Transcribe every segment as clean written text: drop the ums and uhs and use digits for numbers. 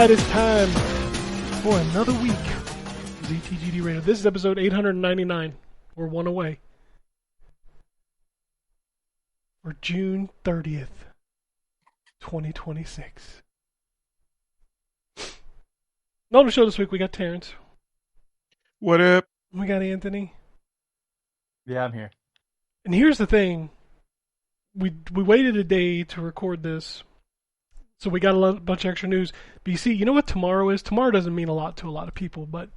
right, it's time for another week of ZTGD Radio. This is episode 899. We're one away. For June 30th, 2026. On the show this week, we got Terrence. What up? We got Anthony. Yeah, I'm here. And here's the thing. We waited a day to record this, so we got a bunch of extra news. But you see, you know what tomorrow is? Tomorrow doesn't mean a lot to a lot of people, but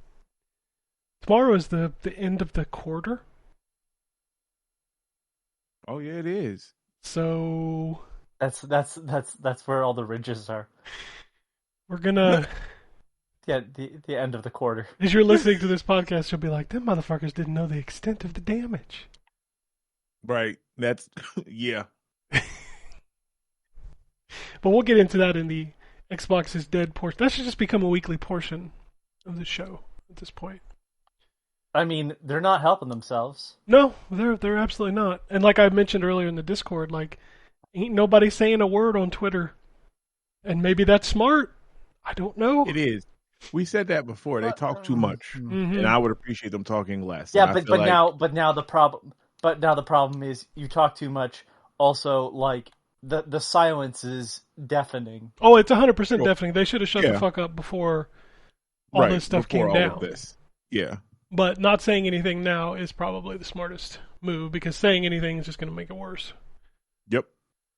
tomorrow is the end of the quarter. Oh yeah, it is. So That's where all the ridges are. we're gonna. Yeah, the end of the quarter. As you're listening to this podcast, you'll be like, "Them motherfuckers didn't know the extent of the damage." Right. That's yeah. But we'll get into that in the Xbox is Dead portion. That should just become a weekly portion of the show at this point. I mean, they're not helping themselves. No, they're absolutely not. And like I mentioned earlier in the Discord, like, ain't nobody saying a word on Twitter. And maybe that's smart. I don't know. It is. We said that before. They talk too much, Mhm. and I would appreciate them talking less. Yeah, And I but feel like, now the problem is you talk too much. Also, like the silence is deafening. Oh, it's 100% Well, deafening. They should have shut the fuck up before all right, this stuff before came all down. of this. Yeah. But not saying anything now is probably the smartest move, because saying anything is just going to make it worse. Yep.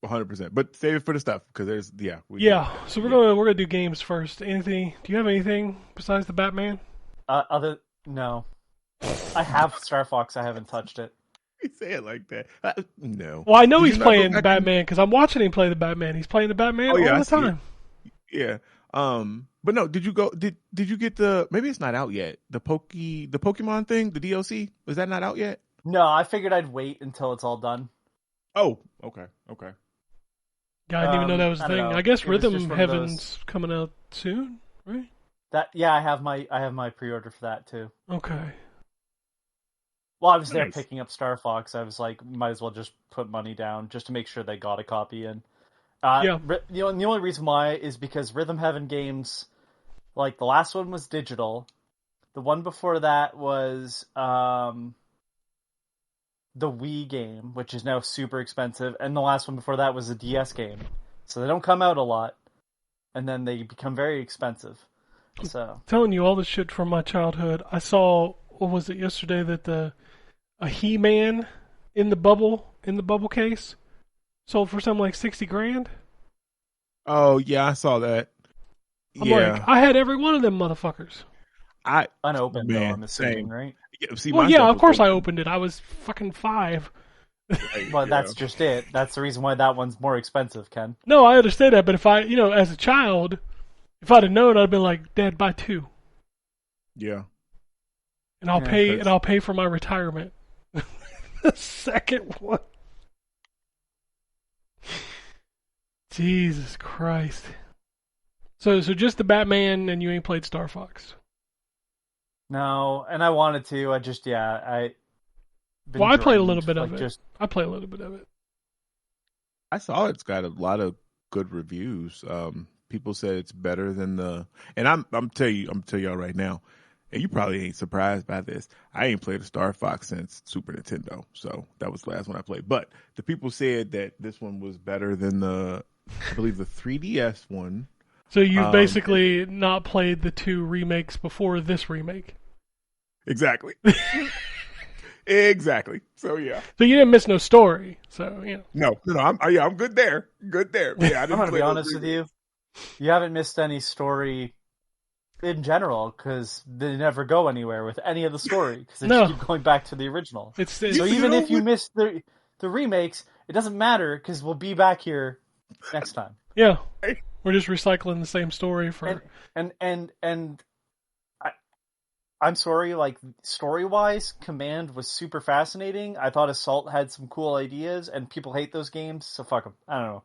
100%. But save it for the stuff because there's So we're gonna do games first. Anthony, do you have anything besides the Batman? No, I have Star Fox. I haven't touched it. You say it like that. No. Well, I know Did he's you not go playing back Batman because I'm watching him play the Batman. He's playing the Batman all I the see it. time. Yeah. But no, did you get maybe it's not out yet. The Pokemon thing, the DLC, is that not out yet? No, I figured I'd wait until it's all done. Oh, okay. Yeah, I didn't even know that was a I don't thing. know. I guess It was just Rhythm one of Heaven's coming out soon, right? I have my pre-order for that too. Okay. Well, I was there Nice. picking up Star Fox. I was like, might as well just put money down just to make sure they got a copy in. Yeah. The only reason why is because Rhythm Heaven games, like the last one was digital, the one before that was the Wii game, which is now super expensive, and the last one before that was a DS game. So they don't come out a lot, and then they become very expensive. So Telling you all the shit from my childhood. I saw, what was it, yesterday, that a He-Man in the bubble case sold for something like $60,000. Oh yeah, I saw that. I'm Yeah, like, I had every one of them motherfuckers. unopened, though, Man, I'm assuming, same. right? Yeah, see, Well, my yeah, stuff of was course I open. opened it. I was fucking 5. Right, Well, yeah. that's just it. That's the reason why that one's more expensive, Ken. No, I understand that, but if I, as a child, if I'd have known, I'd have been like, Dad, buy 2. Yeah. And I'll Yeah, pay 'cause- and I'll pay for my retirement. The second one. Jesus Christ. So just the Batman, and you ain't played Star Fox. No, and I wanted to. I just, I. been Well, I played a drained, little bit of like, it. Just I play a little bit of it. I saw it's got a lot of good reviews. People said it's better than and I'm tell y'all right now, and you probably ain't surprised by this. I ain't played a Star Fox since Super Nintendo, so that was the last one I played. But the people said that this one was better than I believe the 3DS one. So you've basically not played the 2 remakes before this remake. Exactly. Exactly. So yeah. So you didn't miss no story. So, No. I'm good there. Good there. Yeah, I I'm didn't going to play be those honest with remakes. you. You haven't missed any story in general, because they never go anywhere with any of the story, because they No. just keep going back to the original. it's So You even know if you what? miss the remakes, it doesn't matter, because we'll be back here next time. yeah. We're just recycling the same story for And I'm sorry, like, story-wise, Command was super fascinating. I thought Assault had some cool ideas, and people hate those games, so fuck them. I don't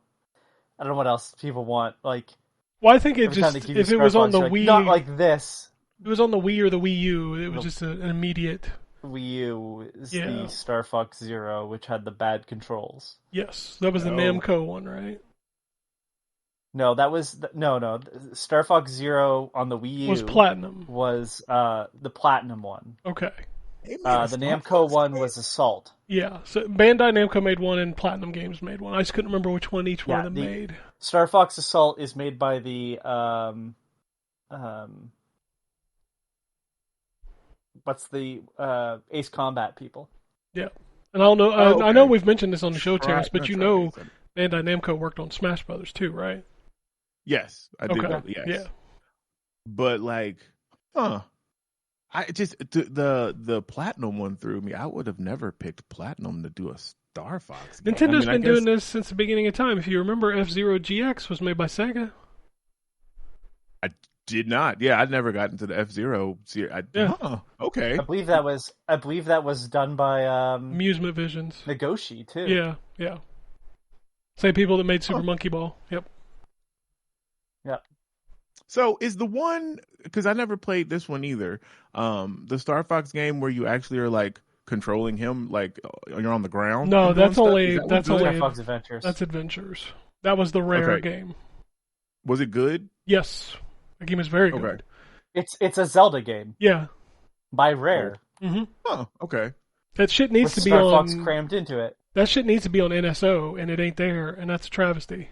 know what else people want. Like, Well, I think it every time just, they give you if it was Star on Fox, the you're Wii, like, not like this. it was on the Wii or the Wii U, it was Nope. just an immediate, Wii U is Yeah. the Star Fox Zero, which had the bad controls. yes, that was the Oh. Namco one, right? No, that was no. Star Fox Zero on the Wii U Was Platinum. was the Platinum one. Okay. They made a The Star Namco Fox one game? was Assault. Yeah. So Bandai Namco made one and Platinum Games made one. I just couldn't remember which one each one of them made. Star Fox Assault is made by the what's the Ace Combat people. Yeah. And I don't know. Oh, okay. I know we've mentioned this on the show, Terrence, but That's you right. know, Bandai Namco worked on Smash Brothers too, right? Yes, I did. Okay. Know, yes. Yeah. But like, I just the Platinum one threw me. I would have never picked Platinum to do a Star Fox game. Nintendo's been doing guess this since the beginning of time. If you remember, F-Zero GX was made by Sega. I did not. Yeah, I never got into the F-Zero series. Okay. I believe that was done by Amusement Visions. Nagoshi too. Yeah. Same people that made Super Monkey Ball. Yep. So is the one, because I never played this one either, the Star Fox game where you actually are like controlling him, like you're on the ground? No, and doing that's stuff? only Is that that's what it only Star Fox Adventures. That's Adventures. That was the Rare Okay. game. Was it good? Yes, the game is very good. It's a Zelda game Yeah. by Rare Mm-hmm. Oh, okay. That shit needs with to be Star on. Fox crammed into it. That shit needs to be on NSO, and it ain't there, and that's a travesty.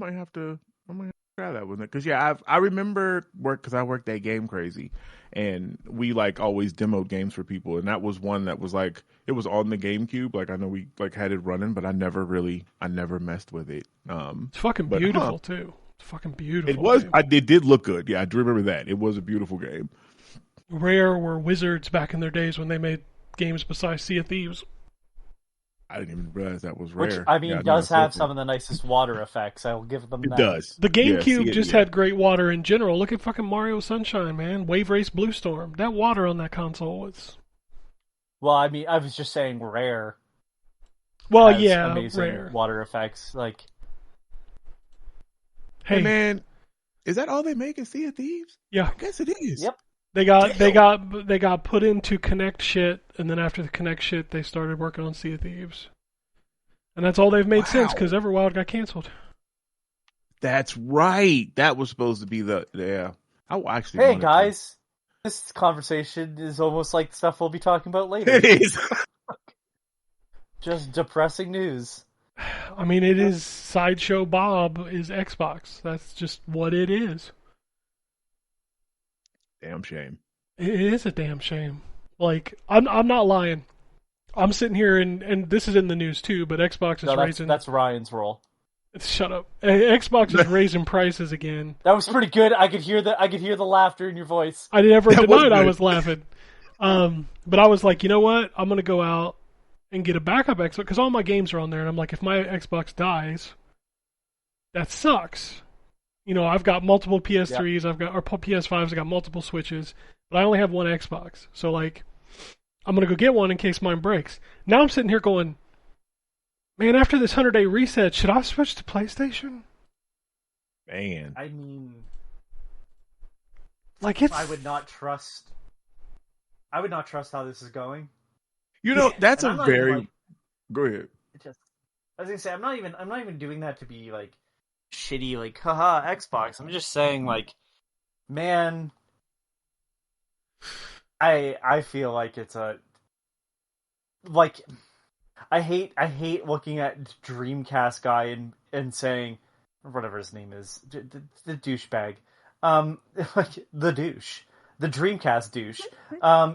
I might have to try that one because I remember because I worked at Game Crazy, and we like always demoed games for people, and that was one that was like it was on the GameCube. Like I know we like had it running, but I never messed with it. It's fucking beautiful too. It's fucking beautiful. It was. Game. It did look good. Yeah, I do remember that. It was a beautiful game. Rare were wizards back in their days when they made games besides Sea of Thieves. I didn't even realize that was Rare. Which, I mean, does have some of the nicest water effects. I will give them that. It does. The GameCube just had great water in general. Look at fucking Mario Sunshine, man. Wave Race Blue Storm. That water on that console was... Well, I mean, I was just saying Rare. Well, has yeah, amazing Rare. water effects. Like, Hey man, is that all they make is Sea of Thieves? Yeah. I guess it is. Yep. They got put into Connect shit, and then after the Connect shit, they started working on Sea of Thieves. And that's all they've made since, because Everwild got canceled. That's right. That was supposed to be yeah. I actually. Hey guys, this conversation is almost like stuff we'll be talking about later. It is. Just depressing news. I mean, it is Sideshow Bob is Xbox. That's just what it is. Damn shame. It is a damn shame. Like, I'm not lying. I'm sitting here and this is in the news too, but Xbox is raising. That's Ryan's role. Shut up. Xbox is raising prices again. That was pretty good. I could hear the laughter in your voice. I never denied I was laughing. But I was like, you know what? I'm gonna go out and get a backup Xbox because all my games are on there, and I'm like, if my Xbox dies, that sucks. You know, I've got multiple PS3s, or PS5s, I've got multiple Switches, but I only have one Xbox. So like, I'm gonna go get one in case mine breaks. Now I'm sitting here going, man, after this 100-day reset, should I switch to PlayStation? Man, I mean, like I would not trust how this is going. You know, that's and a very. Go ahead. I was gonna say I'm not even doing that to be like shitty, like haha Xbox. I'm just saying, like, man, I feel like it's a like I hate looking at Dreamcast guy and saying whatever his name is, the douchebag, like the douche, the Dreamcast douche. I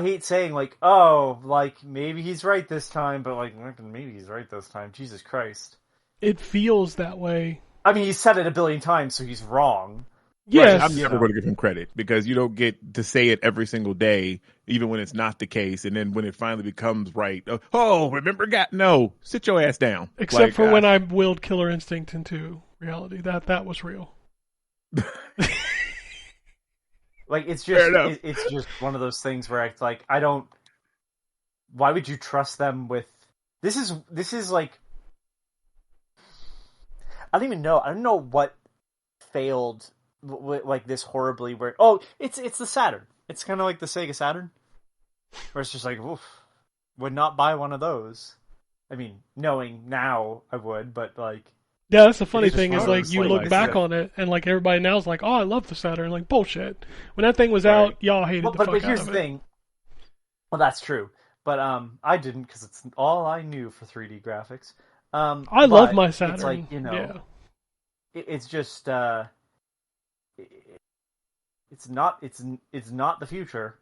hate saying like, oh, like maybe he's right this time, but like maybe he's right this time. Jesus Christ. It feels that way. I mean, he's said it a billion times, so he's wrong. Yes. Right, I'm never going to give him credit because you don't get to say it every single day, even when it's not the case. And then when it finally becomes right, remember, no, sit your ass down. Except for when I willed Killer Instinct into reality, that was real. Like it's just one of those things where it's like I don't. Why would you trust them with? This is like I don't even know. I don't know what failed like this horribly. Where it's the Saturn. It's kind of like the Sega Saturn, where it's just like, oof, would not buy one of those. I mean, knowing now, I would, but like, Yeah, that's the funny It just thing is was like you like, look this back is a- on it and like everybody now is like, oh, I love the Saturn. Like bullshit. When that thing was Right. out, y'all hated well, the but fuck out here's of the it. thing. Well, that's true, but I didn't because it's all I knew for 3D graphics. I love but my Saturn. It's like yeah. it's just it's not the future.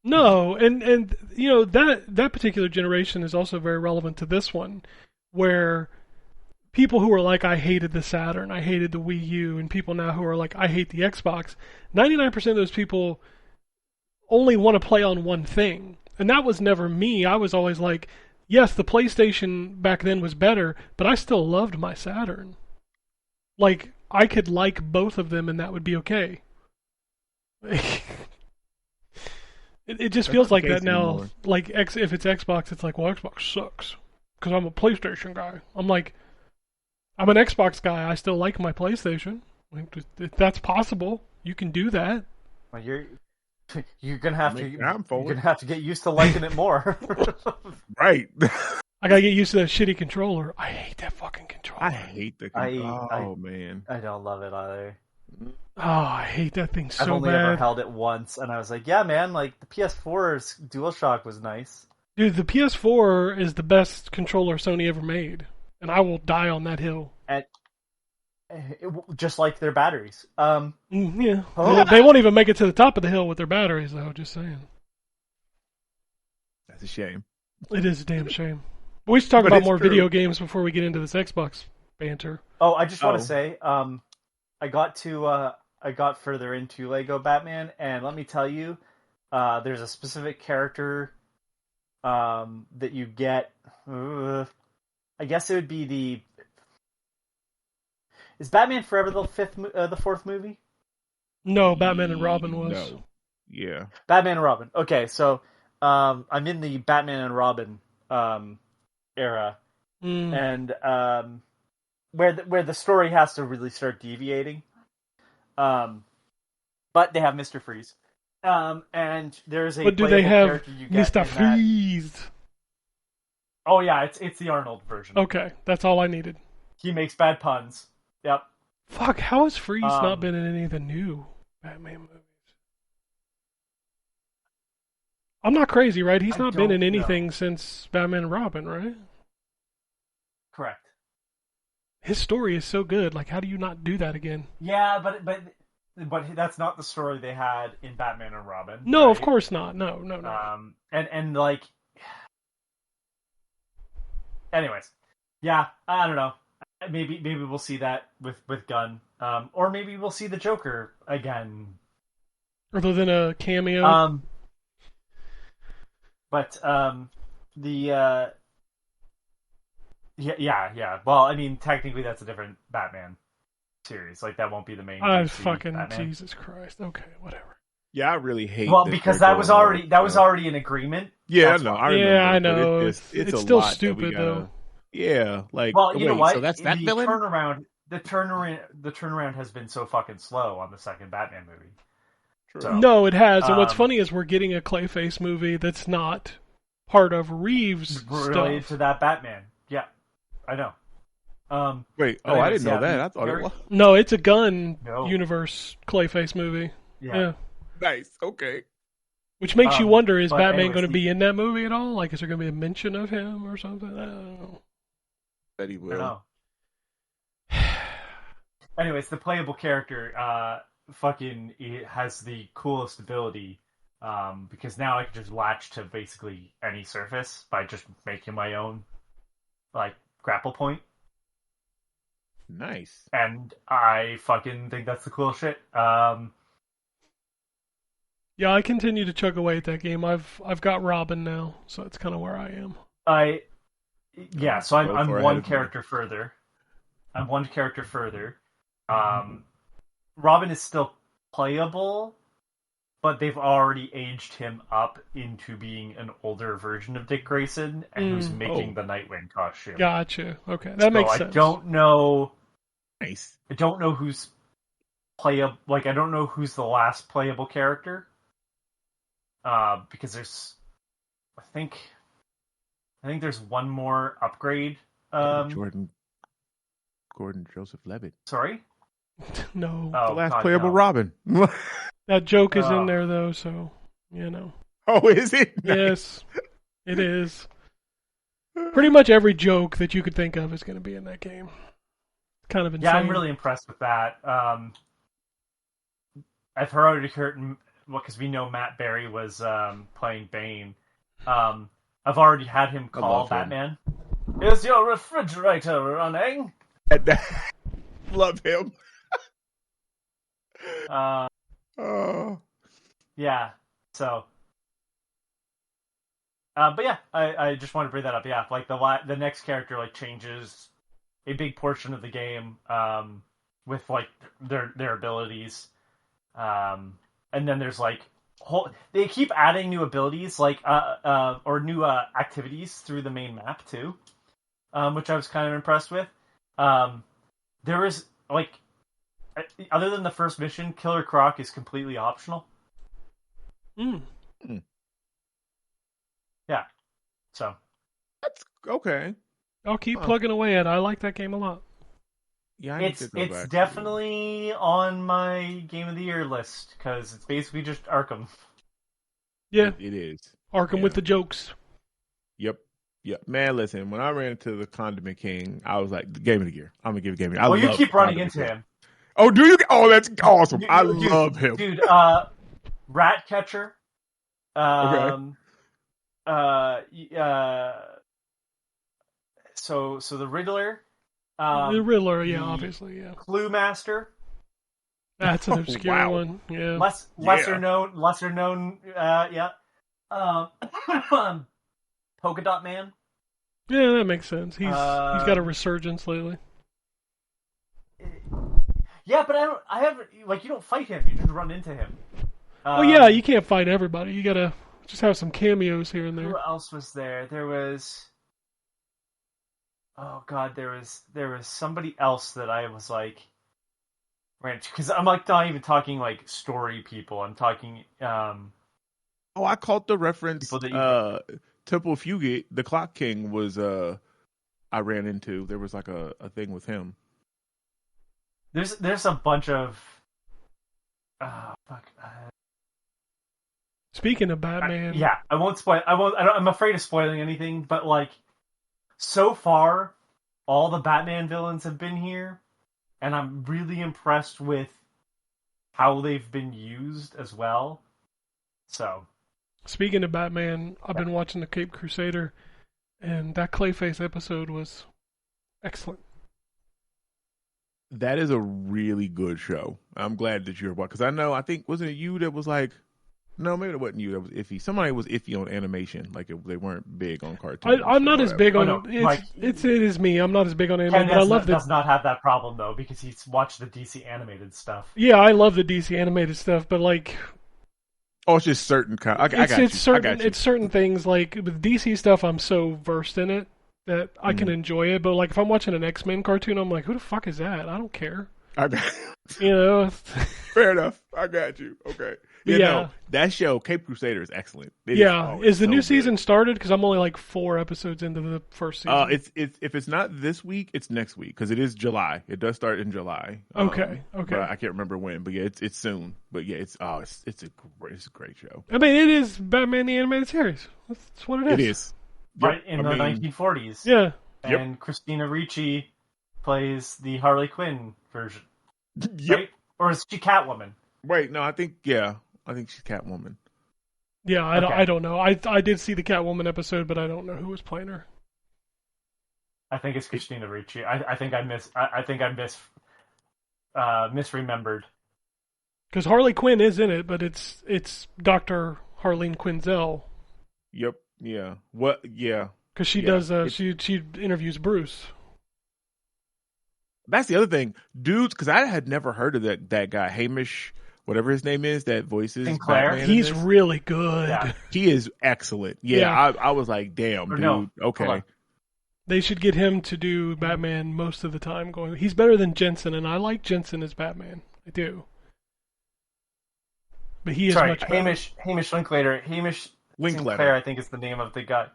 No, and you know that particular generation is also very relevant to this one, where people who are like, I hated the Saturn, I hated the Wii U, and people now who are like, I hate the Xbox. 99% of those people only want to play on one thing, and that was never me. I was always like, yes, the PlayStation back then was better, but I still loved my Saturn. Like I could like both of them, and that would be okay. It just feels like that now. Anymore. Like if it's Xbox, it's like, well, Xbox sucks because I'm a PlayStation guy. I'm like, I'm an Xbox guy. I still like my PlayStation. Like, if that's possible, you can do that. Well, you're gonna have Make to time for you're it. gonna have to get used to liking it more. Right. I gotta get used to that shitty controller. I hate that fucking controller. I hate the. Man. I don't love it either. Oh, I hate that thing so I've only bad. ever held it once, and I was like, yeah, man, like the PS4's DualShock was nice. Dude, the PS4 is the best controller Sony ever made, and I will die on that hill. And just like their batteries. Yeah. Oh. They won't even make it to the top of the hill with their batteries, though. Just saying. That's a shame. It is a damn shame. But we should talk But about it's more true. video games before we get into this Xbox banter. Oh, I just want Oh. to say, I got further into Lego Batman, and let me tell you, there's a specific character that you get. I guess it would be the. Is Batman Forever the fourth movie? No, Batman and Robin was. No. Yeah. Batman and Robin. Okay, so I'm in the Batman and Robin era, and where the story has to really start deviating. But they have Mr. Freeze. And there's a But do they playable have character you get Mr. in that- Freeze? Oh yeah, it's the Arnold version. Okay, that's all I needed. He makes bad puns. Yep. Fuck, how has Freeze not Um, been in any of the new Batman movies? I'm not crazy, right? He's I not been in don't anything know. since Batman and Robin, right? Correct. His story is so good. Like, how do you not do that again? Yeah, but that's not the story they had in Batman and Robin. No, right? of course not. No. And like, anyways, yeah, I don't know. Maybe we'll see that with Gunn, or maybe we'll see the Joker again. Other than a cameo. But the yeah. Well, I mean, technically that's a different Batman series. Like that won't be the main. DC Fucking Batman. Jesus Christ. Okay, whatever. Yeah, I really hate. Well, because that was already an agreement. Yeah, That's no, why. I remember. Yeah, I but know. It's It's a still lot that stupid, we gotta- though. Yeah, like. Well, you know wait, what? So that's that the villain. The turnaround has been so fucking slow on the second Batman movie. True. So- No, it has. And what's Um, funny is we're getting a Clayface movie that's not part of Reeves' related stuff. to that Batman. Yeah, I know. Wait, But I anyways, didn't know yeah, that. I thought very- it was No, it's a Gun No. universe Clayface movie. Yeah. nice. Okay. Which makes you wonder, is but Batman anyways, going to be in that movie at all? Like, is there going to be a mention of him or something? I don't know. That he I will. don't know. Anyways, the playable character fucking it has the coolest ability because now I can just latch to basically any surface by just making my own like grapple point, Nice. and I fucking think that's the coolest shit. Yeah, I continue to chug away at that game. I've got Robin now, so that's kind of where I am. So I'm Go for I'm ahead one of me. character further. I'm one character further. Robin is still playable, but they've already aged him up into being an older version of Dick Grayson, and who's making the Nightwing costume. Gotcha. Okay, that makes sense. I don't know. Nice. I don't know who's playable. Like I don't know who's the last playable character. Because there's, I think, I think there's one more upgrade. Gordon Joseph Levitt. Sorry? No. The Oh, last God, playable no. Robin. That joke is in there, though, so, you know. Oh, is it? Yes, it is. Pretty much every joke that you could think of is going to be in that game. Kind of insane. Yeah, I'm really impressed with that. I've already heard, because we know Matt Berry was playing Bane. I've already had him call Batman. Is your refrigerator running? Love him. Oh. Yeah, so... but yeah, I just wanted to bring that up. Yeah, like the next character like changes a big portion of the game with like their abilities, and then there's like they keep adding new abilities like or new activities through the main map too, which I was kind of impressed with. There is like other than the first mission, Killer Croc is completely optional. Yeah, so that's okay. I'll keep plugging away at it. I like that game a lot. Yeah, it's definitely on my Game of the Year list because it's basically just Arkham. Yeah, it is Arkham with the jokes. Yep. Man, listen. When I ran into the Condiment King, I was like, Game of the Year. I'm gonna give it Game of the Year. Well, you keep running into him. Oh, do you? Oh, that's awesome. I love him, dude. Ratcatcher. Okay. So the Riddler. The Riddler, yeah, obviously, yeah. Clue Master. That's an obscure one, yeah. Lesser known, yeah. Polka Dot Man. Yeah, that makes sense. He's got a resurgence lately. Yeah, but I haven't, like, you don't fight him, you just run into him. Well, yeah, you can't fight everybody. You gotta just have some cameos here and there. Who else was there? There was... Oh, God, there was somebody else that I was, like... Because I'm, like, not even talking, like, story people. I'm talking... Oh, I caught the reference. Temple Fugate, the Clock King was, I ran into. There was, like, a thing with him. There's a bunch of... Oh, fuck... Speaking of Batman, I won't spoil. I'm afraid of spoiling anything, but like, so far, all the Batman villains have been here, and I'm really impressed with how they've been used as well. So, speaking of Batman, I've been watching the Cape Crusader, and that Clayface episode was excellent. That is a really good show. I'm glad that you're watching, because I think, wasn't it you that was like, no, maybe it wasn't you that was iffy. Somebody was iffy on animation, like they weren't big on cartoons. I'm not as big on it is me. I'm not as big on animation, but I love does not have that problem though because he's watched the DC animated stuff. Yeah, I love the DC animated stuff, but like, it's just certain kind. It's certain things like with DC stuff. I'm so versed in it that I can enjoy it. But like if I'm watching an X-Men cartoon, I'm like, who the fuck is that? I don't care. You know. Fair enough. I got you. Okay. Yeah. No, that show, Cape Crusader, is excellent. Is the new season started? Because I'm only like 4 episodes into the first season. It's if it's not this week, it's next week because it is July. It does start in July. Okay. But I can't remember when. But yeah, it's soon. But yeah, it's a great show. I mean, it is Batman the Animated Series. That's what it is. It is. Right in the 1940s. Yeah. And Christina Ricci plays the Harley Quinn version. Yep. Right? Or is she Catwoman? Wait, no, I think she's Catwoman. Yeah, I don't know. I did see the Catwoman episode, but I don't know who was playing her. I think it's Christina Ricci. I think I misremembered. Because Harley Quinn is in it, but it's Dr. Harleen Quinzel. Yep. Yeah. What? Yeah. Because she does. She interviews Bruce. That's the other thing, dudes. Because I had never heard of that guy, Hamish, whatever his name is, that voices Sinclair. Batman. He's really good. Yeah. He is excellent. Yeah. I was like, damn, dude. No, okay. They should get him to do Batman most of the time. He's better than Jensen, and I like Jensen as Batman. I do. But he is much better. Hamish Linklater. Sinclair, I think, is the name of the guy.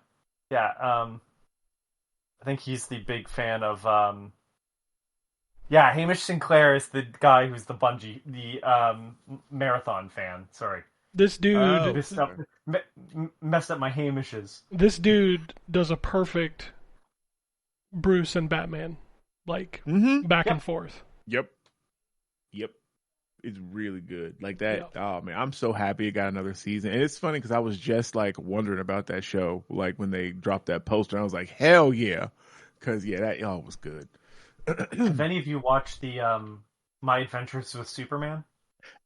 I think he's the big fan of. Yeah, Hamish Sinclair is the guy who's the marathon fan. Sorry, This dude, this stuff messed up my Hamishes. this dude does a perfect Bruce and Batman, like back and forth. Yep. It's really good. Like that. Yeah. Oh man, I'm so happy it got another season. And it's funny because I was just like wondering about that show, like when they dropped that poster. I was like, hell yeah, because that was good. Have any of you watched the My Adventures with Superman?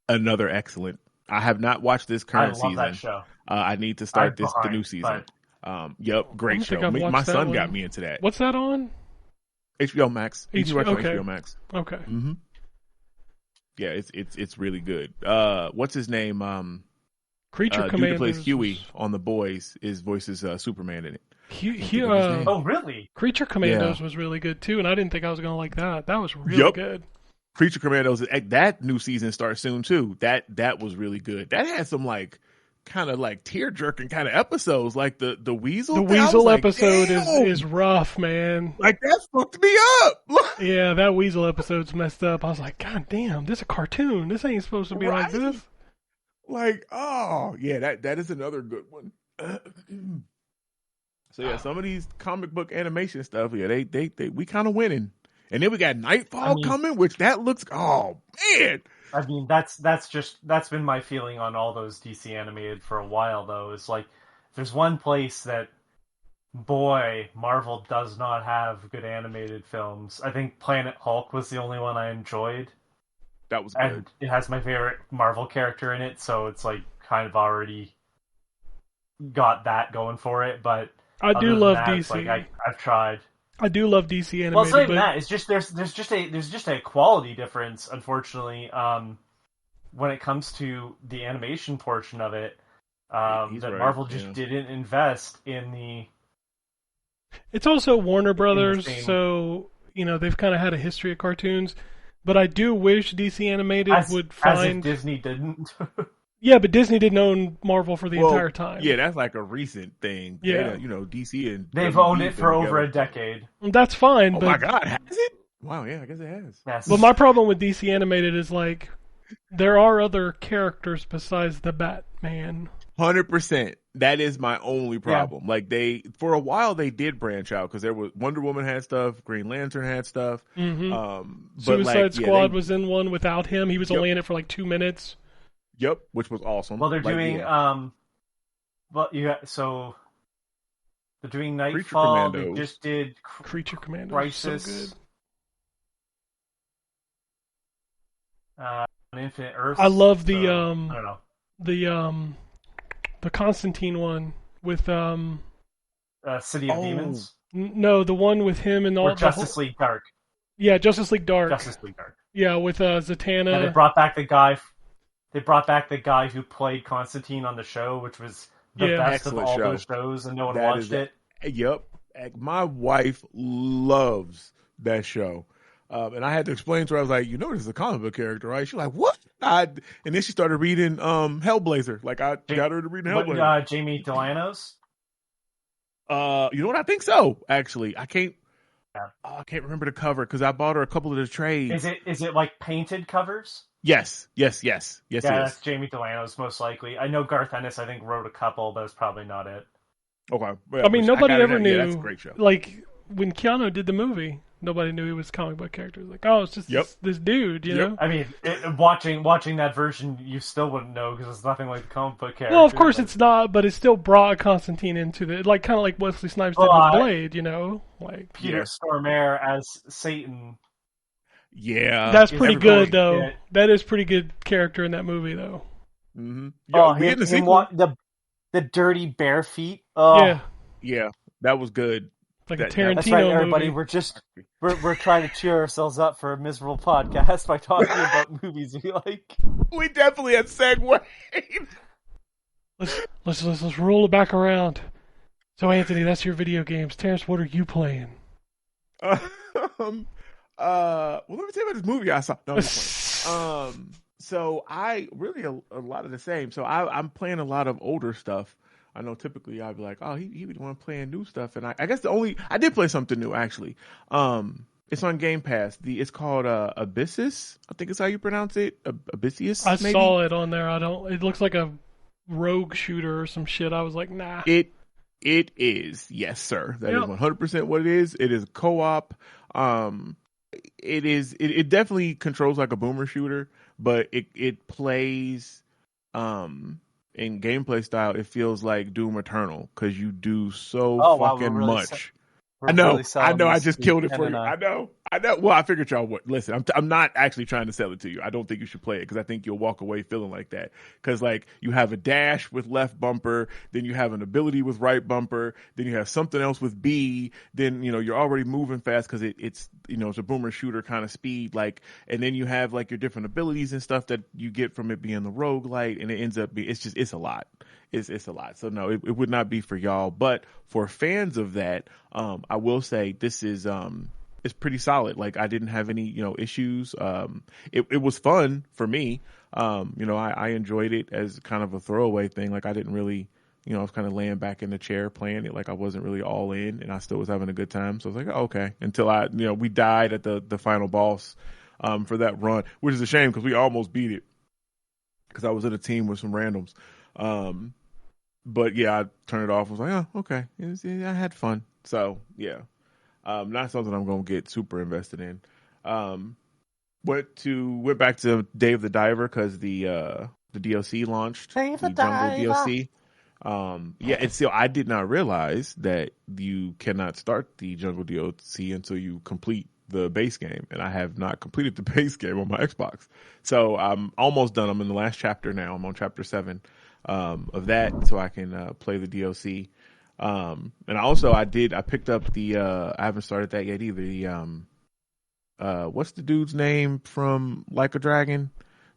Another excellent. I have not watched this current season. I love that show. I need to start the new season. But... great show. My son got me into that. What's that on? HBO Max. You can watch on okay. HBO Max. Okay. Mm-hmm. Yeah, it's really good. What's his name? Creature Commandos. Dude who plays Huey on The Boys voices Superman in it. Oh, really? Creature Commandos was really good too, and I didn't think I was gonna like that. That was really good. Creature Commandos. That new season starts soon too. That was really good. That had some like kind of like tear jerking kind of episodes, like the Weasel. The Weasel episode is rough, man. Like that fucked me up. Yeah, that Weasel episode's messed up. I was like, God damn, this is a cartoon. This ain't supposed to be like this. Like, oh yeah, that is another good one. So yeah, some of these comic book animation stuff, they we kind of winning. And then we got Nightfall coming, which that looks, oh man. I mean, that's been my feeling on all those DC animated for a while though. It's like there's one place that, boy, Marvel does not have good animated films. I think Planet Hulk was the only one I enjoyed. That was good. And it has my favorite Marvel character in it, so it's like kind of already got that going for it. But I do love that, DC. Like I've tried. I do love DC animated. Well, it's not even that. It's just there's just a quality difference, unfortunately, when it comes to the animation portion of it. That right. Marvel just didn't invest in the. It's also Warner Brothers, so they've kind of had a history of cartoons. But I do wish DC Animated would find. As if Disney didn't. Yeah, but Disney didn't own Marvel for the entire time. Yeah, that's like a recent thing. Yeah, DC and they've owned it for over a decade. That's fine. Oh my God, has it? Wow, yeah, I guess it has. Yes. But my problem with DC Animated is like there are other characters besides the Batman. 100%. That is my only problem. Yeah. Like for a while they did branch out because there was Wonder Woman had stuff, Green Lantern had stuff. Mm-hmm. Suicide Squad was in one without him. He was only in it for like 2 minutes. Yep, which was awesome. Well, they're doing they're doing Nightfall. They just did Creature Commandos. Crisis. So good. Infinite Earth. I love the I don't know. The Constantine one with City of Demons. No, the one with him and all Justice League Dark. Yeah, Justice League Dark. Justice League Dark. Yeah, with Zatanna. And they brought back the guy. They brought back the guy who played Constantine on the show, which was the best of all those shows, and no one watched it. Yep, my wife loves that show. And I had to explain to her, I was like, this is a comic book character, right? She's like, what? And then she started reading Hellblazer. Like, I got her to read Hellblazer. Jamie Delano's? You know what? I think so, actually. I can't remember the cover because I bought her a couple of the trades. Is it like painted covers? Yes. Yeah, that's Jamie Delano's most likely. I know Garth Ennis, I think, wrote a couple, but it's probably not it. Okay. Well, I mean, nobody ever knew. Yeah, that's a great show. Like, when Keanu did the movie, nobody knew he was a comic book character. Like, oh, it's just this dude, you know? I mean, watching that version, you still wouldn't know because it's nothing like the comic book character. Well, of course it's not, but it still brought Constantine into the, like, kind of like Wesley Snipes did with Blade, Like Peter Stormare as Satan. Yeah. That's pretty good, though. Yeah. That is pretty good character in that movie, though. Mm-hmm. The dirty bare feet. Oh. Yeah, that was good. Like a Tarantino That's right, everybody. movie. We're trying to cheer ourselves up for a miserable podcast by talking about movies we like. We definitely had segued. Let's roll it back around. So Anthony, that's your video games. Terrence, what are you playing? Well, let me tell you about this movie I saw. No, so I really a lot of the same. So I'm playing a lot of older stuff. I know typically I'd be like, oh, he would want to play new stuff, and I guess I did play something new actually. It's on Game Pass. It's called Abyssus. I think is how you pronounce it. Abyssius. I maybe? saw it on there. It looks like a rogue shooter or some shit. I was like, nah. It is. Yes, sir. That is 100% what it is. It is co-op. It definitely controls like a boomer shooter, but it plays in gameplay style. It feels like Doom Eternal because you do so fucking much. I know. I just killed it for you. I know. Well, I figured y'all would. Listen, I'm not actually trying to sell it to you. I don't think you should play it because I think you'll walk away feeling like that. Because like you have a dash with left bumper, then you have an ability with right bumper, then you have something else with B. Then you're already moving fast because it's it's a boomer shooter kind of speed. Like, and then you have like your different abilities and stuff that you get from it being the roguelite, and it ends up being it's a lot. It's a lot. So no, it would not be for y'all. But for fans of that, I will say this is it's pretty solid. Like I didn't have any issues. It was fun for me. I enjoyed it as kind of a throwaway thing. Like I didn't really I was kind of laying back in the chair playing it. Like I wasn't really all in, and I still was having a good time. So I was like, oh, okay. Until we died at the final boss for that run, which is a shame because we almost beat it because I was in a team with some randoms. But yeah, I turned it off. I was like, oh, okay. I had fun. So yeah, not something I'm going to get super invested in. Went back to Dave the Diver because the DLC launched. Dave the Jungle Diver. DLC. And still, I did not realize that you cannot start the Jungle DLC until you complete the base game, and I have not completed the base game on my Xbox. So I'm almost done. I'm in the last chapter now. I'm on chapter 7 of that, so I can play the DLC. And I picked up I haven't started that yet either. The what's the dude's name from Like a Dragon?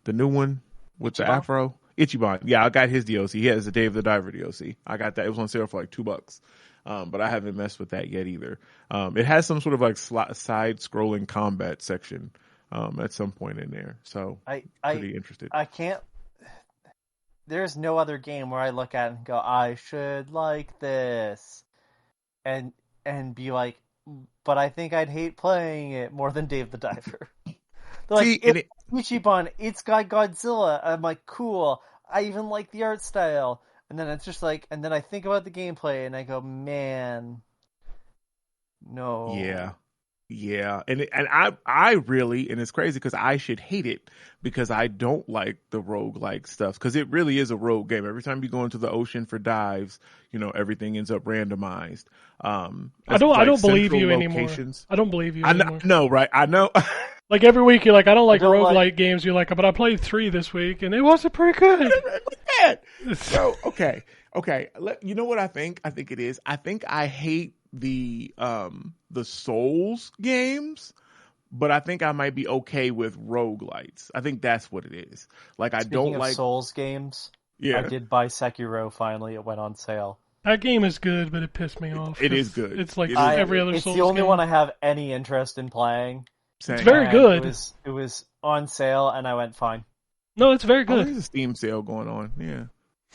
The new one with the afro? Ichiban. Yeah, I got his DLC. He has the Dave the Diver DLC. I got that. It was on sale for like $2. But I haven't messed with that yet either. It has some sort of like side-scrolling combat section at some point in there. So pretty interested. I can't. There's no other game where I look at it and go, I should like this, and be like, but I think I'd hate playing it more than Dave the Diver. Like, it's Ichiban, it's got Godzilla. I'm like, cool. I even like the art style. And then it's just like, and then I think about the gameplay and I go, man, no. Yeah. And I really, and it's crazy because I should hate it because I don't like the roguelike stuff because it really is a rogue game. Every time you go into the ocean for dives, everything ends up randomized. I don't believe you anymore. I don't believe you anymore. No, right? I know. Like every week you're like, I don't like roguelike games. You're like, but I played 3 this week and it wasn't pretty good. So, okay. You know what I think? I think it is. I think I hate the Souls games, but I think I might be okay with roguelites. I think that's what it is. Like I don't like Souls games. Yeah. I did buy Sekiro finally. It went on sale. That game is good, but it pissed me off. It is good. It's like every other Souls game. It's the only one I have any interest in playing. Same. It's very good. It was on sale, and I went, fine. No, it's very good. There's a Steam sale going on. Yeah.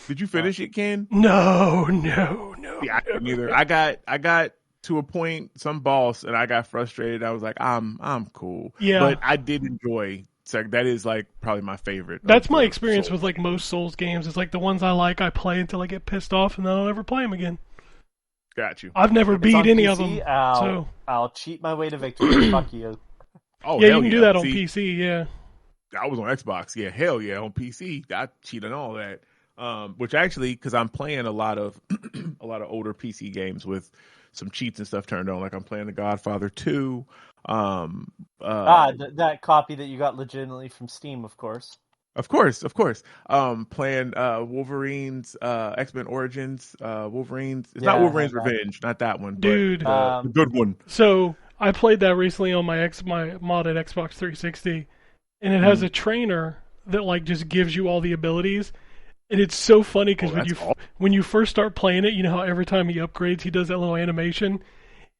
Did you finish it, Ken? No. Yeah, I couldn't either. I got to a point, some boss, and I got frustrated. I was like, I'm cool. Yeah. But I did enjoy. That is like probably my favorite. That's my experience with like most Souls games. It's like the ones I like, I play until I get pissed off, and then I'll never play them again. Got you. I've never beat any PC, of them. I'll cheat my way to victory. Fuck you. Oh, yeah, you can do that on PC. Yeah. I was on Xbox. Yeah, hell yeah, on PC. I cheat on all that. Which actually, because I'm playing a lot of older PC games with some cheats and stuff turned on. Like I'm playing The Godfather 2. That copy that you got legitimately from Steam, of course. Of course. Playing Wolverine's X-Men Origins. Wolverine's. It's not Wolverine's Revenge, not that one. Dude, but the good one. So I played that recently on my modded Xbox 360, and it has a trainer that like just gives you all the abilities. And it's so funny because when you first start playing it, you know how every time he upgrades, he does that little animation?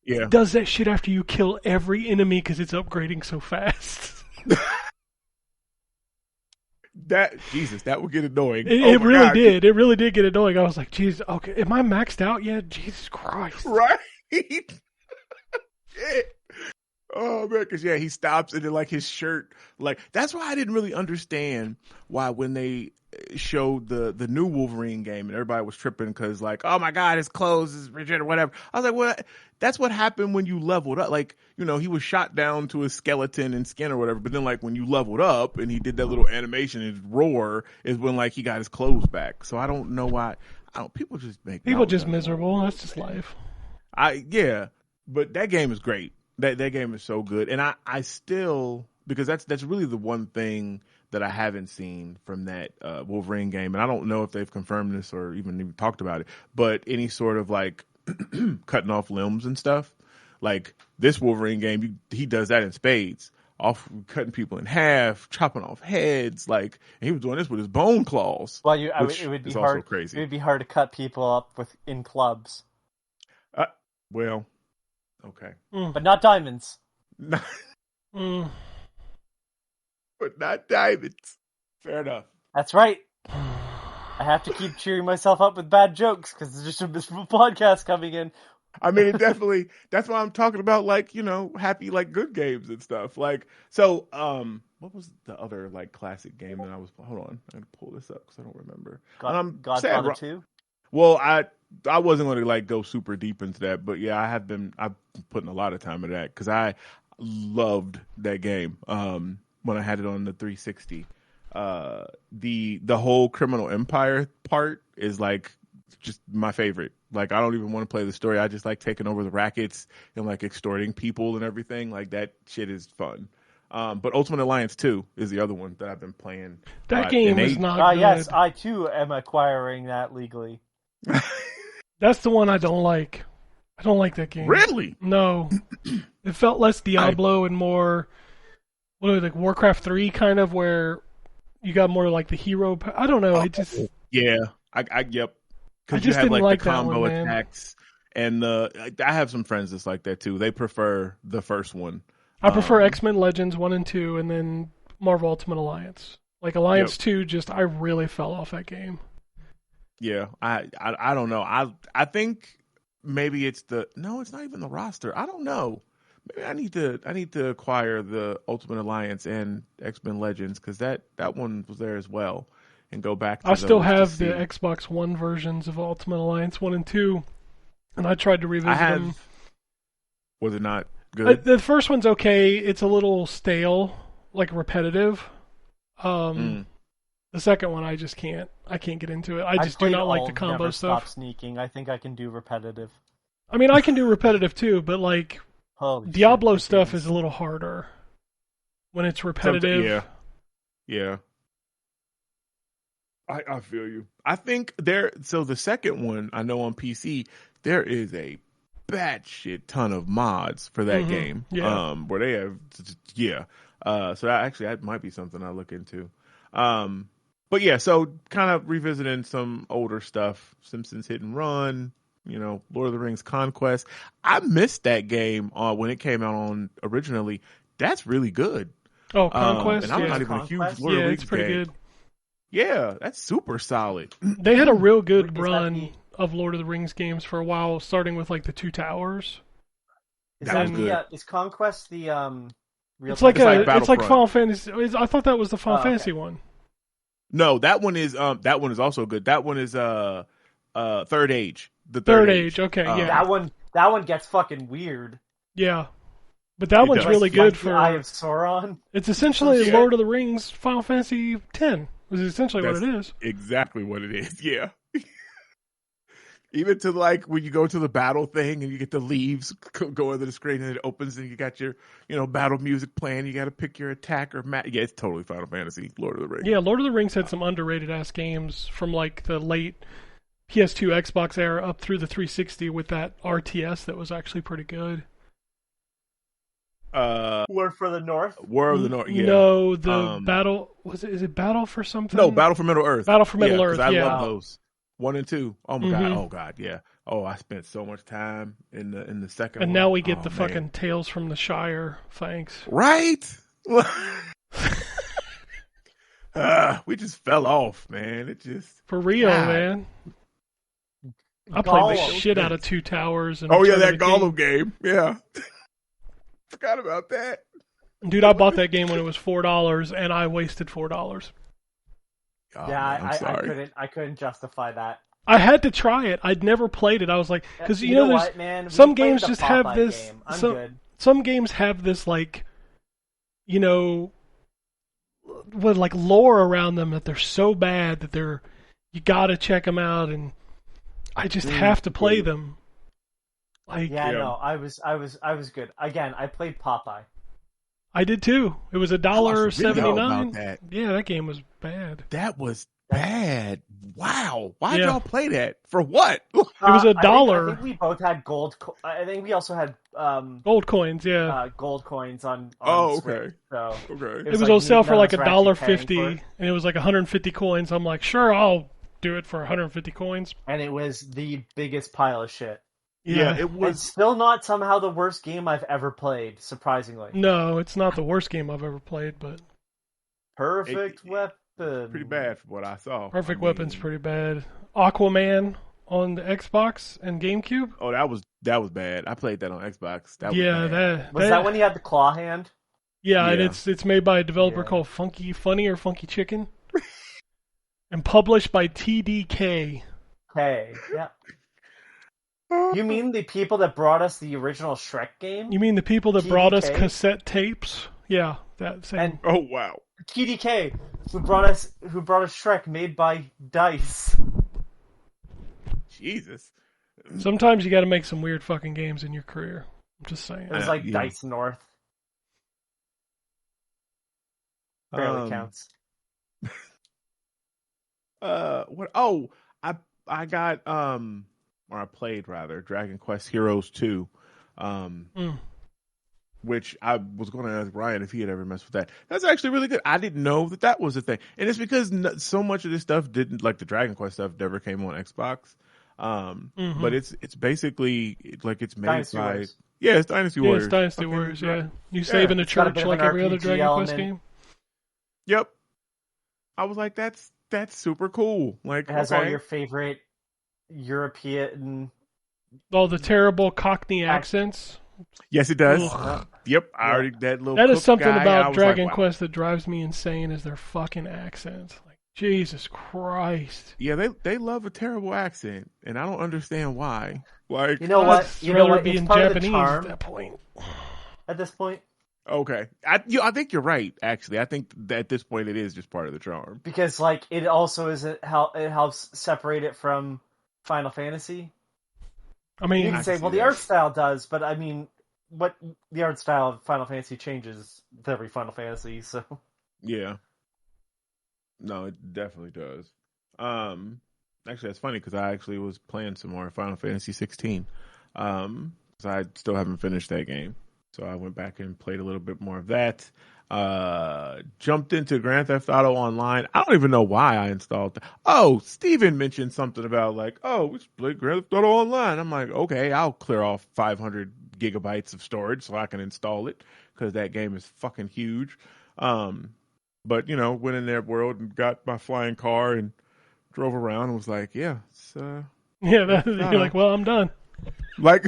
Yeah. He does that shit after you kill every enemy because it's upgrading so fast. that would get annoying. It really did. It really did get annoying. I was like, "Geez, okay, am I maxed out yet? Jesus Christ!" Right? Shit. Oh man, because he stops and then like his shirt, like that's why I didn't really understand why when they showed the new Wolverine game and everybody was tripping because like, oh my god, his clothes is rigid or whatever. I was like, well, that's what happened when you leveled up. Like, he was shot down to his skeleton and skin or whatever, but then like when you leveled up and he did that little animation and roar is when like he got his clothes back. So I don't know why. People just make miserable. That's just life. But that game is great. That game is so good, and I still, because that's really the one thing that I haven't seen from that Wolverine game, and I don't know if they've confirmed this or even talked about it, but any sort of like cutting off limbs and stuff, like this Wolverine game, he does that in spades, cutting people in half, chopping off heads, like, and he was doing this with his bone claws. Well, it would be hard. Crazy. It would be hard to cut people up in clubs. Well. Okay. But not diamonds. But not diamonds. Fair enough. That's right. I have to keep cheering myself up with bad jokes because there's just a miserable podcast coming in. I mean, it definitely, that's why I'm talking about, like, happy, like, good games and stuff. Like, so, what was the other, like, classic game that hold on, I gotta pull this up because I don't remember. Godfather 2? Well, I wasn't going to like go super deep into that, but yeah, I've been putting a lot of time into that because I loved that game when I had it on the 360. The whole Criminal Empire part is like just my favorite. Like, I don't even want to play the story. I just like taking over the rackets and like extorting people and everything. Like, that shit is fun. But Ultimate Alliance 2 is the other one that I've been playing. That game is not good. Yes, I too am acquiring that legally. That's the one I don't like. I don't like that game. Really? No. It felt less Diablo and more, like Warcraft 3 kind of, where you got more like the hero. I don't know. Yep. Yep. Because you have like the combo combo attacks, and I have some friends that's like that too. They prefer the first one. I prefer X-Men Legends 1 and 2, and then Marvel Ultimate Alliance. Like Alliance 2, I really fell off that game. Yeah, I don't know. I think maybe it's it's not even the roster. I don't know. Maybe I need to acquire the Ultimate Alliance and X-Men Legends because that one was there as well, and go back to I still have the Xbox One versions of Ultimate Alliance 1 and 2, and I tried to revisit them. Was it not good? The first one's okay. It's a little stale, like repetitive. The second one, I just can't. I can't get into it. I just do not like the combo stuff. Stop sneaking. I think I can do repetitive. I mean, I can do repetitive too, but like Diablo stuff is a little harder when it's repetitive. Yeah. I feel you. I think so the second one, I know on PC, there is a batshit ton of mods for that game. Yeah. Where they have, so that might be something I look into. But yeah, so kind of revisiting some older stuff, Simpsons Hit and Run, Lord of the Rings Conquest. I missed that game when it came out on originally. That's really good. Oh, Conquest? And I'm not even a huge Lord of the Rings it's pretty good. Yeah, that's super solid. They had a real good run of Lord of the Rings games for a while, starting with like the Two Towers. Is Conquest the It's like Final Fantasy. I thought that was the Final Fantasy one. No, that one is also good. That one is Third Age. The Third Age. Okay, yeah. That one gets fucking weird. Yeah. But that one's really good for Eye of Sauron. It's essentially Lord of the Rings Final Fantasy X. Is essentially what it is. Exactly what it is. Yeah. Even to like when you go to the battle thing and you get the leaves go under the screen and it opens and you got your battle music playing. You got to pick your attack or yeah, it's totally Final Fantasy. Lord of the Rings. Yeah, Lord of the Rings had some underrated ass games from like the late PS2 Xbox era up through the 360 with that RTS that was actually pretty good. War for the North? War of the North, yeah. No, the Battle... Is it Battle for something? No, Battle for Middle Earth. Battle for Middle Earth, I love those. 1 and 2. Oh my god. Oh god, yeah. Oh, I spent so much time in the second one. And now we get the fucking Tales from the Shire. Thanks. Right? We just fell off, man. It just For real, God. man. I played the Gollum. shit out of Two Towers. And Oh yeah, Return of that the King. Gollum game. Yeah, forgot about that. Dude, I bought that game when it was $4, and I wasted $4. Oh, Yeah, man, I'm sorry. I couldn't justify that. I had to try it. I'd never played it. I was like, because You know there's what, man? some We played games the just have Popeye this. game. I'm good. Some games have this like, with like lore around them that they're so bad that you gotta check them out, and I just have to play them. Like, Yeah, no, I was good. Again, I played Popeye. I did too. It was I watched a video $1.79. about that. Yeah, that game was bad. That was bad. Wow. Why'd Yeah. y'all play that? For what? It was $1. I think we both had gold. I think we also had Gold coins, yeah. gold coins on Oh, Switch, okay. so Okay. It was like on sale for none of like us were actually paying $1.50, for it. and it was like 150 coins. I'm like, sure, I'll do it for 150 coins. and it was the biggest pile of shit. Yeah, it It's was. still not somehow the worst game I've ever played, surprisingly. No, it's not the worst game I've ever played, but Perfect It- weapon. Pretty bad from what I saw. Perfect I mean, Weapon's pretty bad. Aquaman on the Xbox and GameCube. Oh, that was bad. I played that on Xbox. That was Yeah, bad. Was that when he had the claw hand? Yeah, and Yeah. it's made by a developer Yeah. called Funky Chicken, and published by TDK. Hey, yeah. You mean the people that brought us the original Shrek game? You mean the people that brought us TDK? cassette tapes? Yeah, that same. And Oh wow. TDK, who brought us Shrek made by Dice. Jesus. Sometimes you got to make some weird fucking games in your career. I'm just saying. It was like Yeah. Dice North. Barely counts. What? Oh, I got or I played rather Dragon Quest Heroes 2, which I was going to ask Ryan if he had ever messed with that. That's actually really good. I didn't know that was a thing, and it's because so much of this stuff didn't, like the Dragon Quest stuff, never came on Xbox. But it's basically like it's made Dynasty by Warriors. yeah, it's Dynasty Yeah, Warriors. it's Dynasty Fucking Warriors. right. Yeah, you save in a It's got a church bit of like an every other RPG Dragon Quest element. game. Yep. I was like, that's super cool. Like, It has okay. all your favorite European. All the terrible Cockney accents. Yes, it does. Ugh. Yep, I already that little. That is cook something guy, I about was Dragon like, wow. Quest that drives me insane. Is their fucking accents? Like, Jesus Christ. Yeah, they love a terrible accent, and I don't understand why. Like, You know I'd what? You know rather what? be It's in part of the Japanese charm at that point. at this point. okay, I think you're right. Actually, I think that at this point it is just part of the charm. Because like it also is it helps separate it from Final Fantasy. I You mean, can I say, can well, see the that. art style does, but I mean, what the art style of Final Fantasy changes with every Final Fantasy. So Yeah. No, it definitely does. Actually, that's funny because I actually was playing some more Final Fantasy 16. Because I still haven't finished that game, so I went back and played a little bit more of that. Jumped into Grand Theft Auto Online. I don't even know why I installed that. Oh, Steven mentioned something about like, oh, we should play Grand Theft Auto Online. I'm like, okay, I'll clear off 500 gigabytes of storage so I can install it because that game is fucking huge. But you know, went in their world and got my flying car and drove around and was like, yeah, it's yeah, you're like, well, I'm done. like,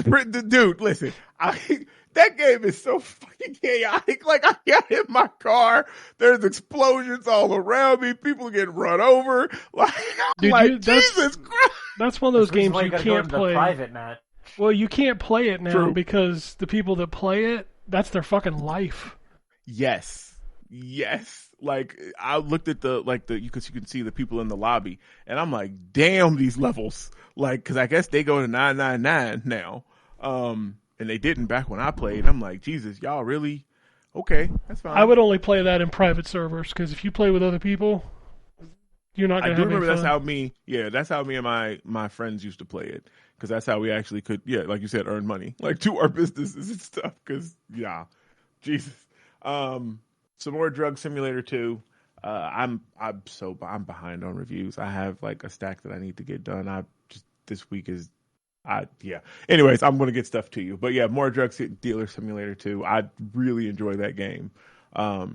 dude, listen, that game is so fucking chaotic. Like, I got in my car, there's explosions all around me, people getting run over. Like, I'm Dude, like, that's Jesus Christ. That's one of those that's the reason games why you gotta go can't into the play. private match. Well, you can't play it now True. because the people that play it, that's their fucking life. Yes. Like, I looked at you can see the people in the lobby, and I'm like, damn, these levels. Like, because I guess they go to 999 now. And they didn't back when I played. I'm like, Jesus, y'all really? Okay, that's fine. I would only play that in private servers because if you play with other people, you're not I going to do have remember any that's fun. that's how me and my friends used to play it, because that's how we actually could, like you said, earn money, like to our businesses and stuff. Because Jesus. Some more Drug Simulator 2. I'm behind on reviews. I have like a stack that I need to get done. This week is. Anyways, I'm going to get stuff to you. But yeah, more Drug Dealer Simulator 2. I really enjoy that game. I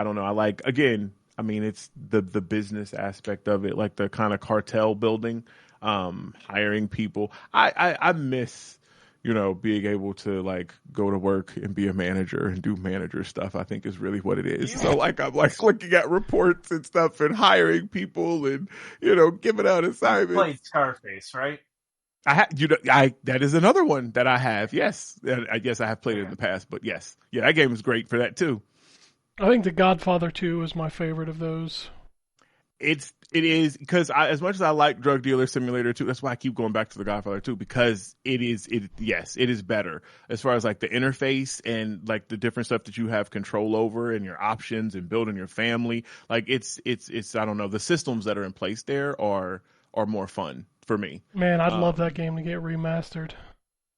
don't know. I I mean, it's the business aspect of it, like the kind of cartel building, hiring people. I miss, being able to like go to work and be a manager and do manager stuff. I think is really what it is. So like I'm like looking at reports and stuff and hiring people and giving out assignments. You played Scarface, right? That is another one that I have. Yes, I have played it in the past, but yes, yeah, that game is great for that too. I think The Godfather 2 is my favorite of those. It is because as much as I like Drug Dealer Simulator 2, that's why I keep going back to The Godfather 2 because it is better as far as like the interface and like the different stuff that you have control over and your options and building your family. Like it's I don't know, the systems that are in place there are more fun for me. Man, I'd love that game to get remastered.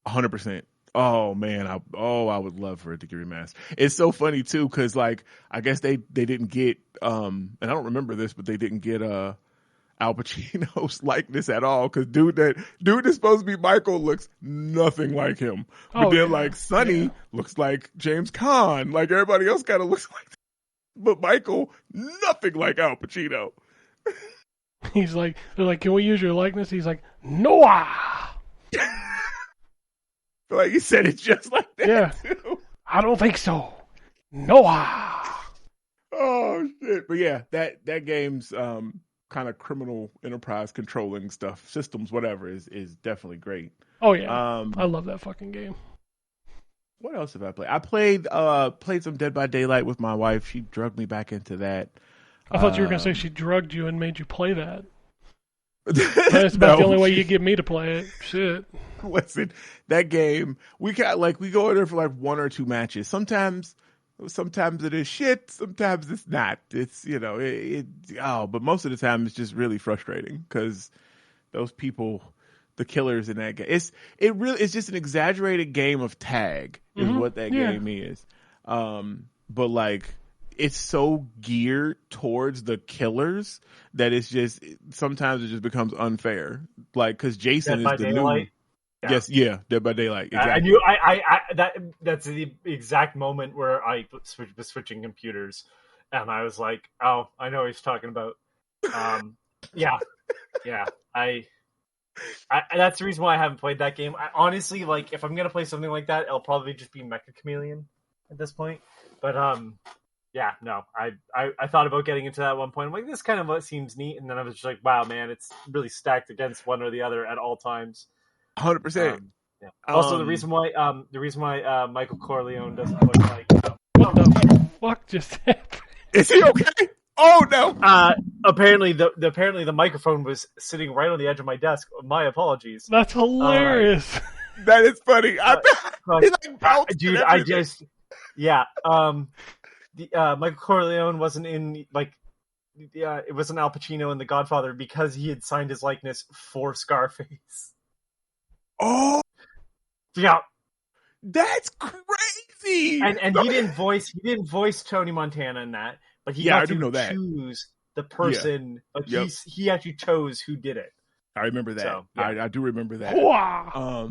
100%. Oh man, I would love for it to get remastered. It's so funny too, because like I guess they didn't get and I don't remember this, but they didn't get Al Pacino's likeness at all. Because dude is supposed to be Michael looks nothing like him, but then like Sonny looks like James Caan. Like everybody else kind of looks like, but Michael nothing like Al Pacino. He's like, they're like, can we use your likeness? He's like, Noah. Like he said it just like that. Yeah, too. I don't think so. Noah. Oh shit! But yeah, that game's kind of criminal enterprise controlling stuff, systems, whatever, is definitely great. Oh yeah, I love that fucking game. What else have I played? I played some Dead by Daylight with my wife. She drugged me back into that. I thought you were gonna say she drugged you and made you play that. That's about the only way you get me to play it. Shit. Listen, that game, we go in there for like one or two matches. Sometimes it is shit. Sometimes it's not. It's but most of the time it's just really frustrating because those people, the killers in that game, it's just an exaggerated game of tag is what that game is. But like it's so geared towards the killers that it's just sometimes it just becomes unfair. Like because Jason is the new. Yeah. Yes, yeah, Dead by Daylight. Exactly. I knew that's the exact moment where I was switching computers, and I was like, "Oh, I know what he's talking about." Yeah. I that's the reason why I haven't played that game. I honestly like if I'm gonna play something like that, it'll probably just be Mecha Chameleon at this point. But yeah, no, I thought about getting into that at one point. I'm like, this kind of seems neat, and then I was just like, wow, man, it's really stacked against one or the other at all times. 100%. Yeah. Also, the reason why Michael Corleone doesn't look like what the fuck just happened? Is he okay? Oh no! Apparently the microphone was sitting right on the edge of my desk. My apologies. That's hilarious. That is funny. Dude, Michael Corleone wasn't in it wasn't Al Pacino in The Godfather because he had signed his likeness for Scarface. Oh, yeah, that's crazy. And he didn't voice Tony Montana in that, but he got to choose the person. Yeah. Like he actually chose who did it. I remember that. So, yeah. I do remember that. Wow.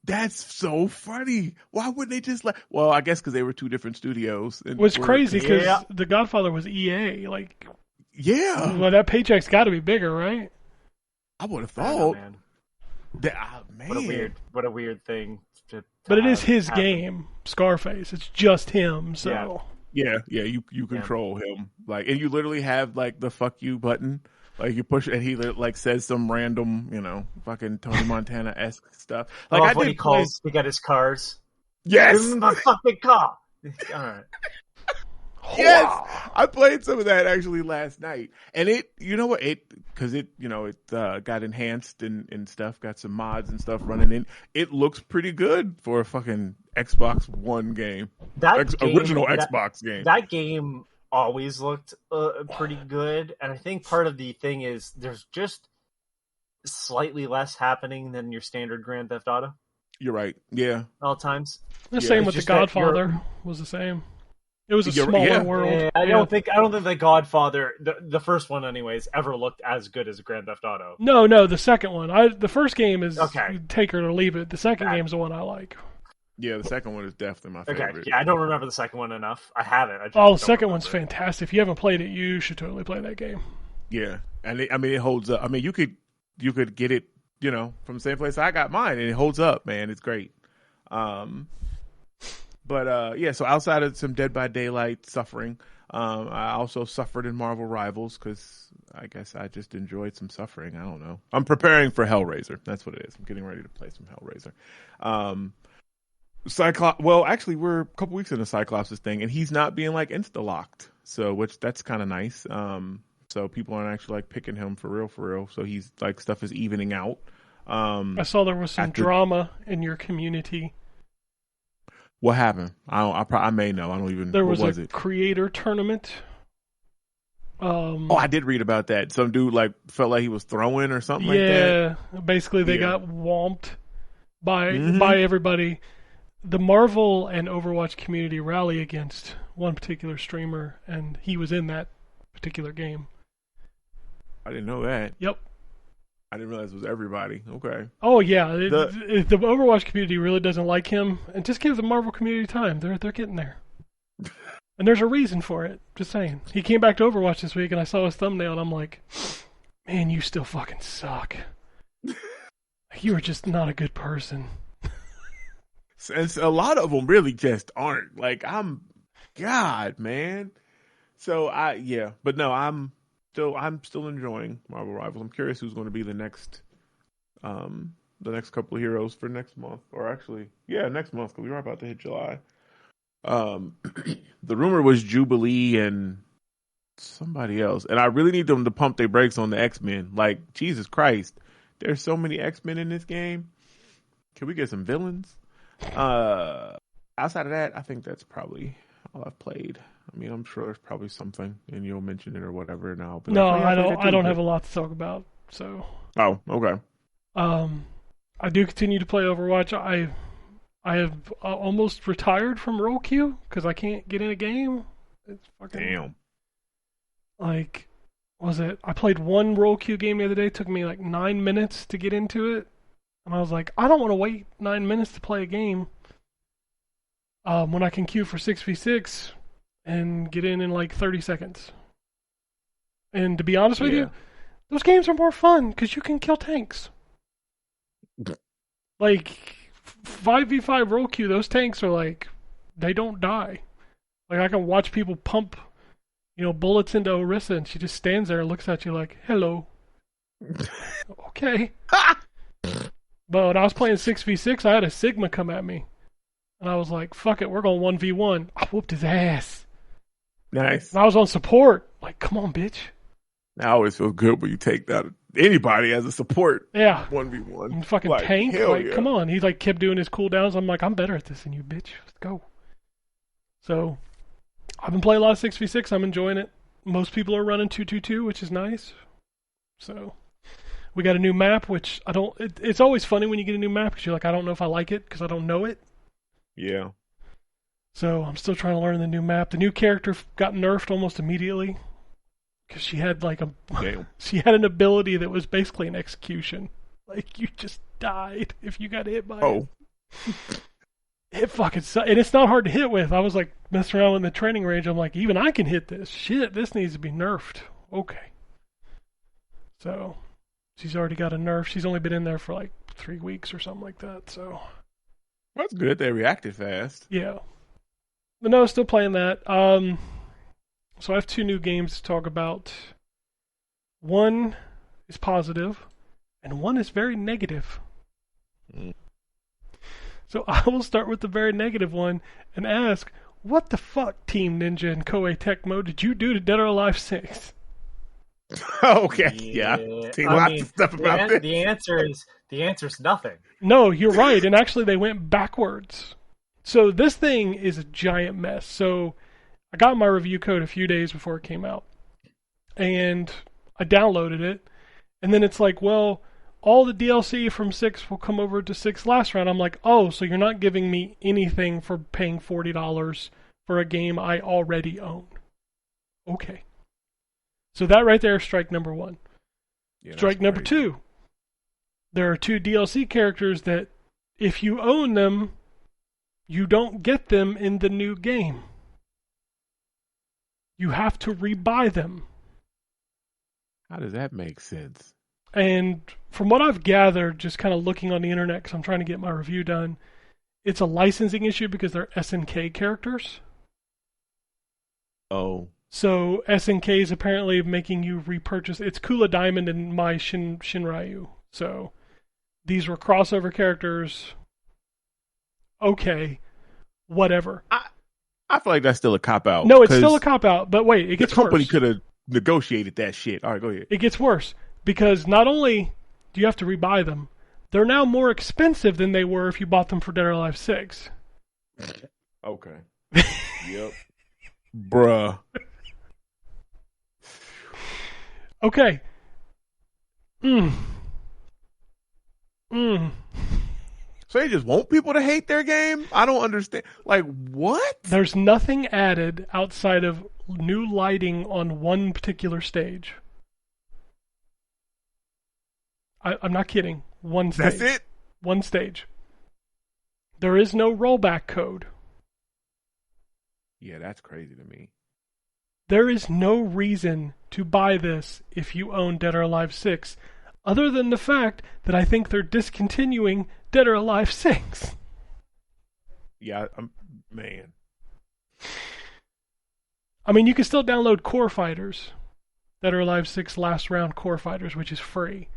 That's so funny. Why wouldn't they just well, I guess because they were two different studios. It was crazy because The Godfather was EA. Like, yeah. Well, that paycheck's got to be bigger, right? I would have thought. Man. Man. What a weird thing. But it is his game, Scarface. It's just him. So yeah. You control him. Like, and you literally have like the "fuck you" button. Like you push, and he like says some random, fucking Tony Montana-esque stuff. Like I when he calls to get his cars. Yes, give him my fucking car. All right. Yes, I played some of that actually last night, and because it got enhanced and stuff, got some mods and stuff running in. It looks pretty good for a fucking Xbox One game. Original Xbox game. That game always looked pretty good, and I think part of the thing is there's just slightly less happening than your standard Grand Theft Auto. You're right. Yeah. All times. The same with The Godfather was the same. It was a smaller world. Yeah, I don't think The Godfather, the first one anyways, ever looked as good as Grand Theft Auto. No, the second one. The first game is take her or leave it. The second game is the one I like. Yeah, the second one is definitely my favorite. Okay, yeah, I don't remember the second one enough. I have it. I just Oh, don't the second remember one's it. fantastic. If you haven't played it, you should totally play that game. Yeah, and it holds up. I mean, you could get it, from the same place I got mine, and it holds up, man. It's great. Yeah. So outside of some Dead by Daylight suffering, I also suffered in Marvel Rivals because I guess I just enjoyed some suffering. I don't know. I'm preparing for Hellraiser. That's what it is. I'm getting ready to play some Hellraiser. Cyclops. Well, actually, we're a couple weeks into Cyclops' thing, and he's not being like insta locked. So, that's kind of nice. So people aren't actually like picking him for real. So he's like stuff is evening out. I saw there was some drama in your community. What happened? I may know. I don't even. There what was it? Creator tournament. I did read about that. Some dude like felt like he was throwing or something like that. Yeah, basically they got whomped by everybody. The Marvel and Overwatch community rally against one particular streamer, and he was in that particular game. I didn't know that. Yep. I didn't realize it was everybody. Okay. Oh yeah, the Overwatch community really doesn't like him, and just give the Marvel community time. They're getting there, and there's a reason for it. Just saying. He came back to Overwatch this week, and I saw his thumbnail, and I'm like, man, you still fucking suck. You were just not a good person. And a lot of them really just aren't. Like God, man. So but no, I'm still enjoying Marvel Rivals. I'm curious who's going to be the next couple of heroes for next month, or actually, next month because we are about to hit July. The rumor was Jubilee and somebody else, and I really need them to pump their brakes on the X-Men. Like Jesus Christ, there's so many X-Men in this game. Can we get some villains? Outside of that, I think that's probably all I've played. I mean, I'm sure there's probably something, and you'll mention it or whatever. And I'll be like, I don't have a lot to talk about. So. Oh, okay. I do continue to play Overwatch. I have almost retired from role queue because I can't get in a game. It's fucking damn. Like, I played one role queue game the other day. It took me like 9 minutes to get into it. And I was like, I don't want to wait 9 minutes to play a game when I can queue for 6v6 and get in like 30 seconds. And to be honest with you, those games are more fun because you can kill tanks. Like, 5v5 role queue, those tanks are like, they don't die. Like, I can watch people pump, bullets into Orisa, and she just stands there and looks at you like, hello. Okay. But when I was playing 6v6, I had a Sigma come at me. And I was like, fuck it, we're going 1v1. I whooped his ass. Nice. And I was on support. Like, come on, bitch. I always feel good when you take down anybody as a support. Yeah. 1v1. And fucking tank. Like, come on. He like kept doing his cooldowns. I'm like, I'm better at this than you, bitch. Let's go. So, I've been playing a lot of 6v6. I'm enjoying it. Most people are running 2-2-2, which is nice. So... we got a new map, which it's always funny when you get a new map because you're like, I don't know if I like it because I don't know it. Yeah. So I'm still trying to learn the new map. The new character got nerfed almost immediately because she had like she had an ability that was basically an execution. Like you just died if you got hit by it. It fucking sucks. And it's not hard to hit with. I was like messing around in the training range. I'm like, even I can hit this. Shit, this needs to be nerfed. Okay. So... she's already got a nerf. She's only been in there for like 3 weeks or something like that. So that's good. They reacted fast. Yeah, but no, still playing that. So I have 2 new games to talk about. One is positive, and one is very negative. So I will start with the very negative one and ask, what the fuck, Team Ninja and Koei Tecmo, did you do to Dead or Alive 6? Okay, yeah. Lots of stuff about this. The answer is nothing. No, you're right. And actually, they went backwards. So this thing is a giant mess. So I got my review code a few days before it came out, and I downloaded it. And then it's like, well, all the DLC from 6 will come over to 6 last round. I'm like, oh, so you're not giving me anything for paying $40 for a game I already own. Okay. So that right there is strike number 1. Yeah, strike number 2. There are 2 DLC characters that, if you own them, You don't get them in the new game. You have to rebuy them. How does that make sense? And from what I've gathered, just kind of looking on the internet, because I'm trying to get my review done, it's a licensing issue because they're SNK characters. Oh. So SNK is apparently making you repurchase. It's Kula Diamond and Mai Shinryu. So these were crossover characters. Okay, whatever. I feel like that's still a cop-out. No, it's still a cop-out, but wait, it gets worse. The company could have negotiated that shit. All right, go ahead. It gets worse, because not only do you have to rebuy them, they're now more expensive than they were if you bought them for Dead or Alive 6. Okay. Yep. Bruh. Okay. So they just want people to hate their game? I don't understand. Like, what? There's nothing added outside of new lighting on one particular stage. I'm not kidding. One stage. That's it? One stage. There is no rollback code. Yeah, that's crazy to me. There is no reason to buy this if you own Dead or Alive 6, other than the fact that I think they're discontinuing Dead or Alive 6. Yeah, man. I mean, you can still download Core Fighters, Dead or Alive 6 Last Round Core Fighters, which is free.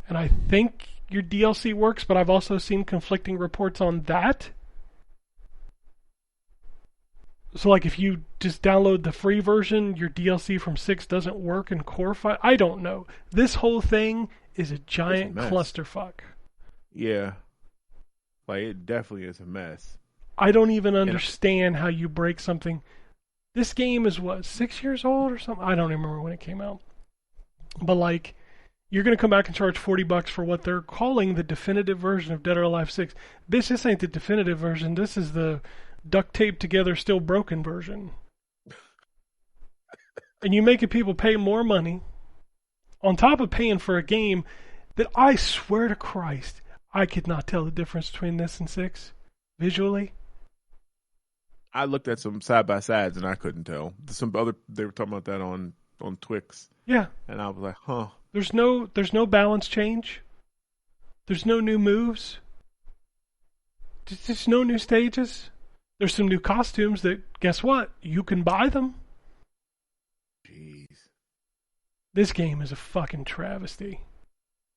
And I think your DLC works, but I've also seen conflicting reports on that. So, like, if you just download the free version, your DLC from 6 doesn't work in Core Fight. I don't know. This whole thing is a giant clusterfuck. Yeah. Like, it definitely is a mess. I don't even understand how you break something. This game is, what, 6 years old or something? I don't even remember when it came out. But, like, you're going to come back and charge $40 for what they're calling the definitive version of Dead or Alive 6. Bitch, this ain't the definitive version. This is the duct taped together, still broken version. And you making people pay more money on top of paying for a game that I swear to Christ, I could not tell the difference between this and 6 visually. I looked at some side-by-sides and I couldn't tell. They were talking about that on Twix. Yeah. And I was like, huh. There's no balance change. There's no new moves. There's just no new stages. There's some new costumes that, guess what? You can buy them. Jeez. This game is a fucking travesty.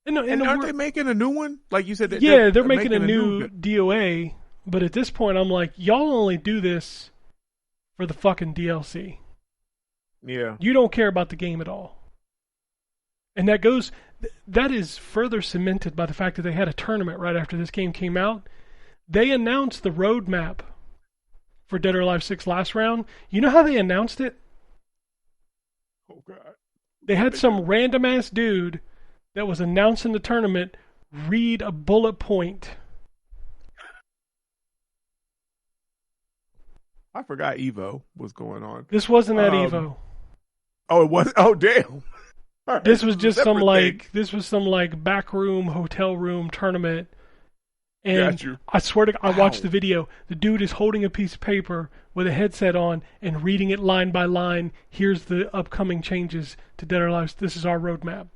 And aren't they making a new one? Like you said, they're making a new DOA, but at this point I'm like, y'all only do this for the fucking DLC. Yeah. You don't care about the game at all. And that is further cemented by the fact that they had a tournament right after this game came out. They announced the roadmap for Dead or Alive 6 Last Round. You know how they announced it? Oh, God. They had some random-ass dude that was announcing the tournament read a bullet point. I forgot Evo was going on. This wasn't at Evo. Oh, it was? Oh, damn. Right. This was just some back room, hotel room tournament. And I swear to God, I watched the video. The dude is holding a piece of paper with a headset on and reading it line by line. Here's the upcoming changes to Dead or Alive. This is our roadmap.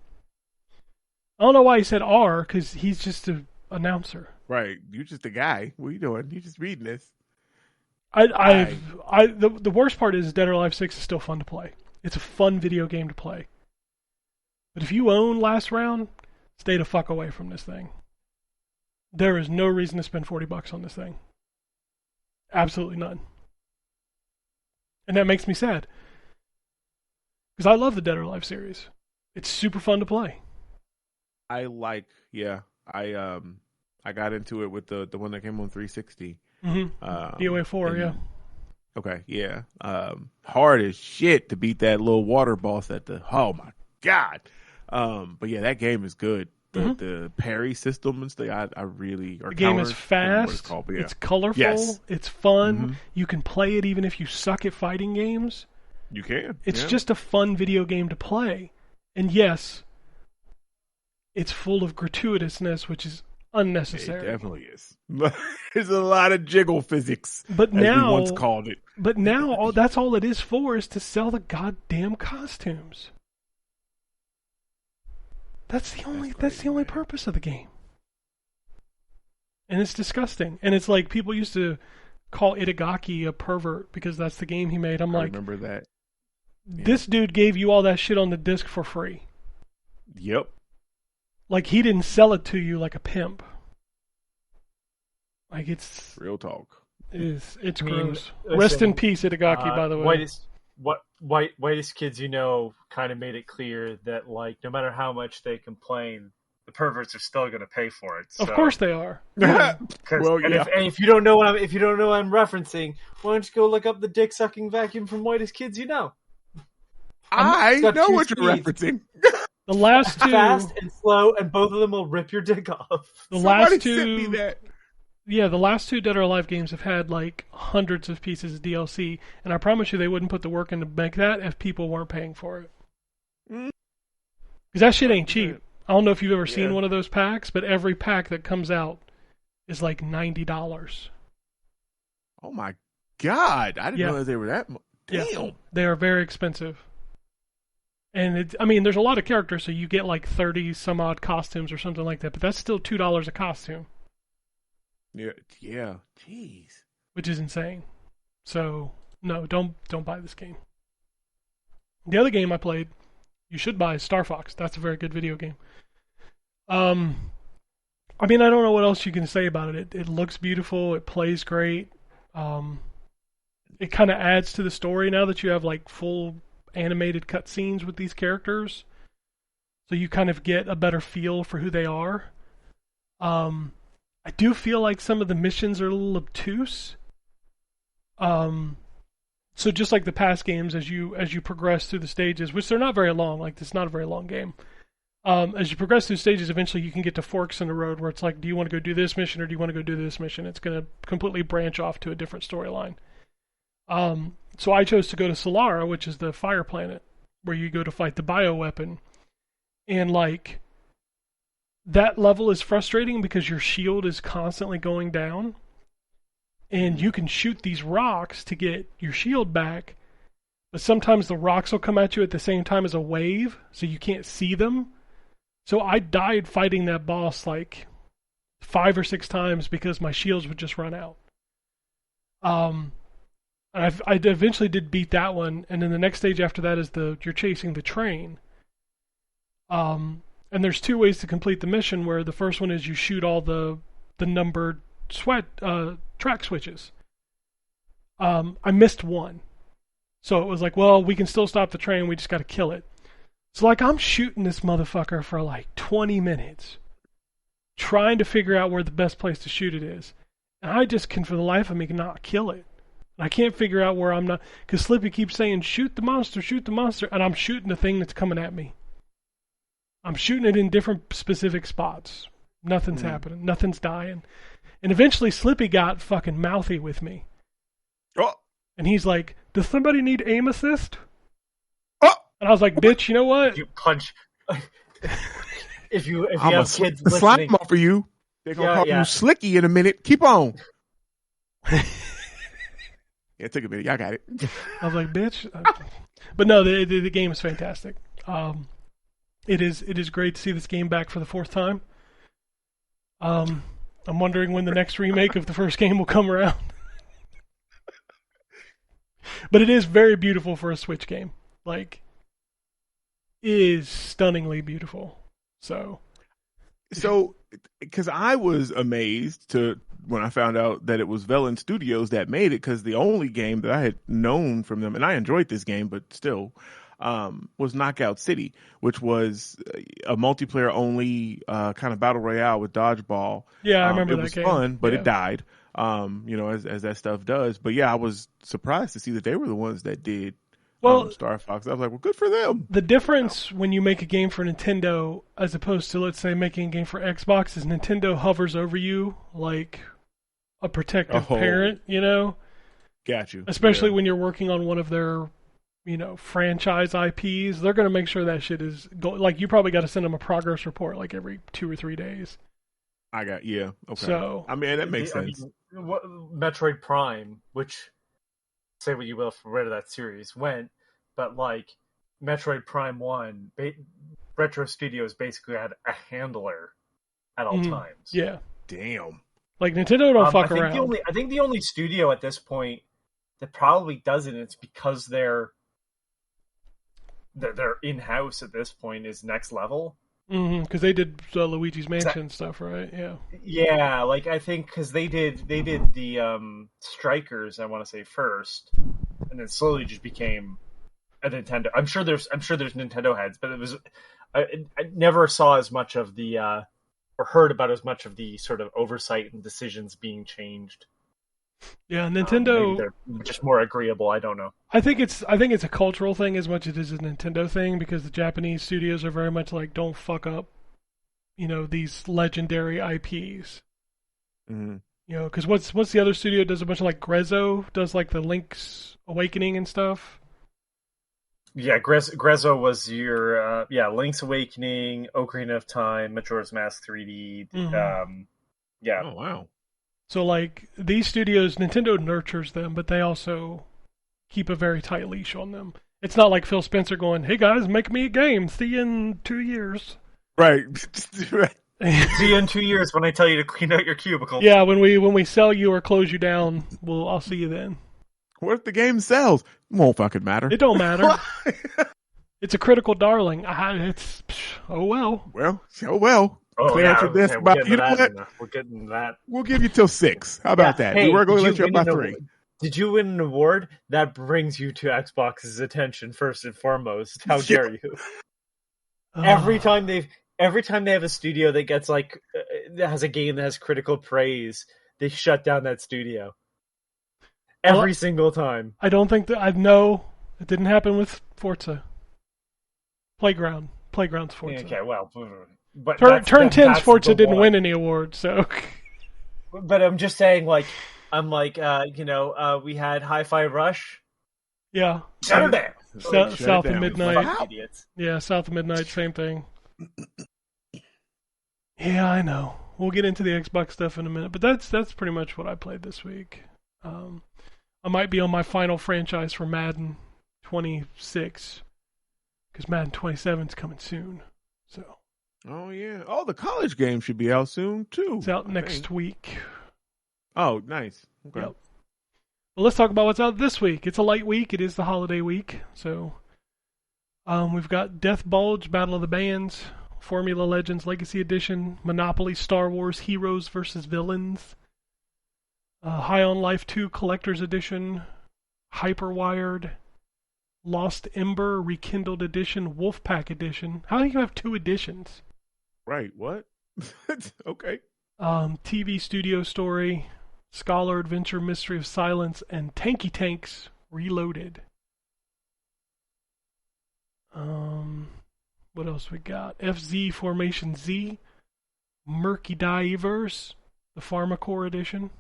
I don't know why he said "our" because he's just an announcer. Right, you're just a guy. What are you doing? You're just reading this. The worst part is Dead or Alive 6 is still fun to play. It's a fun video game to play. But if you own Last Round, stay the fuck away from this thing. There is no reason to spend $40 on this thing. Absolutely none. And that makes me sad. Because I love the Dead or Alive series. It's super fun to play. I got into it with the one that came on 360. Mm-hmm. DOA 4, yeah. Okay, yeah. Hard as shit to beat that little water boss oh my God. But yeah, that game is good. The parry system and stuff, I really... The game is fast, it's colorful, it's fun, you can play it even if you suck at fighting games. You can. It's just a fun video game to play. And yes, it's full of gratuitousness, which is unnecessary. It definitely is. There's a lot of jiggle physics, But as now, we once called it. But now, that's all it is for, is to sell the goddamn costumes. That's the only purpose of the game. And it's disgusting. And it's like people used to call Itagaki a pervert because that's the game he made. I remember that. This dude gave you all that shit on the disc for free. Yep. Like, he didn't sell it to you like a pimp. Like, it's real talk. It's gross. Listen, Rest in peace, Itagaki, by the way. Whitest kids kind of made it clear that, like, no matter how much they complain, the perverts are still going to pay for it. So. Of course they are. If you don't know what I'm referencing, why don't you go look up the dick sucking vacuum from Whitest Kids? You know. I know what you're referencing. The last two, fast and slow, and both of them will rip your dick off. The last two, the last two Dead or Alive games have had like hundreds of pieces of DLC, and I promise you they wouldn't put the work in to make that if people weren't paying for it. Because that shit ain't cheap. I don't know if you've ever seen one of those packs, but every pack that comes out is like $90. Oh my god! I didn't realize they were that. Damn, yeah. They are very expensive. And there's a lot of characters, so you get like 30 some odd costumes or something like that, but that's still $2 a costume. Yeah, jeez. Which is insane. So, no, don't buy this game. The other game I played, you should buy, is Star Fox. That's a very good video game. I don't know what else you can say about it. It looks beautiful, it plays great. It kind of adds to the story now that you have like full animated cutscenes with these characters, so you kind of get a better feel for who they are. I do feel like some of the missions are a little obtuse. So just like the past games, as you progress through the stages, which they're not very long, like it's not a very long game. As you progress through stages, eventually you can get to forks in the road where it's like, do you want to go do this mission or do you want to go do this mission? It's going to completely branch off to a different storyline. So I chose to go to Solara, which is the fire planet, where you go to fight the bioweapon. And, like, that level is frustrating because your shield is constantly going down. And you can shoot these rocks to get your shield back, but sometimes the rocks will come at you at the same time as a wave, so you can't see them. So I died fighting that boss, like, 5 or 6 times because my shields would just run out. I eventually did beat that one, and then the next stage after that is you're chasing the train. And there's 2 ways to complete the mission, where the first one is you shoot all the numbered track switches. I missed one. So it was like, well, we can still stop the train, we just gotta kill it. So like I'm shooting this motherfucker for like 20 minutes, trying to figure out where the best place to shoot it is. And I just can, for the life of me, not kill it. I can't figure out where I'm not, because Slippy keeps saying, shoot the monster, and I'm shooting the thing that's coming at me. I'm shooting it in different specific spots. Nothing's happening. Nothing's dying. And eventually Slippy got fucking mouthy with me. Oh. And he's like, does somebody need aim assist? Oh. And I was like, bitch, you know what? You punch. if you I'm have kids listening. Slime off for you. They're going to call you Slicky in a minute. Keep on. Yeah, it took a minute. Y'all got it. I was like, bitch. But no, the game is fantastic. It is great to see this game back for the 4th time. I'm wondering when the next remake of the first game will come around. But it is very beautiful for a Switch game. Like, it is stunningly beautiful. So, because I was amazed when I found out that it was Velen Studios that made it, because the only game that I had known from them, and I enjoyed this game, but still, was Knockout City, which was a multiplayer only kind of battle royale with dodgeball. Yeah, I remember that game. It was fun, but it died, as that stuff does. But yeah, I was surprised to see that they were the ones that did Star Fox. I was like, well, good for them. The difference when you make a game for Nintendo as opposed to, let's say, making a game for Xbox is Nintendo hovers over you like a protective parent, you know? Got you. Especially when you're working on one of their, franchise IPs. They're going to make sure that shit is... like, you probably got to send them a progress report like every 2 or 3 days. I got Okay. So I mean that makes sense. Metroid Prime, which say what you will for where that series went, but like Metroid Prime 1, Retro Studios basically had a handler at all times. Yeah. Damn. Like Nintendo don't fuck around. I think the only studio at this point that probably doesn't, it's because they're in-house at this point, is Next Level. Because they did Luigi's Mansion stuff, right? Yeah. Yeah, like I think because they did the Strikers, I want to say first, and then slowly just became a Nintendo. I'm sure there's Nintendo heads, but it was I never saw as much of the or heard about as much of the sort of oversight and decisions being changed. Yeah, Nintendo. Maybe they're just more agreeable. I don't know. I think it's a cultural thing as much as it is a Nintendo thing, because the Japanese studios are very much like, don't fuck up, these legendary IPs. Mm-hmm. Because what's the other studio that does a bunch of like Grezzo does like the Link's Awakening and stuff. Yeah, Grezzo was your Link's Awakening, Ocarina of Time, Majora's Mask 3D. Mm-hmm. Yeah. Oh wow. So, like, these studios, Nintendo nurtures them, but they also keep a very tight leash on them. It's not like Phil Spencer going, hey, guys, make me a game. See you in 2 years. Right. See you in 2 years when I tell you to clean out your cubicle. Yeah, when we sell you or close you down, I'll see you then. What if the game sells? It won't fucking matter. It don't matter. It's a critical darling. Oh, well. Well, oh, well. Oh, Clear out your desk. We're getting that. We'll give you till 6. How about that? Hey, we're going to let you up by 3. Did you win an award? That brings you to Xbox's attention first and foremost. How dare you? Every time they have a studio that gets like that has a game that has critical praise, they shut down that studio. Every single time. I don't think that it didn't happen with Forza. Playground's Forza. Okay, well, but Turn 10's Forza didn't win any awards, so. But I'm just saying, we had Hi-Fi Rush. Yeah. Shut it down. South of Midnight. Idiots. Yeah, South of Midnight, same thing. Yeah, I know. We'll get into the Xbox stuff in a minute, but that's pretty much what I played this week. I might be on my final franchise for Madden 26, because Madden 27 is coming soon. So. Oh yeah. Oh, the college game should be out soon too. It's out next week. Oh, nice. Okay. Yep. Well, let's talk about what's out this week. It's a light week. It is the holiday week, so we've got Death Bulge, Battle of the Bands, Formula Legends Legacy Edition, Monopoly Star Wars Heroes vs. Villains, High on Life 2 Collector's Edition, Hyperwired, Lost Ember Rekindled Edition, Wolfpack Edition. How do you have 2 editions? Right, what? Okay. TV Studio Story, Scholar Adventure Mystery of Silence, and Tanky Tanks Reloaded. What else we got? FZ Formation Z, Murky Divers, the Pharmacore Edition,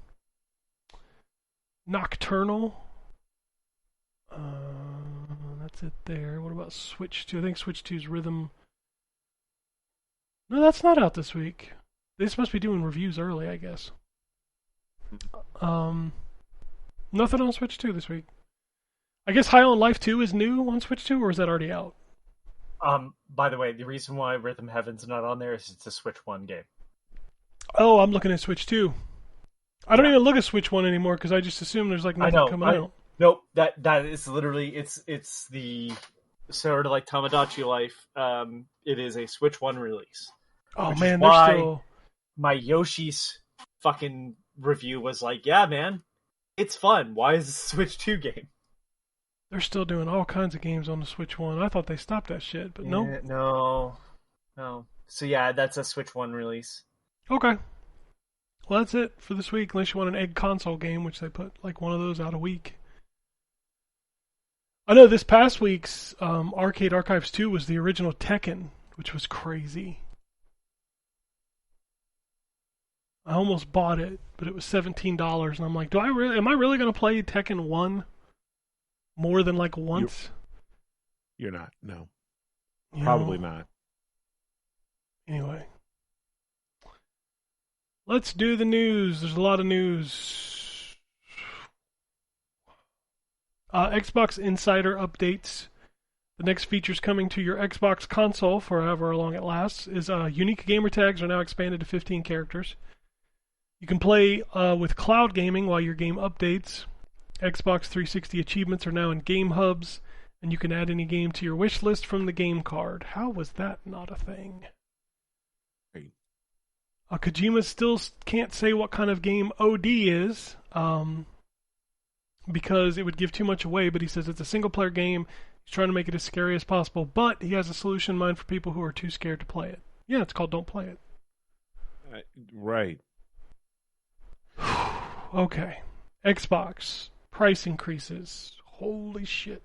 Nocturnal. That's it there. What about Switch 2? I think Switch 2's Rhythm. No, that's not out this week. They're supposed to be doing reviews early, I guess. Nothing on Switch 2 this week. I guess High on Life 2 is new on Switch 2, or is that already out? By the way, the reason why Rhythm Heaven's not on there is it's a Switch 1 game. Oh, I'm looking at Switch 2. I don't even look at Switch 1 anymore because I just assume there's like nothing coming out. Nope, that is literally it's the sort of like Tamagotchi Life. It is a Switch 1 release. Oh man, they're still. My Yoshi's fucking review was like, yeah, man, it's fun. Why is this a Switch 2 game? They're still doing all kinds of games on the Switch 1. I thought they stopped that shit, but no. No. So yeah, that's a Switch 1 release. Okay. Well, that's it for this week, unless you want an egg console game, which they put like one of those out a week. I know this past week's Arcade Archives 2 was the original Tekken, which was crazy. I almost bought it, but it was $17, and I'm like, am I really going to play Tekken 1 more than like once? You're not, no. Probably not. Anyway. Let's do the news. There's a lot of news. Xbox Insider updates. The next features coming to your Xbox console for however long it lasts is unique gamer tags are now expanded to 15 characters. You can play with cloud gaming while your game updates. Xbox 360 achievements are now in game hubs, and you can add any game to your wish list from the game card. How was that not a thing? Kojima still can't say what kind of game OD is, because it would give too much away, but he says it's a single-player game. He's trying to make it as scary as possible, but he has a solution in mind for people who are too scared to play it. Yeah, it's called Don't Play It. Right. Okay. Xbox. Price increases. Holy shit.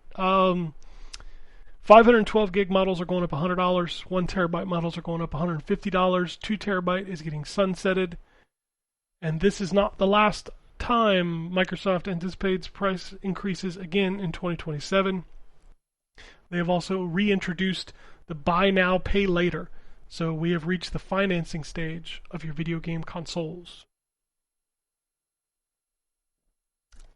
512 gig models are going up $100. 1 terabyte models are going up $150. 2 terabyte is getting sunsetted. And this is not the last time Microsoft anticipates price increases again in 2027. They have also reintroduced the buy now, pay later. So we have reached the financing stage of your video game consoles.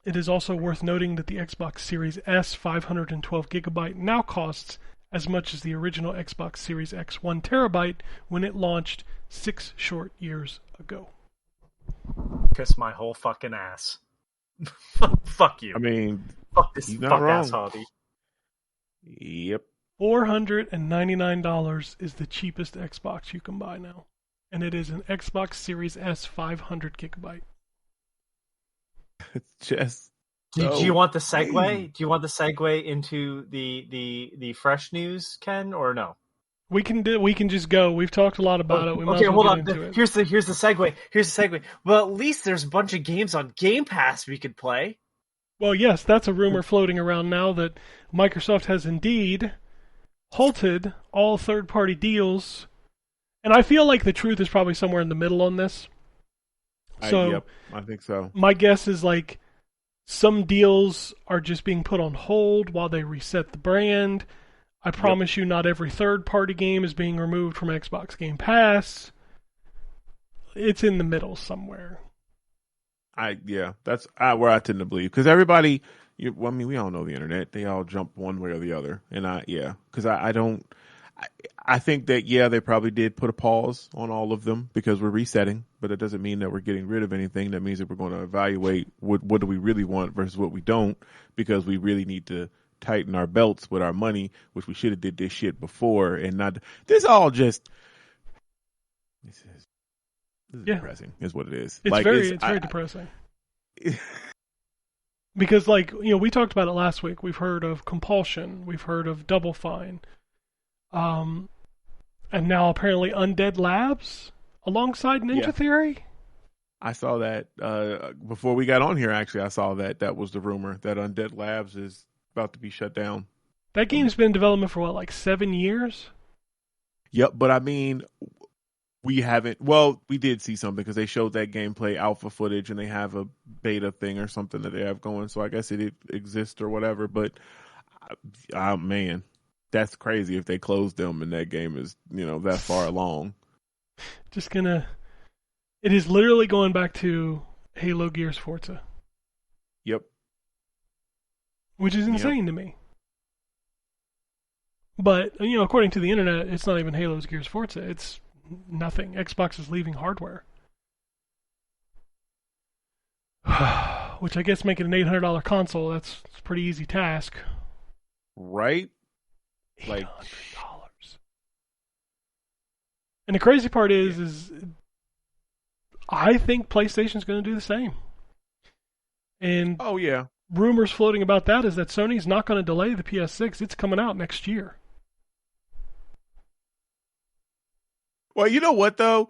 It is also worth noting that the Xbox Series S 512 gigabyte now costs as much as the original Xbox Series X 1 terabyte when it launched 6 short years ago. Kiss my whole fucking ass. Fuck you. I mean, fuck this he's not fuck wrong. ass hobby. Yep. $499 is the cheapest Xbox you can buy now. And it is an Xbox Series S 500 gigabyte. It's just. Do you want the segue? Do you want the segue into the fresh news, Ken, or no? We can just go. We've talked a lot about it. We might Okay, as well hold get on. into it. Here's the segue. Well, at least there's a bunch of games on Game Pass we could play. Well, yes, that's a rumor floating around now that Microsoft has indeed halted all third-party deals. And I feel like the truth is probably somewhere in the middle on this. Yep, I think so. My guess is like some deals are just being put on hold while they reset the brand. I promise you not every third-party game is being removed from Xbox Game Pass. It's in the middle somewhere. That's where I tend to believe. Because everybody, we all know the internet. They all jump one way or the other. And because I think that, they probably did put a pause on all of them because we're resetting, but it doesn't mean that we're getting rid of anything. That means that we're going to evaluate what do we really want versus what we don't, because we really need to tighten our belts with our money, which we should have did this shit before and not. This is depressing, is what it is. It's very depressing. Because, we talked about it last week. We've heard of Compulsion. We've heard of Double Fine. And now apparently Undead Labs alongside Ninja Theory. I saw that before we got on here. Actually, I saw that was the rumor that Undead Labs is about to be shut down. That game's been in development for 7 years? Yep, but I mean, we haven't. Well, we did see something because they showed that gameplay alpha footage, and they have a beta thing or something that they have going. So I guess it exists or whatever. But man, that's crazy if they close them and that game is that far along. It is literally going back to Halo, Gears, Forza. Yep. Which is insane to me. But, according to the internet, it's not even Halo's Gears, Forza. It's nothing. Xbox is leaving hardware. Which I guess making an $800 console, that's a pretty easy task. Right? $800. And the crazy part is I think PlayStation's going to do the same. And rumors floating about that is that Sony's not going to delay the PS6. It's coming out next year. Well, you know what, though?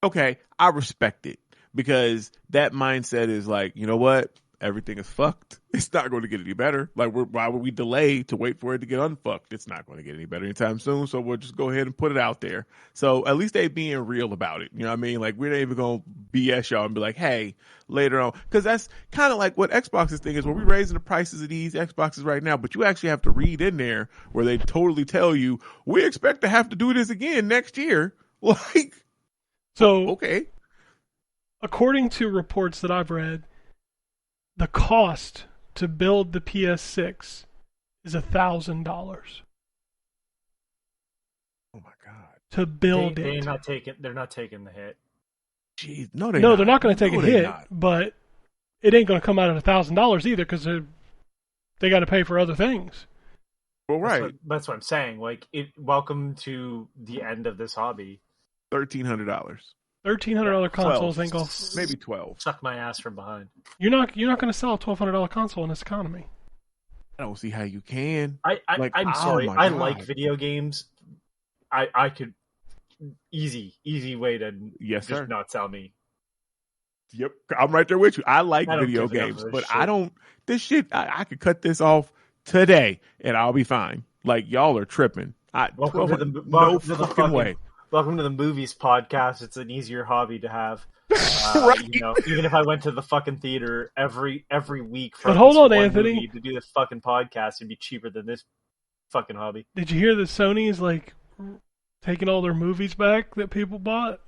Okay, I respect it. Because that mindset is you know what? Everything is fucked. It's not going to get any better. Why would we delay to wait for it to get unfucked? It's not going to get any better anytime soon, so we'll just go ahead and put it out there. So at least they being real about it. You know what I mean? We're not even going to BS y'all and be like, hey, later on. Because that's kind of like what Xbox's thing is, where we're raising the prices of these Xboxes right now, but you actually have to read in there where they totally tell you, we expect to have to do this again next year. So, okay. according to reports that I've read, the cost to build the PS6 is $1,000 Oh my god. to build They're it. not taking the hit. Jeez, no, They're not going to take a hit, but it ain't going to come out at $1,000 either because they got to pay for other things. Well, right. That's what I'm saying. Like, welcome to the end of this hobby. $1,300. $1,300 consoles 12, ain't going. Maybe 12. Suck my ass from behind. You're not going to sell a $1,200 console in this economy. I don't see how you can. I'm sorry. I like video games. I could easy way to Yes, just sir. not sell me. Yep, I'm right there with you. I like I don't video give enough games, of this but shit. I don't. This shit, I could cut this off today and I'll be fine. Like, y'all are tripping. Welcome to the no fucking way. Welcome to the movies podcast. It's an easier hobby to have. Right. You know, even if I went to the fucking theater every week for But hold on, one Anthony. movie to do this fucking podcast, it'd be cheaper than this fucking hobby. Did you hear that Sony's like taking all their movies back that people bought?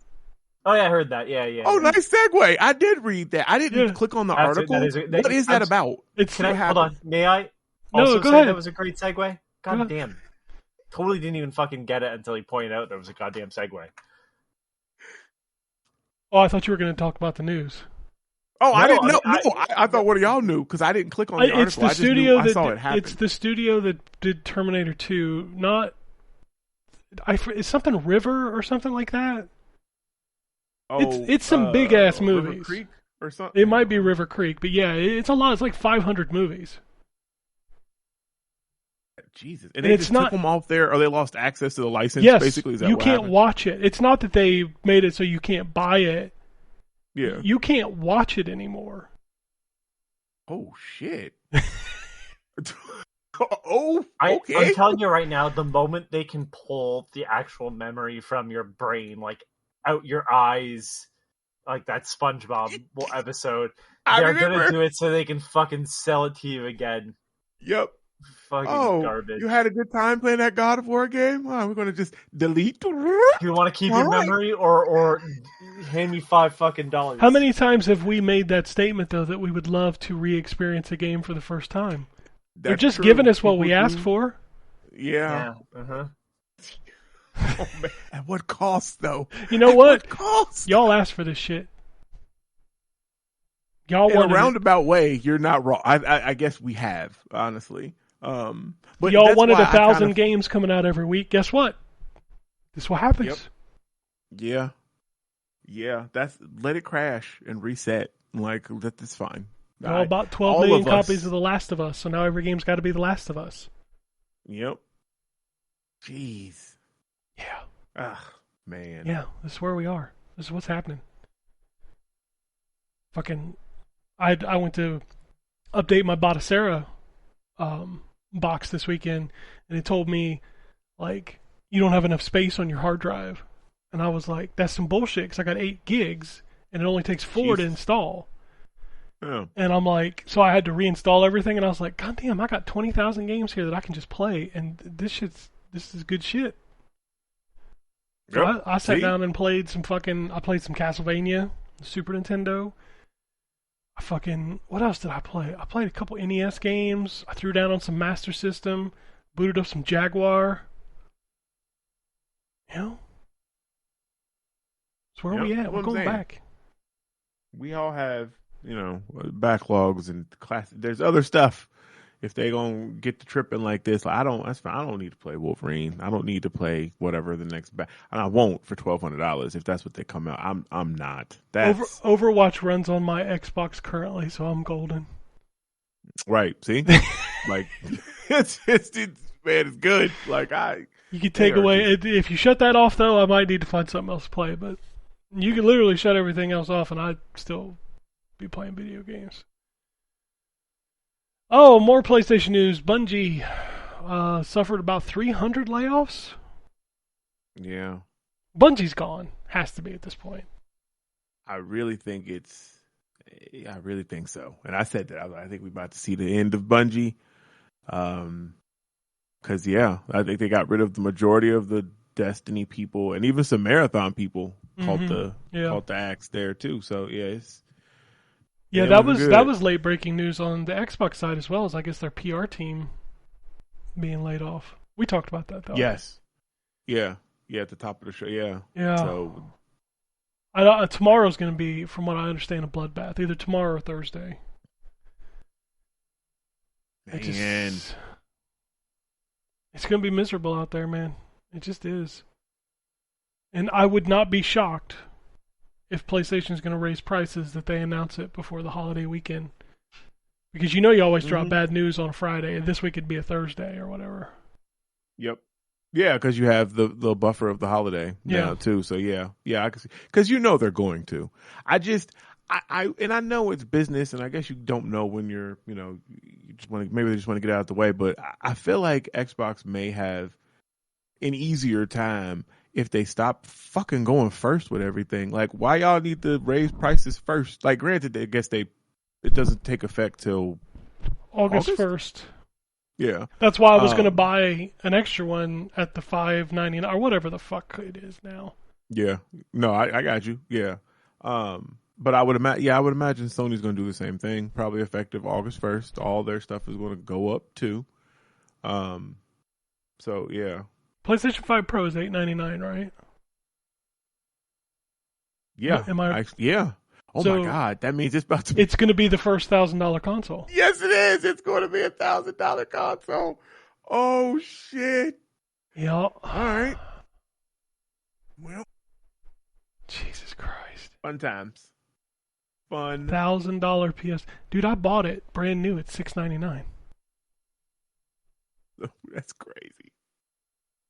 Oh yeah, I heard that. Yeah. Oh, nice segue. I did read that. I didn't click on the article. What is that about? Hold on. May I No, also go say ahead. that was a great segue? God damn. Totally didn't even fucking get it until he pointed out there was a goddamn segue. Oh, I thought you were going to talk about the news. Oh, I No, didn't know. I mean, I thought one of y'all knew because I didn't click on the article. It's the I just studio knew, I saw it happen. It's the studio that did Terminator 2. Not, is something River or something like that. It's some big ass movies. River Creek or something. It might be River Creek, but yeah, it's a lot. It's like 500 movies. Jesus, and they just took them off there, or they lost access to the license. Yes, basically, is that you what can't happened? watch it. It's not that they made it so you can't buy it. Yeah, you can't watch it anymore. Oh shit. Oh, okay. I'm telling you right now, the moment they can pull the actual memory from your brain, like out your eyes, like that SpongeBob episode, they're gonna do it so they can fucking sell it to you again. Yep. Fucking garbage. You had a good time playing that God of War game? Oh, we're gonna just delete. Do you want to keep your memory or hand me $5 How many times have we made that statement though that we would love to re-experience a game for the first time? They're just giving us what we asked for. Yeah. Uh-huh. Oh, man. At what cost, though? You know what? Cost? Y'all asked for this shit. Y'all in a roundabout way, you're not wrong. I guess we have, honestly. But y'all wanted 1,000 games coming out every week. Guess what? This is what happens. Yep. Yeah. Let it crash and reset. Like, that's fine. Y'all bought 12 million copies of The Last of Us, so now every game's got to be The Last of Us. Yep. Jeez. Yeah. Ugh, man. Yeah, this is where we are. This is what's happening. Fucking, I went to update my Batacera box this weekend, and it told me, like, you don't have enough space on your hard drive. And I was like, that's some bullshit, because I got 8 gigs, and it only takes 4 to install. Oh. And I'm like, so I had to reinstall everything, and I was like, God damn, I got 20,000 games here that I can just play, and this is good shit. So Yep. I sat down and played some Castlevania, Super Nintendo. What else did I play? I played a couple NES games. I threw down on some Master System, booted up some Jaguar. You know? That's where we at. We're going back. We all have, backlogs and class. There's other stuff. If they gonna get to tripping like this, like, that's fine. I don't need to play Wolverine. I don't need to play whatever the next and I won't for $1,200 if that's what they come out. I'm not. Overwatch runs on my Xbox currently, so I'm golden. Right. See, like it's man, it's good. Like you could take away if you shut that off though. I might need to find something else to play, but you could literally shut everything else off, and I'd still be playing video games. Oh, more PlayStation news. Bungie suffered about 300 layoffs. Yeah. Bungie's gone. Has to be at this point. I really think so. And I said that. I think we're about to see the end of Bungie. Because, I think they got rid of the majority of the Destiny people and even some Marathon people caught Mm-hmm. the axe there too. So yeah, that was good. late breaking news on the Xbox side as well as I guess their PR team being laid off. We talked about that though. Yes. Yeah. Yeah, at the top of the show. Yeah. Yeah. So tomorrow's going to be, from what I understand, a bloodbath. Either tomorrow or Thursday. man. It's going to be miserable out there, man. It just is. And I would not be shocked if PlayStation's going to raise prices that they announce it before the holiday weekend. Because you always drop bad news on a Friday, and this week it'd be a Thursday or whatever. Yep. Yeah, because you have the buffer of the holiday now too. So yeah, I can see, because they're going to. I know it's business, and I guess you don't know when you just want to, maybe they just want to get out of the way. But I feel like Xbox may have an easier time if they stop fucking going first with everything. Like, why y'all need to raise prices first? Like, granted, I guess it doesn't take effect till August 1st. Yeah. That's why I was going to buy an extra one at the $5.99 or whatever the fuck it is now. Yeah. No, I got you. Yeah. But I would imagine Sony's going to do the same thing, probably effective August 1st. All their stuff is going to go up too. So yeah. PlayStation 5 Pro is $899, right? Yeah. Yeah. Oh my God, that means it's about to be... It's going to be the first $1,000 console. Yes, it is. It's going to be a $1,000 console. Oh shit. Yeah. All right. Well, Jesus Christ. Fun times. Fun. $1,000 PS. Dude, I bought it brand new at $699. That's crazy.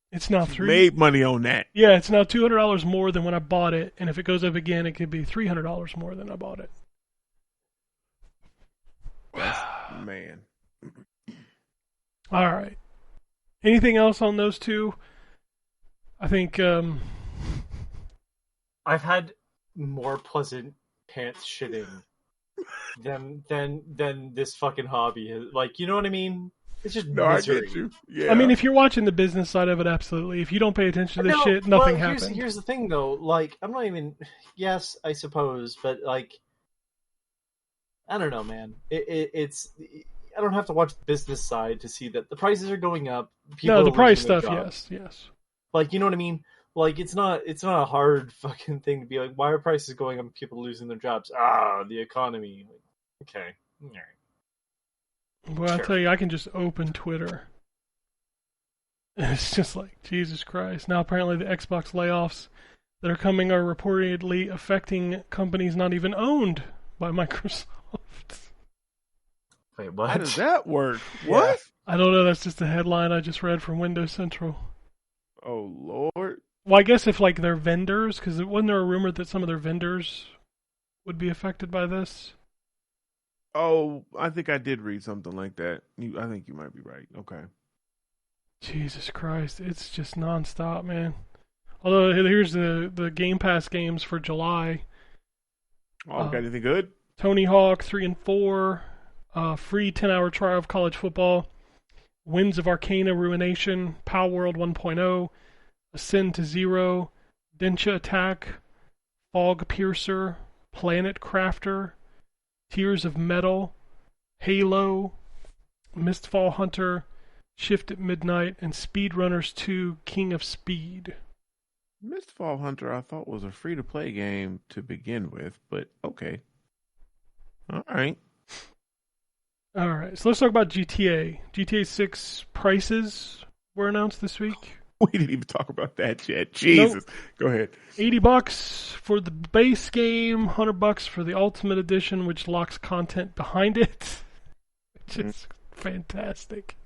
It's now made money on that. Yeah, it's now $200 more than when I bought it, and if it goes up again, it could be $300 more than I bought it. Man. All right. Anything else on those two? I think I've had more pleasant pants shitting than this fucking hobby is. Like, you know what I mean? It's just misery. I get you. Yeah. I mean, if you're watching the business side of it, absolutely. If you don't pay attention to this shit, nothing happens. Here's the thing, though. Like, I'm not even... Yes, I suppose, but, like... I don't know, man. It's... I don't have to watch the business side to see that the prices are going up. No, the price stuff, yes. Like, you know what I mean? Like, it's not a hard fucking thing to be like, why are prices going up and people losing their jobs? The economy. Okay. All right. Well, I tell you, I can just open Twitter. And it's just like, Jesus Christ. Now, apparently, the Xbox layoffs that are coming are reportedly affecting companies not even owned by Microsoft. Wait, what? How does that work? What? I don't know. That's just a headline I just read from Windows Central. Oh, Lord. Well, I guess if, like, their vendors, because wasn't there a rumor that some of their vendors would be affected by this? Oh, I think I did read something like that. I think you might be right. Okay. Jesus Christ. It's just nonstop, man. Although, here's the Game Pass games for July. Oh, got anything good? Tony Hawk 3 and 4. Free 10-hour trial of college football. Winds of Arcana Ruination. Pow World 1.0. Ascend to Zero. Densha Attack. Fog Piercer. Planet Crafter. Tears of Metal, Halo, Mistfall Hunter, Shift at Midnight, and Speedrunners 2 King of Speed. Mistfall Hunter I thought was a free-to-play game to begin with, but okay. All right. All right, so let's talk about GTA. GTA 6 prices were announced this week. We didn't even talk about that yet. Jesus. Nope. Go ahead. $80 for the base game, $100 for the Ultimate Edition, which locks content behind it, which is fantastic.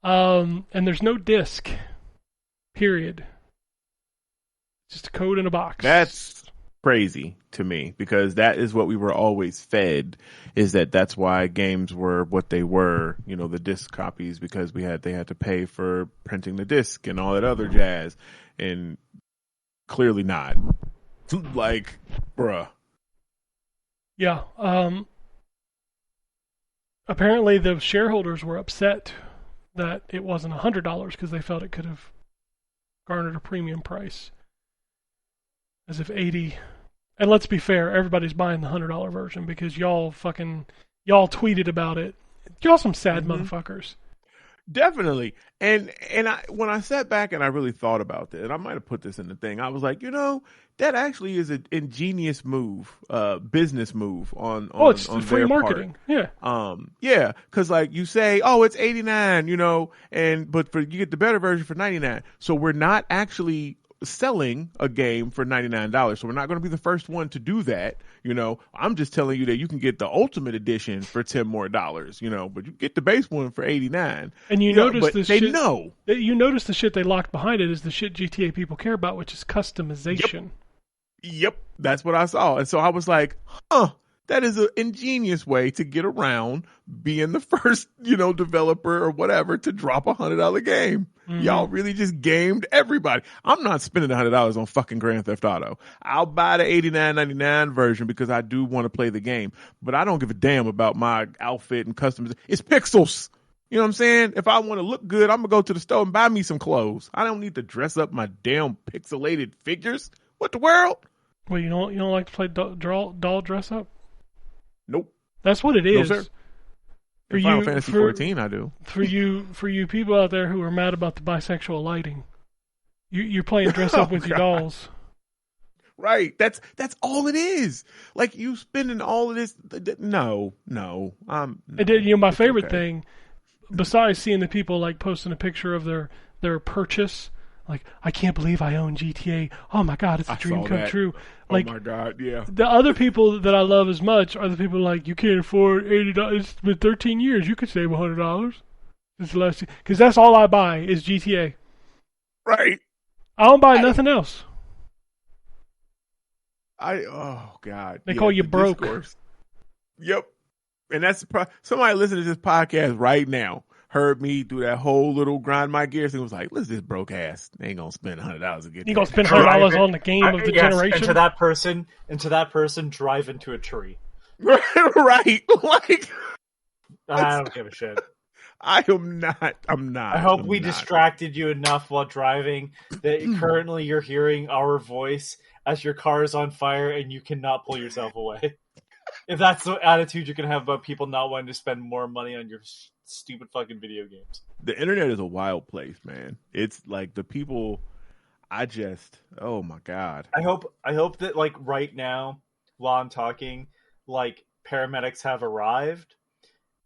And there's no disc. Period. Just a code in a box. That's crazy to me, because that is what we were always fed, is that's why games were what they were, the disc copies, because they had to pay for printing the disc and all that other jazz, and clearly not. Like, bruh. Yeah. Apparently the shareholders were upset that it wasn't $100 because they felt it could have garnered a premium price. As if 80. And let's be fair, everybody's buying the $100 version because y'all tweeted about it. Y'all some sad motherfuckers. Definitely. And when I sat back and I really thought about it, and I might have put this in the thing, I was like, that actually is an ingenious move, business move on it's on free their marketing. Part. Yeah, because like you say, it's $89, but you get the better version for $99. So we're not actually selling a game for $99. So we're not going to be the first one to do that. I'm just telling you that you can get the ultimate edition for $10 more, but you get the base one for $89. And you notice you notice the shit they locked behind it is the shit GTA people care about, which is customization. Yep. That's what I saw. And so I was like, that is an ingenious way to get around being the first, developer or whatever to drop $100 game. Mm-hmm. Y'all really just gamed everybody. I'm not spending $100 on fucking Grand Theft Auto. I'll buy the $89.99 version because I do want to play the game, but I don't give a damn about my outfit and customization. It's pixels. You know what I'm saying? If I want to look good, I'm gonna go to the store and buy me some clothes. I don't need to dress up my damn pixelated figures. What the world? Well, you don't like to play doll dress up? Nope. That's what it is. No, sir. For Final Fantasy 14, I do. For you people out there who are mad about the bisexual lighting, you're playing dress up with your dolls. Right. That's all it is. Like you spending all of this. No. My favorite thing, besides seeing the people like posting a picture of their purchase, like, I can't believe I own GTA. Oh my God, it's a dream come true. Like, oh my God, yeah. The other people that I love as much are the people like, you can't afford $80. It's been 13 years. You could save $100. It's less, because that's all I buy is GTA. Right. I don't buy nothing else. Oh God. They call you broke. Discourse. Yep. And that's somebody listening to this podcast right now heard me do that whole little grind my gears and was like, listen, this broke ass ain't gonna spend $100 to get you gonna spend $100 on the game of the generation. And to that person drive into a tree. Right. Like I don't give a shit. I'm not. I hope we distracted you enough while driving that currently you're hearing our voice as your car is on fire and you cannot pull yourself away. If that's the attitude you can have about people not wanting to spend more money on your stupid fucking video games. The internet is a wild place, man. It's like the people. Oh my God. I hope that like right now, while I'm talking, like paramedics have arrived,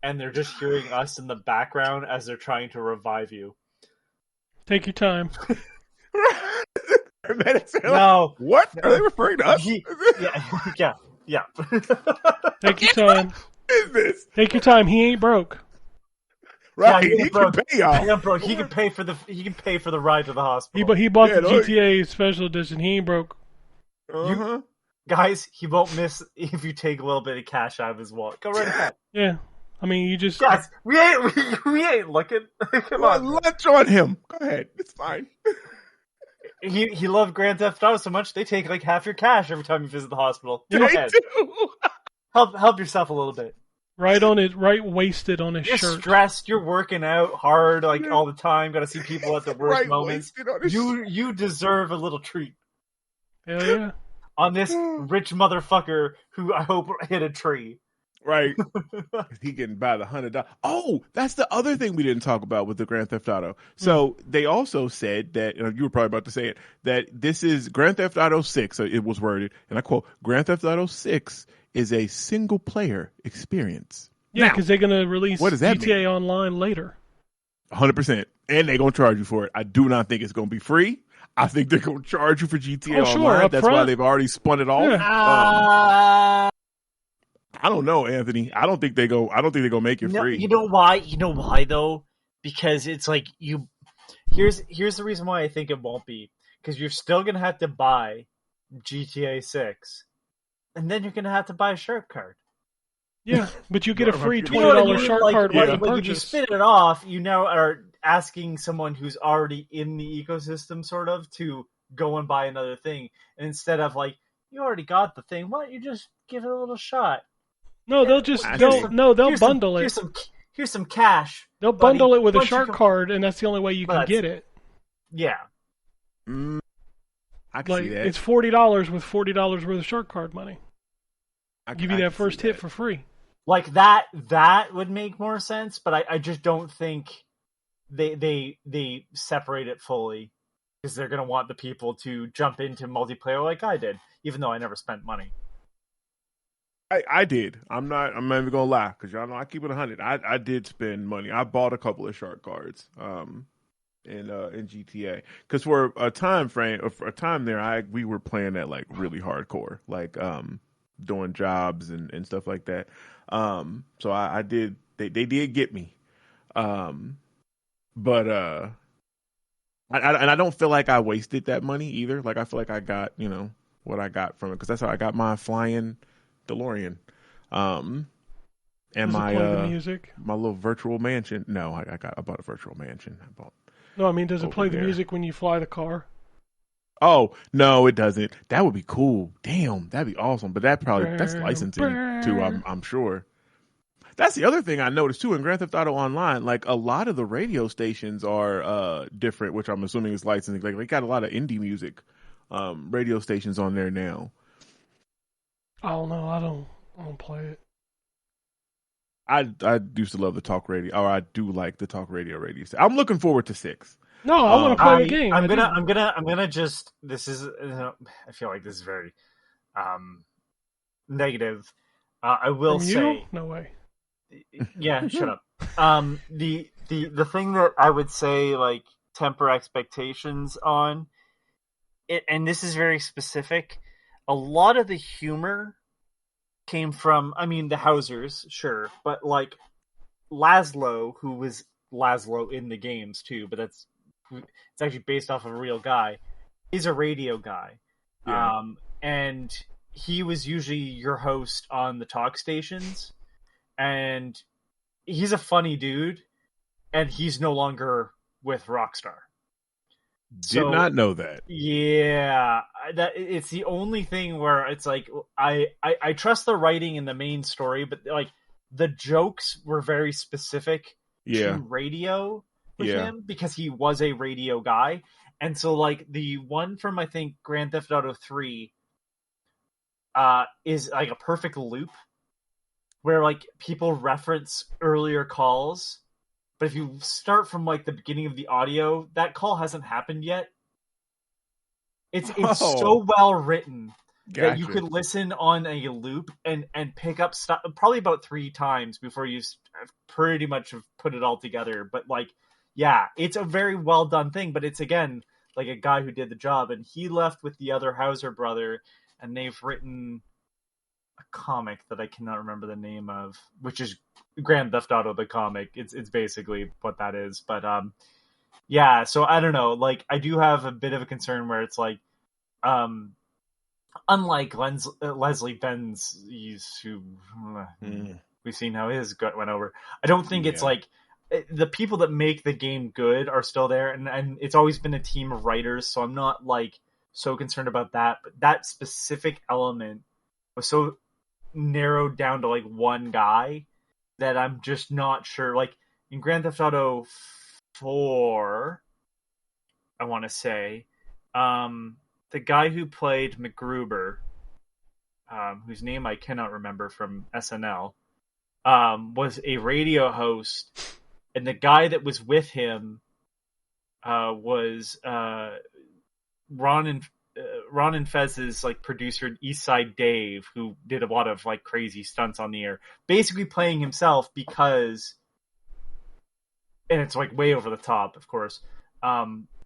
and they're just hearing us in the background as they're trying to revive you. Take your time. Paramedics are no. What? Are they referring to us? Yeah. Take your time. What is this? Take your time. He ain't broke. Right, he can pay y'all. Yeah, bro. He can pay for the ride to the hospital. He bought the GTA special edition. He ain't broke. Guys, he won't miss if you take a little bit of cash out of his wallet. Go right ahead. Yeah, I mean, you just guys, we ain't looking. Come on, lunch on him. Go ahead, it's fine. He loved Grand Theft Auto so much they take like half your cash every time you visit the hospital. Go ahead. Help yourself a little bit. Right wasted on his you're shirt. You're stressed. You're working out hard all the time. Got to see people at the worst moments. You deserve a little treat. Hell yeah. On this rich motherfucker who I hope hit a tree. Right. He can buy the $100. Oh, that's the other thing we didn't talk about with the Grand Theft Auto. So they also said that, you were probably about to say it, that this is Grand Theft Auto 6. So it was worded, and I quote, Grand Theft Auto 6 is a single player experience. Yeah, because they're going to release what does that GTA mean? Online later. 100%. And they're going to charge you for it. I do not think it's going to be free. I think they're going to charge you for GTA Online. That's why they've already spun it off. Yeah. I don't know, Anthony. I don't think they go make it free. You know why? You know why though? Because it's like here's the reason why I think it won't be. Because you're still going to have to buy GTA 6. And then you're going to have to buy a shark card. Yeah, but you get a free $20 shark card with the purchase. If you spin it off, you now are asking someone who's already in the ecosystem, sort of, to go and buy another thing. And instead of like, you already got the thing, why don't you just give it a little shot? No, they'll bundle it. Here's some cash. They'll bundle it with a shark card, and that's the only way you can get it. Yeah. Mm, I can Like see that. it's $40 with $40 worth of shark card money. Give you I that can see first hit that. for free. Like that would make more sense, but I just don't think they separate it fully because they're gonna want the people to jump into multiplayer like I did, even though I never spent money. I did. I'm not even gonna lie because y'all know I keep it 100. I did spend money. I bought a couple of shark cards. In GTA because for a time frame or for a time there we were playing that like really hardcore like doing jobs and stuff like that so I did they did get me but I don't feel like I wasted that money either. Like I feel like I got what I got from it because that's how I got my flying DeLorean and Does it my play the music? my little virtual mansion. No, I bought a virtual mansion. I bought No, I mean, does it over play the there. music when you fly the car? Oh, no, it doesn't. That would be cool. Damn, that'd be awesome. But that's licensing too, I'm sure. That's the other thing I noticed too in Grand Theft Auto Online. Like a lot of the radio stations are different, which I'm assuming is licensing. Like they got a lot of indie music radio stations on there now. I don't know. I don't play it. I used to love the talk radio, or I do like the talk radio I'm looking forward to 6. No, I want to play the game. I'm gonna just. This is. I feel like this is very negative. I will From you? say. No way. Yeah, shut up. The thing that I would say, like, temper expectations on it, and this is very specific. A lot of the humor came from, I mean, the Hausers, sure, but like Laszlo, who was Laszlo in the games too, but it's actually based off of a real guy. He's a radio guy, Yeah. and he was usually your host on the talk stations, and he's a funny dude, and he's no longer with Rockstar. Did not know that. Yeah, that it's the only thing where it's like I trust the writing in the main story, but like the jokes were very specific Yeah. to radio with Yeah. him because he was a radio guy, and so like the one from I think Grand Theft Auto 3 is like a perfect loop where like people reference earlier calls. But if you start from like the beginning of the audio, that call hasn't happened yet. It's so well written that you could listen on a loop and pick up stuff probably about 3 times before you pretty much have put it all together. But like, yeah, it's a very well done thing. But it's again like a guy who did the job, and he left with the other Hauser brother, and they've written a comic that I cannot remember the name of, which is Grand Theft Auto the comic. It's basically what that is. But yeah, so I don't know. Like I do have a bit of a concern where it's like unlike Leslie Benz, who we've seen how his gut went over. I don't think it's like the people that make the game good are still there, and it's always been a team of writers, so I'm not like so concerned about that. But that specific element was so narrowed down to like one guy that I'm just not sure. Like in Grand Theft Auto 4, I want to say, the guy who played MacGruber, whose name I cannot remember from SNL, was a radio host, and the guy that was with him was Ron and Fez's like producer, Eastside Dave, who did a lot of like crazy stunts on the air, basically playing himself because, and it's like way over the top, of course,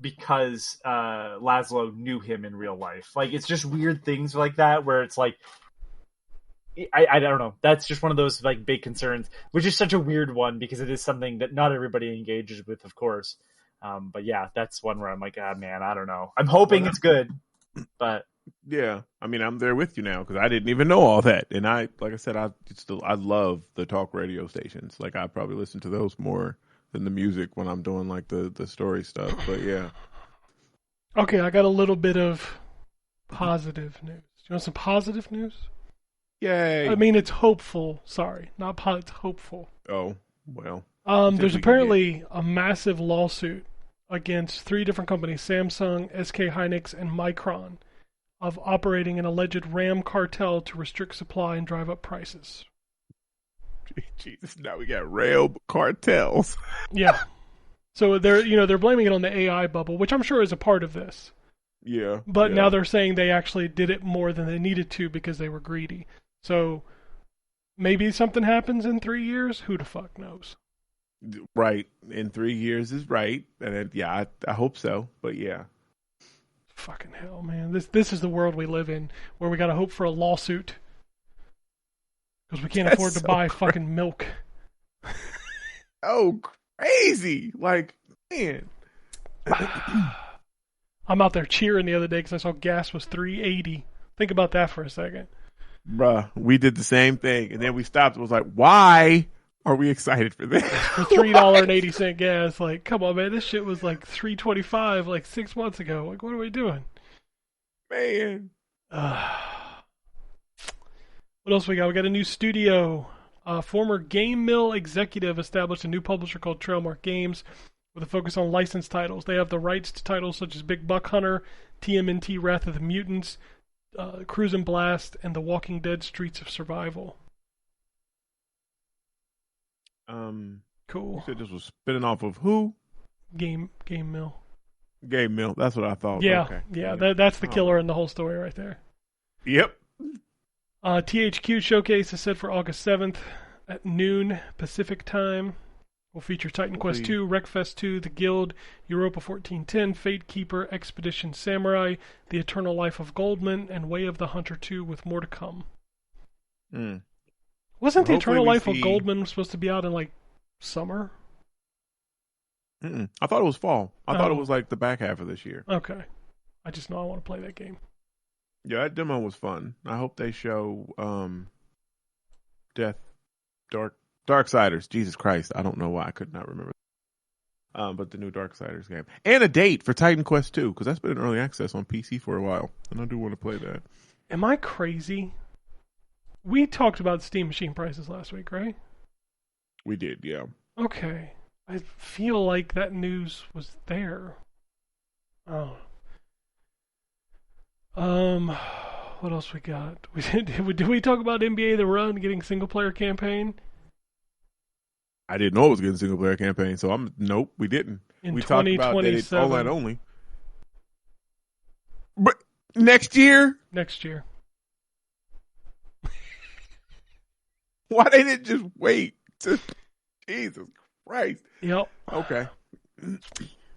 because Laszlo knew him in real life. Like it's just weird things like that where it's like, I don't know. That's just one of those like big concerns, which is such a weird one because it is something that not everybody engages with, of course. But yeah, that's one where I'm like, man, I don't know. I'm hoping it's good. But yeah, I mean, I'm there with you now because I didn't even know all that, and like I said, I love the talk radio stations. Like I probably listen to those more than the music when I'm doing like the story stuff. But yeah. Okay, I got a little bit of positive news. You want some positive news? Yay! I mean, it's hopeful. Sorry, not it's hopeful. Oh well. There's apparently a massive lawsuit against 3 different companies, Samsung, SK Hynix, and Micron, of operating an alleged RAM cartel to restrict supply and drive up prices. Jesus, now we got rail cartels. Yeah. So they're blaming it on the AI bubble, which I'm sure is a part of this. Yeah. But now they're saying they actually did it more than they needed to because they were greedy. So maybe something happens in 3 years. Who the fuck knows? Right. In 3 years is right. And then, I hope so. But yeah. Fucking hell, man. This is the world we live in, where we got to hope for a lawsuit because we can't afford to buy fucking milk. Oh, crazy. Like, man. I'm out there cheering the other day because I saw gas was $3.80. Think about that for a second. Bruh, we did the same thing. And then we stopped and was like, why are we excited for this? For $3.80 gas. Like, come on, man. This shit was like $3.25 like 6 months ago. Like, what are we doing? Man. What else we got? We got a new studio. Former Game Mill executive established a new publisher called Trailmark Games with a focus on licensed titles. They have the rights to titles such as Big Buck Hunter, TMNT Wrath of the Mutants, Cruisin' Blast, and The Walking Dead Streets of Survival. Cool. You said this was spinning off of who? Game Mill. Game Mill. That's what I thought. Yeah, okay. yeah. That's the killer in the whole story right there. Yep. THQ Showcase is set for August 7th at noon Pacific time. Will feature Titan Quest 2, Wreckfest 2, The Guild, Europa 1410, Fate Keeper, Expedition Samurai, The Eternal Life of Goldman, and Way of the Hunter 2 with more to come. Wasn't The Eternal Life of Goldman supposed to be out in like summer? I thought it was fall. I thought it was like the back half of this year. Okay. I just know I want to play that game. Yeah, that demo was fun. I hope they show Darksiders. Jesus Christ, I don't know why I could not remember. But the new Darksiders game. And a date for Titan Quest 2, because that's been in early access on PC for a while. And I do want to play that. Am I crazy? We talked about Steam Machine prices last week, right? We did, yeah. Okay. I feel like that news was there. Oh. What else we got? Did we talk about NBA The Run getting single player campaign? I didn't know it was getting single player campaign, so nope, we didn't. We talked about that it's online only. But next year? Next year. Why they didn't just wait? Jesus Christ. Yep. Okay.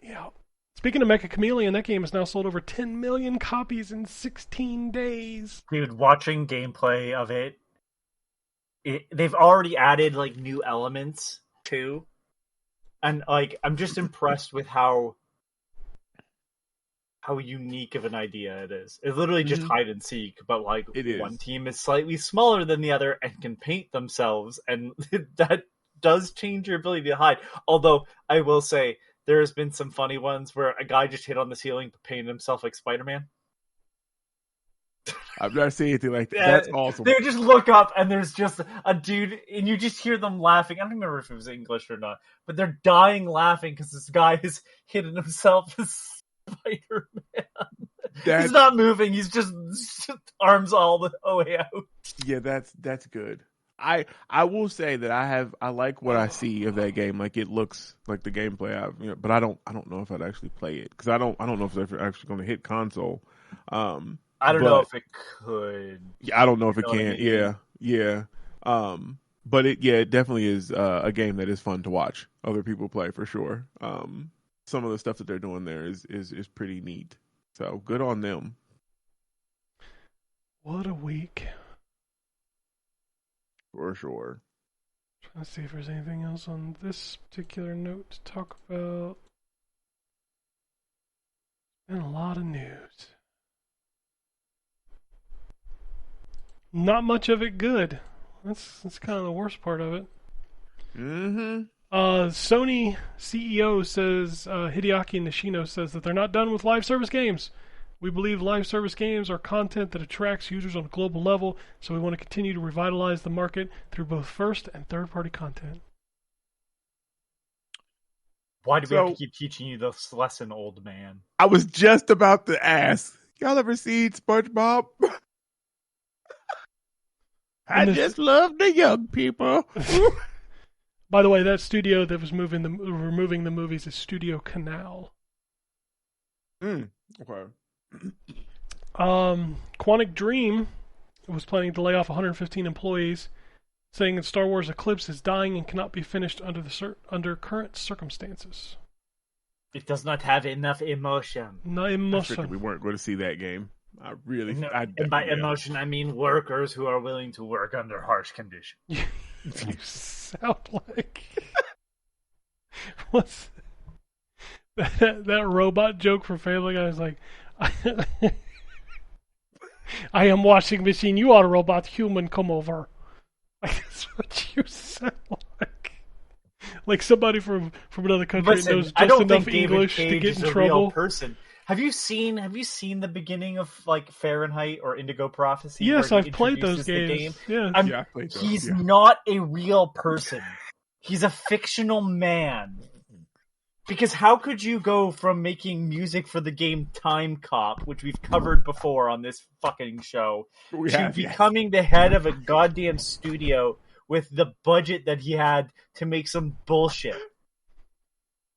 Yep. Speaking of Mecha Chameleon, that game has now sold over 10 million copies in 16 days. Dude, watching gameplay of it, they've already added like new elements too, and like I'm just impressed with how unique of an idea it is. It's literally just hide and seek, but like one team is slightly smaller than the other and can paint themselves, and that does change your ability to hide. Although I will say, there has been some funny ones where a guy just hit on the ceiling but painted himself like Spider-Man. I've never seen anything like that. Yeah, that's awesome. They just look up and there's just a dude, and you just hear them laughing. I don't remember if it was English or not, but they're dying laughing because this guy has hidden himself as Spider-Man. He's not moving. He's just arms all the way out. Yeah, that's good. I will say that I like what I see of that game. Like, it looks like the gameplay. But I don't know if I'd actually play it because I don't know if it's actually going to hit console. I don't know if it could. Yeah, I don't know if it can. Yeah. But it definitely is a game that is fun to watch other people play for sure. Some of the stuff that they're doing there is pretty neat. So good on them. What a week. For sure. Trying to see if there's anything else on this particular note to talk about. Been a lot of news. Not much of it good. That's kind of the worst part of it. Sony CEO says, Hideaki Nishino says that they're not done with live service games. We believe live service games are content that attracts users on a global level, so we want to continue to revitalize the market through both first and third-party content. Why do we have to keep teaching you this lesson, old man? I was just about to ask. Y'all ever seen SpongeBob? I just love the young people. By the way, that studio that was removing the movies is Studio Canal. Okay. Quantic Dream was planning to lay off 115 employees, saying that Star Wars Eclipse is dying and cannot be finished under current circumstances. It does not have enough emotion. No I emotion. figured we weren't going to see that game. I really. No, and by emotion, I mean workers who are willing to work under harsh conditions. You sound like what's that robot joke from Family Guy? Is like, I am washing machine. You are a robot. Human, come over. Like, that's what you sound like. Like somebody from another country that knows just enough English to get in trouble. Real person. Have you seen the beginning of like Fahrenheit or Indigo Prophecy? Yes, I've played those games. Yeah, I played those. He's not a real person. He's a fictional man. Because how could you go from making music for the game Time Cop, which we've covered before on this fucking show, to becoming the head of a goddamn studio with the budget that he had to make some bullshit?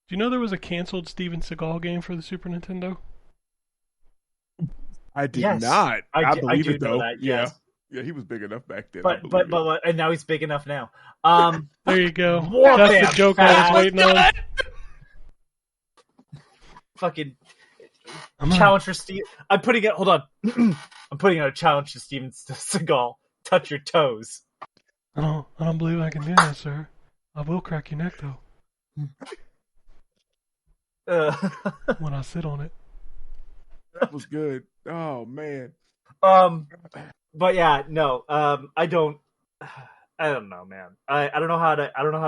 Do you know there was a canceled Steven Seagal game for the Super Nintendo? I did not. I believe it though. That, yes. Yeah, he was big enough back then. But and now he's big enough now. There you go. That's the joke I was waiting on. Fucking challenge for Steve. I'm putting it. Hold on. I'm putting out a challenge to Steven Seagal. Touch your toes. I don't believe I can do that, sir. I will crack your neck though. When I sit on it. That was good. Oh man. But yeah, no. I don't know, man. I don't know how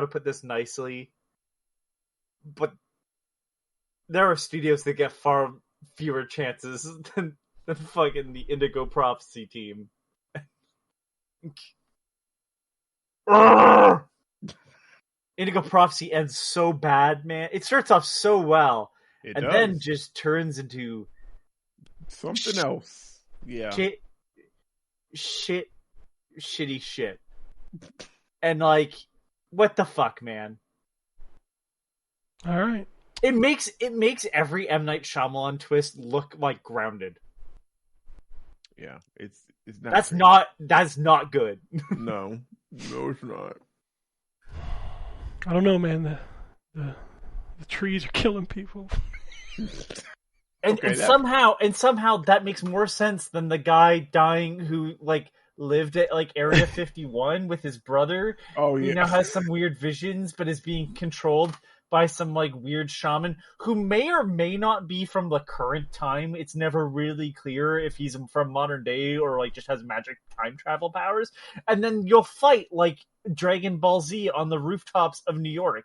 to put this nicely. But there are studios that get far fewer chances than fucking the Indigo Prophecy team. Indigo Prophecy ends so bad, man. It starts off so well, and then just turns into something else. Yeah, shitty shit. And like, what the fuck, man? All right. It makes every M. Night Shyamalan twist look like grounded. Yeah, it's not. That's not good. No, it's not. I don't know, man. The trees are killing people. and somehow that makes more sense than the guy dying who like lived at like Area 51 with his brother. Oh yeah. Who now has some weird visions, but is being controlled by some like weird shaman who may or may not be from the current time. It's never really clear if he's from modern day or like just has magic time travel powers. And then you'll fight like Dragon Ball Z on the rooftops of New York.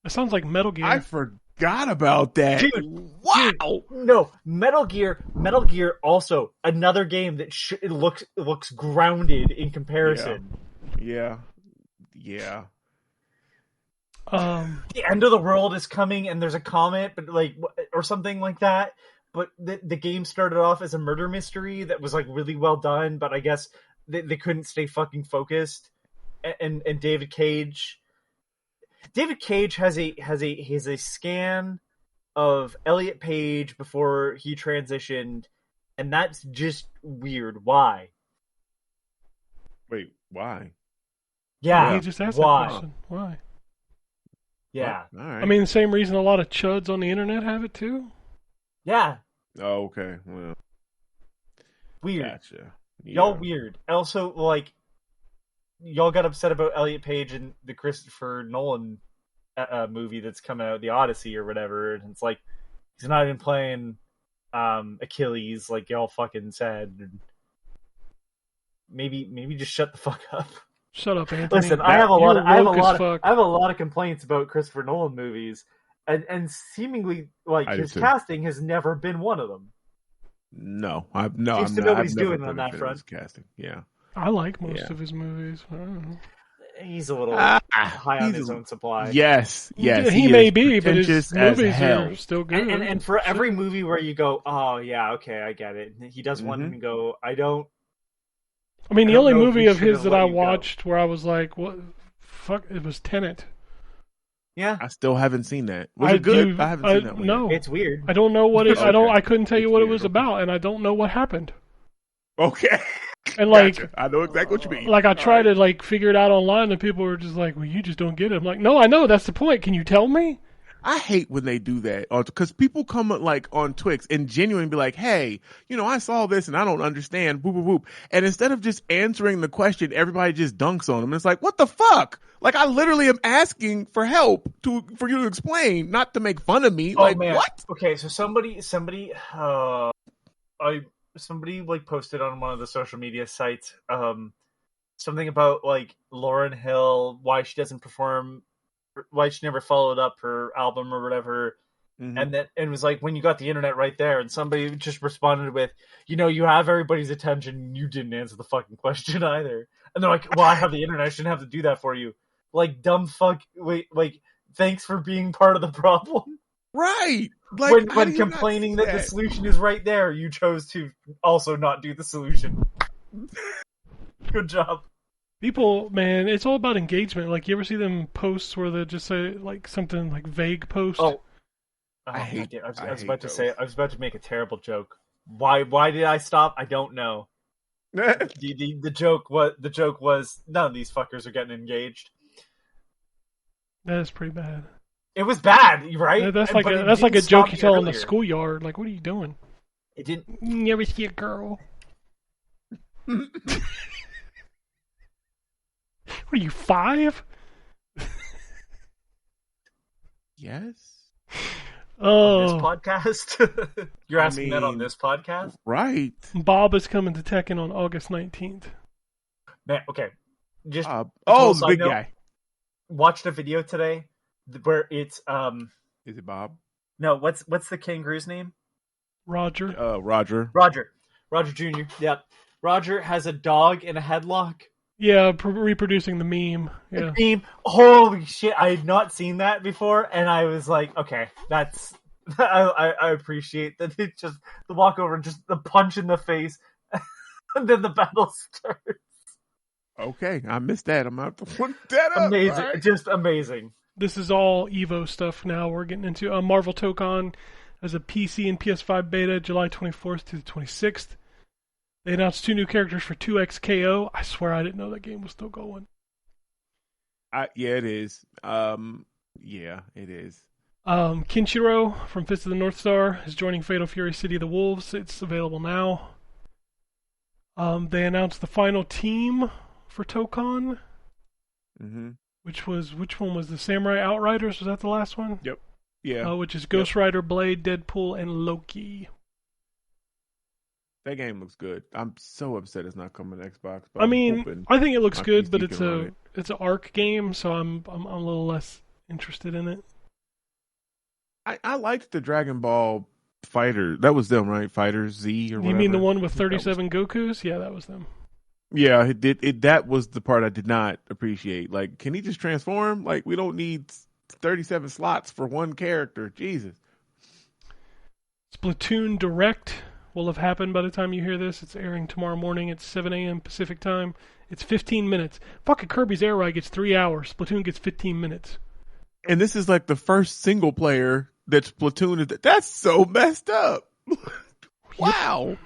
It sounds like Metal Gear. I forgot about that. Dude, wow. Dude, no, Metal Gear also another game that it looks grounded in comparison. Yeah. The end of the world is coming, and there's a comet, but like, or something like that. But the game started off as a murder mystery that was like really well done, but I guess they couldn't stay fucking focused. And David Cage has a scan of Elliot Page before he transitioned, and that's just weird. Why? Wait, why? Yeah, he just asked why? that question. Why? Yeah. All right. I mean, the same reason a lot of chuds on the internet have it too. Yeah. Oh, okay. Well, weird. Gotcha. Yeah. Y'all weird. Also, like, y'all got upset about Elliot Page and the Christopher Nolan movie that's coming out, The Odyssey or whatever, and it's like he's not even playing Achilles, like y'all fucking said. Maybe just shut the fuck up. Shut up, Anthony. Listen, I have a lot of complaints about Christopher Nolan movies, and seemingly like his casting has never been one of them. No, Seems to know what he's doing on that front. Casting, yeah. I like most of his movies. I don't know. He's a little high on his own supply. Yes, he may is be, but his pretentious as movies hell. are still good. And for every movie where you go, oh yeah, okay, I get it. He does one and go, I don't. I mean, I the don't only know if movie we of should his have that let I you go. watched where I was like, "What? Fuck!" It was Tenet. Yeah, I still haven't seen that. Was it good? I haven't seen that one. No, it's weird. I don't know what it. Okay. I couldn't tell you It's what weird, it was okay. about, and I don't know what happened. Okay. And like, Gotcha. I know exactly what you mean. like I tried to like figure it out online, and people were just like, "Well, you just don't get it." I'm like, "No, I know. That's the point. Can you tell me?" I hate when they do that because people come like on Twix and genuinely be like, "Hey, I saw this and I don't understand." Boop boop boop. And instead of just answering the question, everybody just dunks on them. It's like, what the fuck? Like I literally am asking for help for you to explain, not to make fun of me. Oh like man. what? Okay, so somebody like posted on one of the social media sites something about like Lauryn Hill, why she doesn't perform, why she never followed up her album or whatever. Mm-hmm. And then it was like when you got the internet right there, and somebody just responded with, you have everybody's attention, you didn't answer the fucking question either. And they're like, well, I have the internet, I shouldn't have to do that for you. Like dumb fuck. Wait, like thanks for being part of the problem. Right. Like When complaining that the solution is right there, you chose to also not do the solution. Good job. People, man, it's all about engagement. Like, you ever see them posts where they just say like something like vague post? I hate it. I was about to those. say. I was about to make a terrible joke. Why did I stop? I don't know. the joke was none of these fuckers are getting engaged. That is pretty bad. It was bad, right? That's like a joke you tell in the schoolyard. Like, what are you doing? It didn't. You ever see a girl? What are you, 5? Yes. On this podcast? You're asking that on this podcast? Right. Bob is coming to Tekken on August 19th. Man, okay. Just the big guy. Watched a video today where it's Is it Bob? No, what's the kangaroo's name? Roger. Roger Jr. Yep. Roger has a dog in a headlock. Yeah, reproducing the meme. Yeah. The meme. Holy shit! I had not seen that before, and I was like, okay, that's. I appreciate that. It just the walk over and just the punch in the face, and then the battle starts. Okay, I missed that. I'm out to put that up. Amazing, right? Just amazing. This is all Evo stuff now. We're getting into Marvel Tokon as a PC and PS5 beta, July 24th to the 26th. They announced 2 new characters for 2XKO. I swear I didn't know that game was still going. Yeah, it is. Yeah, it is. Kinshiro from Fist of the North Star is joining Fatal Fury City of the Wolves. It's available now. They announced the final team for Tokon. Mm-hmm. Which one was the Samurai Outriders? Was that the last one? Yep. Yeah. Which is Ghost Rider, Blade, Deadpool, and Loki. That game looks good. I'm so upset it's not coming to Xbox. But I mean, I think it looks good, but it's an ARC game, so I'm a little less interested in it. I liked the Dragon Ball Fighter. That was them, right? Fighters Z or whatever. You mean the one with 37 Gokus? Yeah, that was them. Yeah, it did. That was the part I did not appreciate. Like, can he just transform? Like, we don't need 37 slots for one character. Jesus. Splatoon Direct will have happened by the time you hear this. It's airing tomorrow morning at 7 a.m. Pacific time. It's 15 minutes. Fucking Kirby's Air Ride gets 3 hours. Splatoon gets 15 minutes. And this is like the first single player that Splatoon is. That's so messed up. Wow.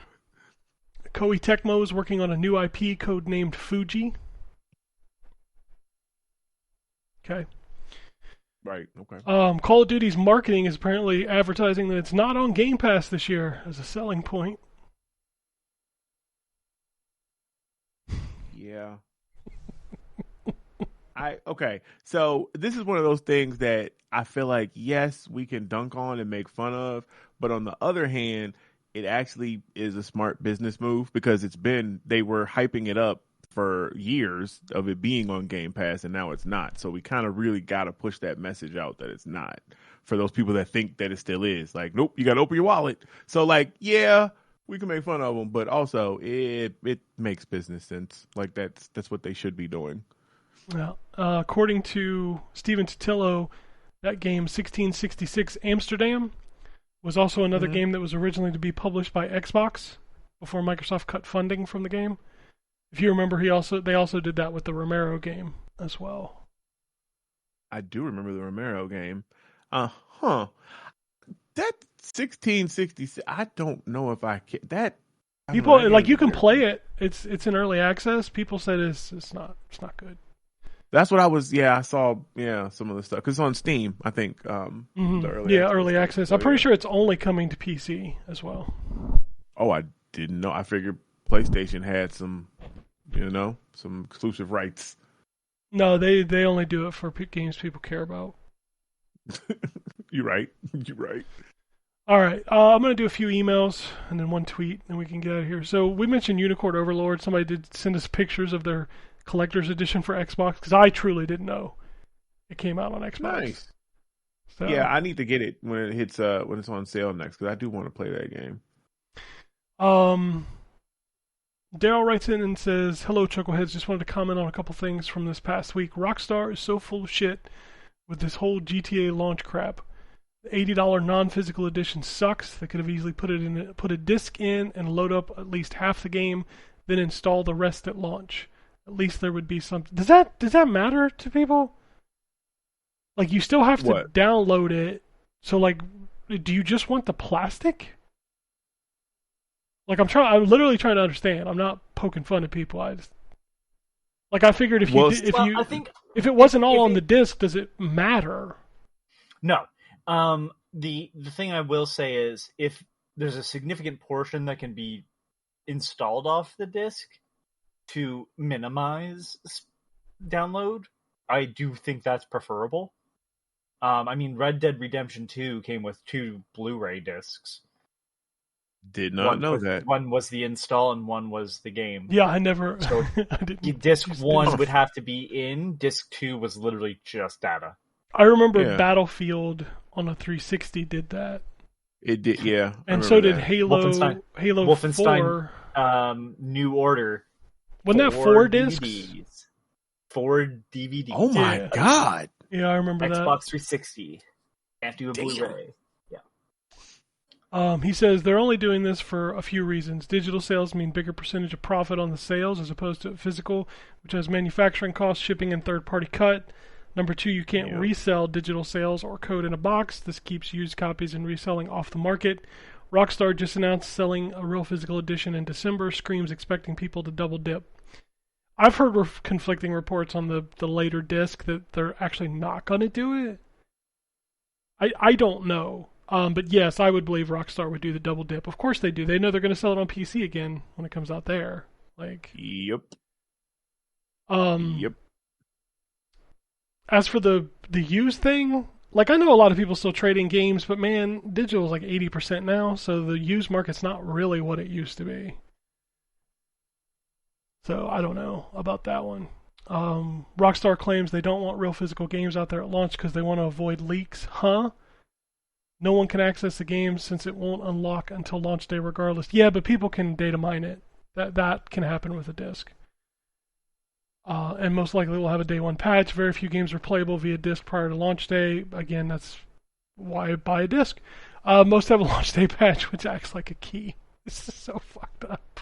Koei Tecmo is working on a new IP codenamed Fuji. Okay. Right, okay. Call of Duty's marketing is apparently advertising that it's not on Game Pass this year as a selling point. Yeah. Okay. So this is one of those things that I feel like, yes, we can dunk on and make fun of, but on the other hand, it actually is a smart business move because they were hyping it up for years of it being on Game Pass, and now it's not. So we kind of really got to push that message out that it's not for those people that think that it still is. Like, nope, you got to open your wallet. So, like, yeah, we can make fun of them, but also it makes business sense. Like, that's what they should be doing. Yeah. According to Steven Totillo, that game 1666 Amsterdam was also another game that was originally to be published by Xbox before Microsoft cut funding from the game. If you remember, they also did that with the Romero game as well. I do remember the Romero game. That 1666. I don't know if I can. People like you can play it. It's in early access. People said it's not good. That's what I was. Yeah, I saw. Yeah, some of the stuff because it's on Steam. I think. The early access. I'm pretty sure it's only coming to PC as well. Oh, I didn't know. I figured PlayStation had some, some exclusive rights. No, they only do it for games people care about. You're right. You're right. All right, I'm going to do a few emails and then one tweet, and we can get out of here. So we mentioned Unicorn Overlord. Somebody did send us pictures of their collector's edition for Xbox, because I truly didn't know it came out on Xbox. Nice. So, yeah, I need to get it when it hits when it's on sale next, because I do want to play that game. Daryl writes in and says, "Hello, Chuckleheads. Just wanted to comment on a couple things from this past week. Rockstar is so full of shit with this whole GTA launch crap. The $80 non-physical edition sucks. They could have easily put a disc in and load up at least half the game, then install the rest at launch. At least there would be something." Does that matter to people? Like, you still have to download it. So, like, do you just want the plastic? Like, I'm literally trying to understand. I'm not poking fun at people. I figured if it wasn't all on the disc, does it matter? No. The thing I will say is, if there's a significant portion that can be installed off the disc to minimize download, I do think that's preferable. Red Dead Redemption 2 came with 2 Blu-ray discs. Did not know that. One was the install and one was the game. Yeah, I never. So disc 1 would have to be in. Disc 2 was literally just data. I remember Battlefield on a 360 did that. It did, yeah. And so did Halo. Wolfenstein 4. New Order. Wasn't that 4 discs? DVDs. 4 DVDs. Oh my god! Yeah, I remember that. Xbox 360. Can't do a Blu-ray. He says they're only doing this for a few reasons. Digital sales mean bigger percentage of profit on the sales as opposed to physical, which has manufacturing costs, shipping, and third-party cut. Number 2, you can't resell digital sales or code in a box. This keeps used copies and reselling off the market. Rockstar just announced selling a real physical edition in December. Screams expecting people to double dip. I've heard conflicting reports on the later disc that they're actually not going to do it. I don't know. But yes, I would believe Rockstar would do the double dip. Of course they do. They know they're going to sell it on PC again when it comes out there. Yep. Yep. As for the used thing, I know a lot of people still trading games, but man, digital is 80% now, so the used market's not really what it used to be. So I don't know about that one. Rockstar claims they don't want real physical games out there at launch because they want to avoid leaks. Huh? No one can access the game since it won't unlock until launch day regardless. Yeah, but people can data mine it. That can happen with a disc. And most likely we'll have a day 1 patch. Very few games are playable via disc prior to launch day. Again, that's why I buy a disc. Most have a launch day patch, which acts like a key. This is so fucked up.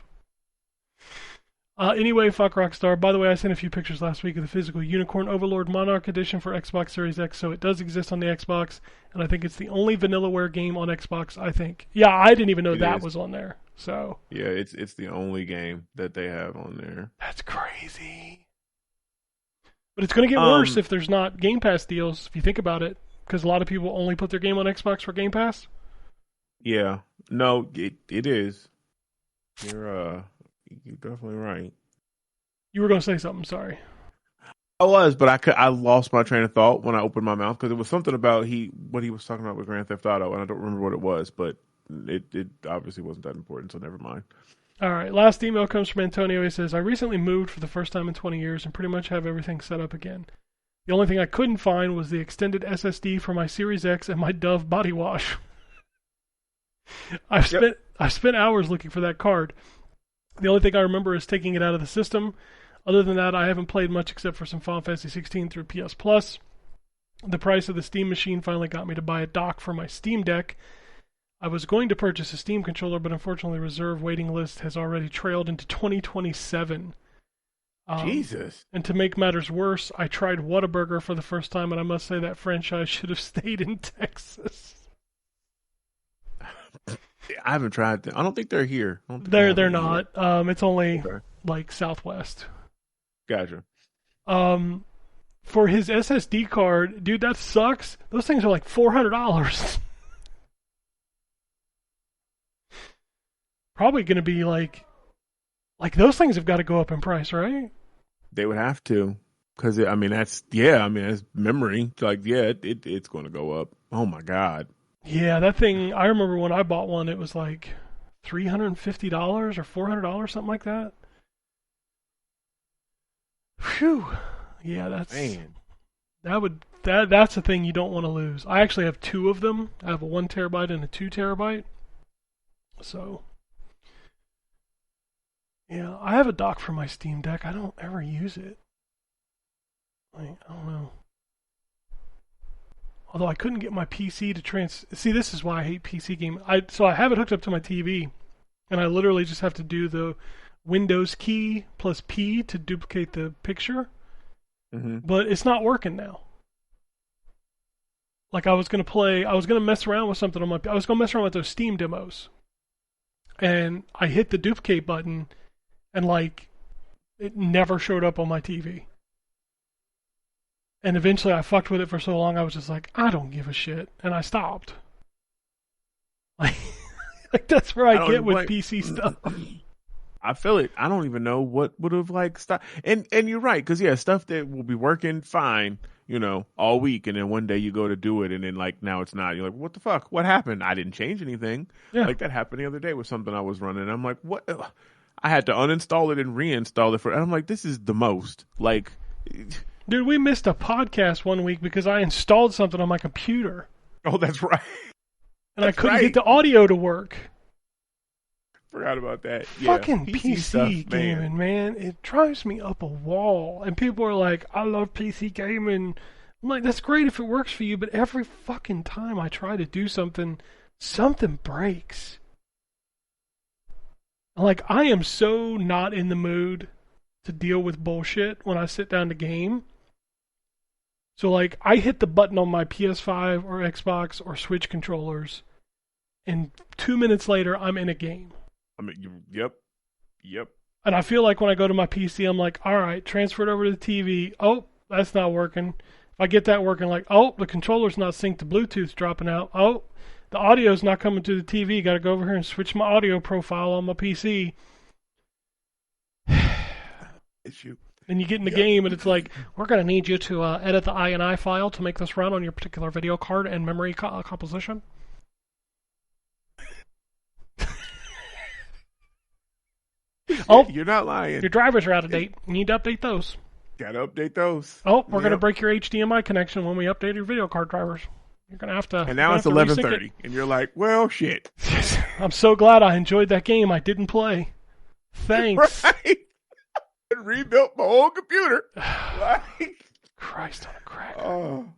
Anyway, fuck Rockstar. By the way, I sent a few pictures last week of the physical Unicorn Overlord Monarch Edition for Xbox Series X, so it does exist on the Xbox, and I think it's the only Vanillaware game on Xbox, I think. Yeah, I didn't even know that was on there. So yeah, it's the only game that they have on there. That's crazy. But it's going to get worse if there's not Game Pass deals, if you think about it, because a lot of people only put their game on Xbox for Game Pass. Yeah. No, it is. You're definitely right. You were going to say something, sorry. I was, but I lost my train of thought when I opened my mouth because it was something about what he was talking about with Grand Theft Auto, and I don't remember what it was, but it obviously wasn't that important, so never mind. All right, last email comes from Antonio. He says, I recently moved for the first time in 20 years and pretty much have everything set up again. The only thing I couldn't find was the extended SSD for my Series X and my Dove body wash. I've spent hours looking for that card. The only thing I remember is taking it out of the system, Other than that, I haven't played much except for some Final Fantasy 16 through PS Plus. The price of the Steam machine finally got me to buy a dock for my Steam Deck. I was going to purchase a Steam controller, but unfortunately the reserve waiting list has already trailed into 2027. Jesus. And to make matters worse, I tried Whataburger for the first time, and I must say that franchise should have stayed in Texas. I haven't tried them. I don't think they're here. They're not. It's only like Southwest. Gotcha. For his SSD card, dude, that sucks. Those things are like $400. Probably going to be like those things have got to go up in price, right? They would have to, because that's memory. Like, yeah, it's going to go up. Oh my God. Yeah, that thing. I remember when I bought one, it was like $350 or $400, something like that. Phew. Yeah, that's that's a thing you don't want to lose. I actually have two of them. I have a 1 terabyte and a 2 terabyte. So, yeah, I have a dock for my Steam Deck. I don't ever use it. I don't know. Although I couldn't get my PC to see, this is why I hate PC gaming. So I have it hooked up to my TV, and I literally just have to do the Windows key plus P to duplicate the picture. Mm-hmm. But it's not working now. Like I was going to mess around with something I was going to mess around with those Steam demos. And I hit the duplicate button, and like, it never showed up on my TV. And eventually I fucked with it for so long, I was just like, I don't give a shit. And I stopped. Like that's where I get with PC stuff. I feel it. I don't even know what would have like stopped. And you're right, because yeah, stuff that will be working fine, all week, and then one day you go to do it, and then like now it's not. You're like, what the fuck? What happened? I didn't change anything. Yeah. Like that happened the other day with something I was running. I'm like, what? I had to uninstall it and reinstall it and I'm like, this is the most. Like, dude, we missed a podcast one week because I installed something on my computer. Oh, that's right. And I couldn't get the audio to work. Forgot about that. Fucking PC stuff, gaming, man. It drives me up a wall. And people are like, I love PC gaming. I'm like, that's great if it works for you, but every fucking time I try to do something breaks. Like, I am so not in the mood to deal with bullshit when I sit down to game. So, like, I hit the button on my PS5 or Xbox or Switch controllers, and 2 minutes later, I'm in a game. Yep. And I feel like when I go to my PC, I'm like, all right, transfer it over to the TV. Oh, that's not working. If I get that working, like, oh, the controller's not synced to Bluetooth, dropping out. Oh, the audio's not coming to the TV. Got to go over here and switch my audio profile on my PC. Issue. And you get in the game, and it's like, we're going to need you to edit the INI file to make this run on your particular video card and memory composition. Oh, you're not lying. Your drivers are out of date. You need to update those. Gotta update those. Oh, we're going to break your HDMI connection when we update your video card drivers. You're going to have to... And now it's 11:30, and you're like, well, shit. I'm so glad I enjoyed that game I didn't play. Thanks. Right? And rebuilt my whole computer. Like... Christ on a cracker. Oh.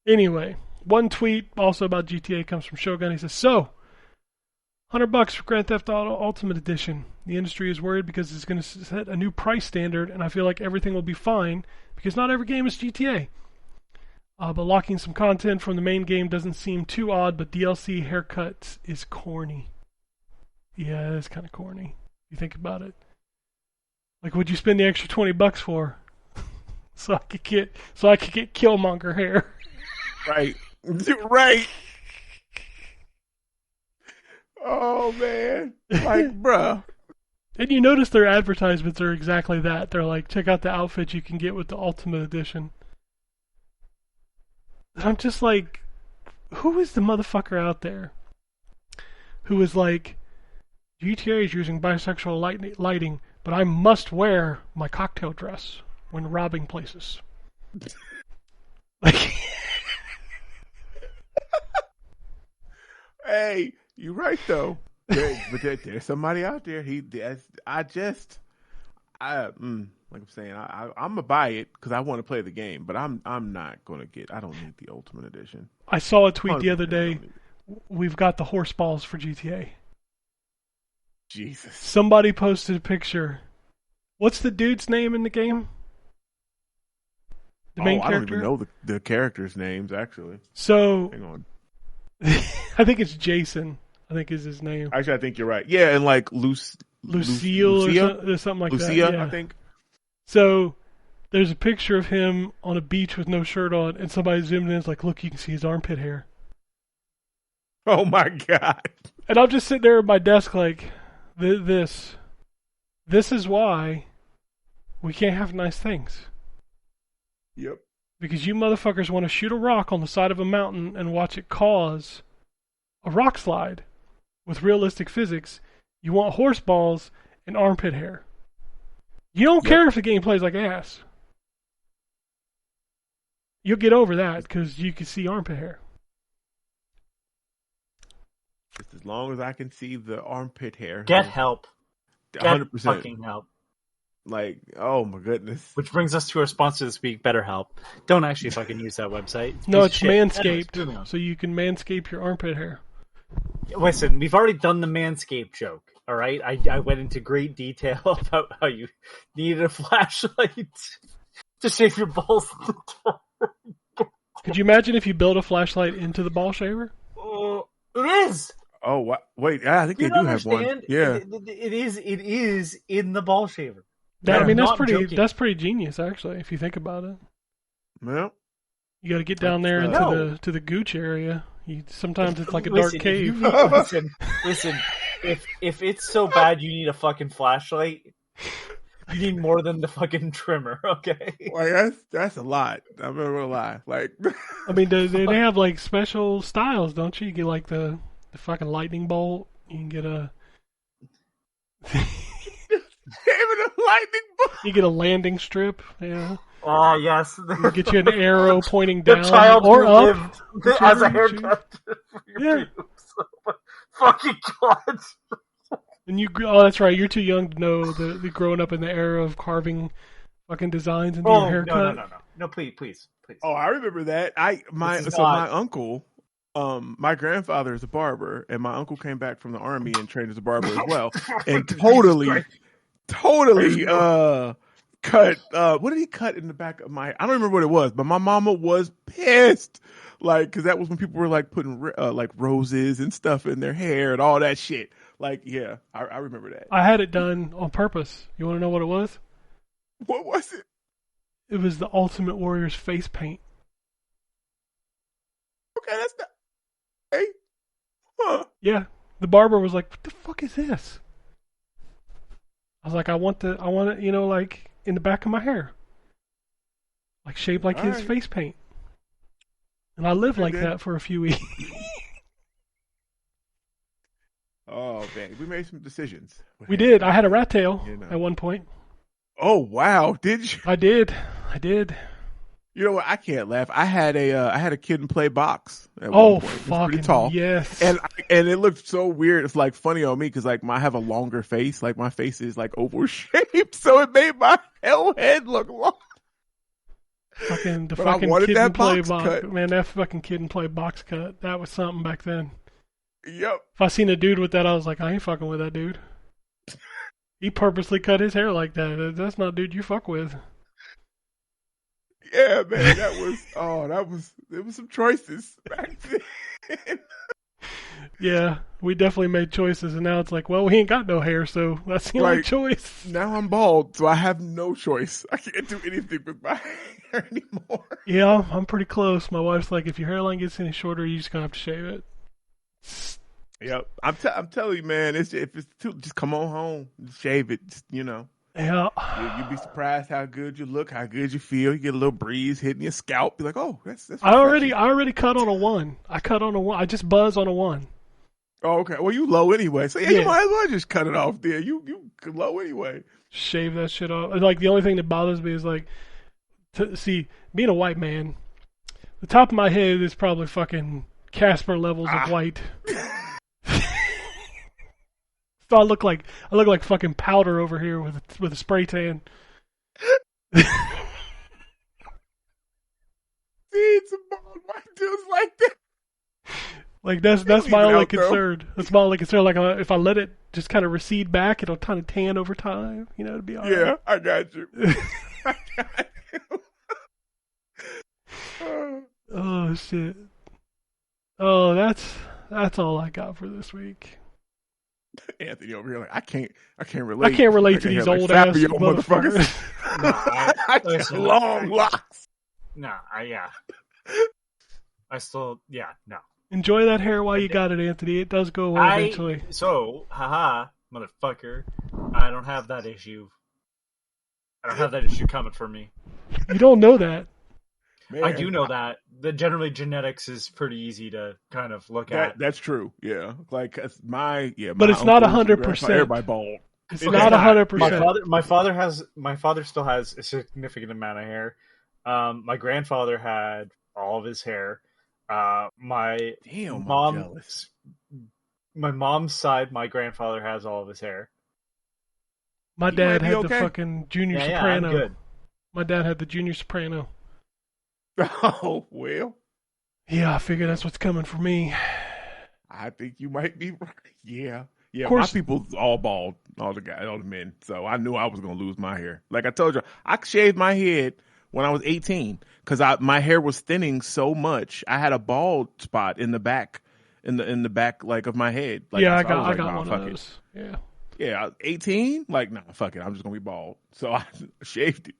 Anyway, one tweet also about GTA comes from Shogun. He says, so, $100 for Grand Theft Auto Ultimate Edition. The industry is worried because it's going to set a new price standard, and I feel like everything will be fine because not every game is GTA. But locking some content from the main game doesn't seem too odd, but DLC haircuts is corny. Yeah, it's kind of corny. You think about it. Like, what'd you spend the extra $20 for? so I could get Killmonger hair. Right. Right. Oh man. Like, bruh. And you notice their advertisements are exactly that. They're like, check out the outfits you can get with the Ultimate Edition. And I'm just like, who is the motherfucker out there who is like, GTA is using bisexual lighting, but I must wear my cocktail dress when robbing places. Like, hey, you're right though. But there's somebody out there. Like I'm saying, I'm gonna buy it because I want to play the game, but I'm not gonna get. I don't need the Ultimate Edition. I saw a tweet the other 100% day. We've got the horse balls for GTA. Jesus. Somebody posted a picture. What's the dude's name in the game? The main character? I don't even know the characters' names, actually. So, hang on. I think it's Jason. I think is his name. Actually, I think you're right. Yeah, and like Lucille or something like that. Yeah. I think. So, there's a picture of him on a beach with no shirt on, and somebody zoomed in and is like, look, you can see his armpit hair. Oh my God. And I'm just sitting there at my desk like, this is why we can't have nice things. Yep. Because you motherfuckers want to shoot a rock on the side of a mountain and watch it cause a rock slide with realistic physics. You want horse balls and armpit hair. You don't care if the game plays like ass. You'll get over that because you can see armpit hair. Just as long as I can see the armpit hair. Get help. 100%. Get fucking help. Like, oh my goodness. Which brings us to our sponsor this week, BetterHelp. Don't actually fucking use that website. No, it's Manscaped. Anyways, so you can manscape your armpit hair. listen, we've already done the Manscaped joke. All right, I went into great detail about how you needed a flashlight to shave your balls. Could you imagine if you built a flashlight into the ball shaver? It is. Oh, what? Wait, I think they do have one. Yeah, it is in the ball shaver. I mean, that's pretty. Joking. That's pretty genius, actually, if you think about it. Well, you got to get down there into the gooch area. Sometimes it's like a dark cave. Listen. If it's so bad you need a fucking flashlight, you need more than the fucking trimmer. Okay, like that's a lot. I'm not gonna lie. Like, I mean, they have like special styles, don't you? You get like the fucking lightning bolt. You can get a. lightning bolt. You get a landing strip. Yeah. Oh yes. You get you an arrow pointing down or up. As a haircut. Yeah. Fucking God. And that's right. You're too young to know the growing up in the era of carving fucking designs into your haircut. No, please. Oh, I remember that. My uncle, my grandfather is a barber, and my uncle came back from the army and trained as a barber as well, and totally cut. What did he cut in the back of my? I don't remember what it was, but my mama was pissed. Like, because that was when people were like putting like roses and stuff in their hair and all that shit. Like, yeah, I remember that. I had it done on purpose. You want to know what it was? What was it? It was the Ultimate Warrior's face paint. Okay, that's not. Hey, huh? Yeah, the barber was like, "What the fuck is this?" I was like, "I want it, like in the back of my hair, like shaped like his face paint." And I lived like that for a few weeks. Oh, man. We made some decisions. We did. I had a rat tail at one point. Oh, wow. Did you? I did. You know what? I can't laugh. I had a kid and play box at one point. Fucking pretty tall. Yes. And it looked so weird. It's like funny on me because like I have a longer face. Like my face is like oval shaped, so it made my head look long. Fucking kid and play box. Man, that fucking kid and play box cut. That was something back then. Yep. If I seen a dude with that, I was like, I ain't fucking with that dude. He purposely cut his hair like that. That's not a dude you fuck with. Yeah, man, it was some choices back then. Yeah, we definitely made choices, and now it's like, well, we ain't got no hair, so that's the only choice. Now I'm bald, so I have no choice. I can't do anything with my hair anymore. Yeah, I'm pretty close. My wife's like, if your hairline gets any shorter, you're just gonna have to shave it. Yep, I'm telling you, man. If it's too, just come on home, just shave it. Just, Yeah, you'd be surprised how good you look, how good you feel. You get a little breeze hitting your scalp. Be like, oh, that's. I already cut on a 1. I cut on a 1. I just buzz on a 1. Oh, okay. Well, you low anyway, so you might as well just cut it off there. You low anyway. Shave that shit off. Like the only thing that bothers me is like, being a white man, the top of my head is probably fucking Casper levels of white. So I look like fucking powder over here with a spray tan. See, some bald white dudes like that. Like that's leave my it only out, though. concern. That's my only concern. Like if I let it just kind of recede back, it'll kind of tan over time. You know, it'll be all right. Yeah, I got you. I got you. Oh shit. Oh, that's all I got for this week. Anthony over here, like I can't relate. I can't relate to I these got, old ass Fabio motherfuckers. I got long locks. No, I still, no. Enjoy that hair while you got it, Anthony. It does go away eventually. Haha, motherfucker. I don't have that issue. I don't have that issue coming for me. You don't know that. Man, I do know that. Generally genetics is pretty easy to kind of look at. That's true. Yeah, like But it's not 100%. Everybody bald. It's not 100%. My father still has a significant amount of hair. My grandfather had all of his hair. My mom's side, my grandfather has all of his hair. My dad had the fucking junior soprano. I'm good. My dad had the junior soprano. Oh well. Yeah, I figure that's what's coming for me. I think you might be right. Yeah. Yeah, of course, my people all bald, all the men. So I knew I was gonna lose my hair. Like I told you, I shaved my head when I was 18 because my hair was thinning so much. I had a bald spot in the back, in the back like of my head. Like, yeah, so I got one of those. Yeah. Yeah, 18. Like, nah, fuck it. I'm just gonna be bald. So I shaved it.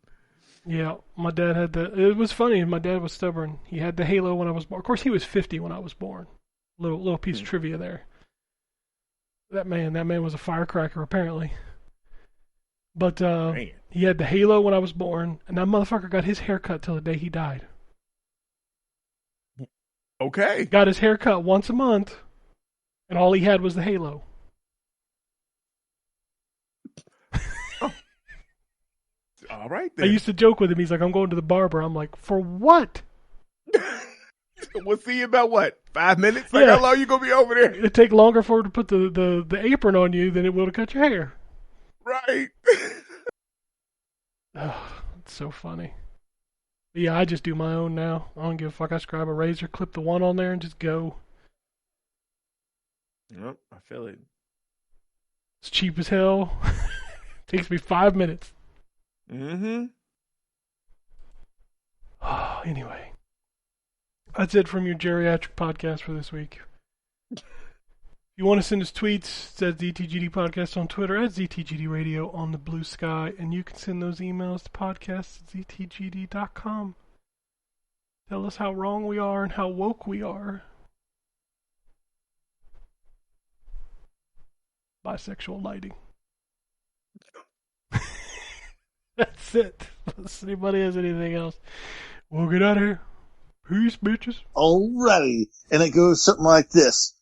Yeah, my dad had it was funny. My dad was stubborn. He had the halo when I was born. Of course, he was 50 when I was born. Little piece of trivia there. That man was a firecracker, apparently. But he had the halo when I was born, and that motherfucker got his hair cut till the day he died. Okay. Got his hair cut once a month, and all he had was the halo. All right, then. I used to joke with him. He's like, I'm going to the barber. I'm like, for what? We'll see you about what? 5 minutes? Like, how long you going to be over there? It'd take longer for him to put the apron on you than it will to cut your hair. Right. Oh, it's so funny. But yeah, I just do my own now. I don't give a fuck. I just grab a razor, clip the one on there, and just go. Yep, I feel it. It's cheap as hell. Takes me 5 minutes. Mm-hmm. Oh, anyway. That's it from your geriatric podcast for this week. If you want to send us tweets, it's at ZTGD Podcast on Twitter, at ZTGD Radio on the Blue Sky, and you can send those emails to podcast@ztgd.com. Tell us how wrong we are and how woke we are. Bisexual lighting. That's it. Unless anybody has anything else, we'll get out of here. Peace, bitches. Alrighty. And it goes something like this.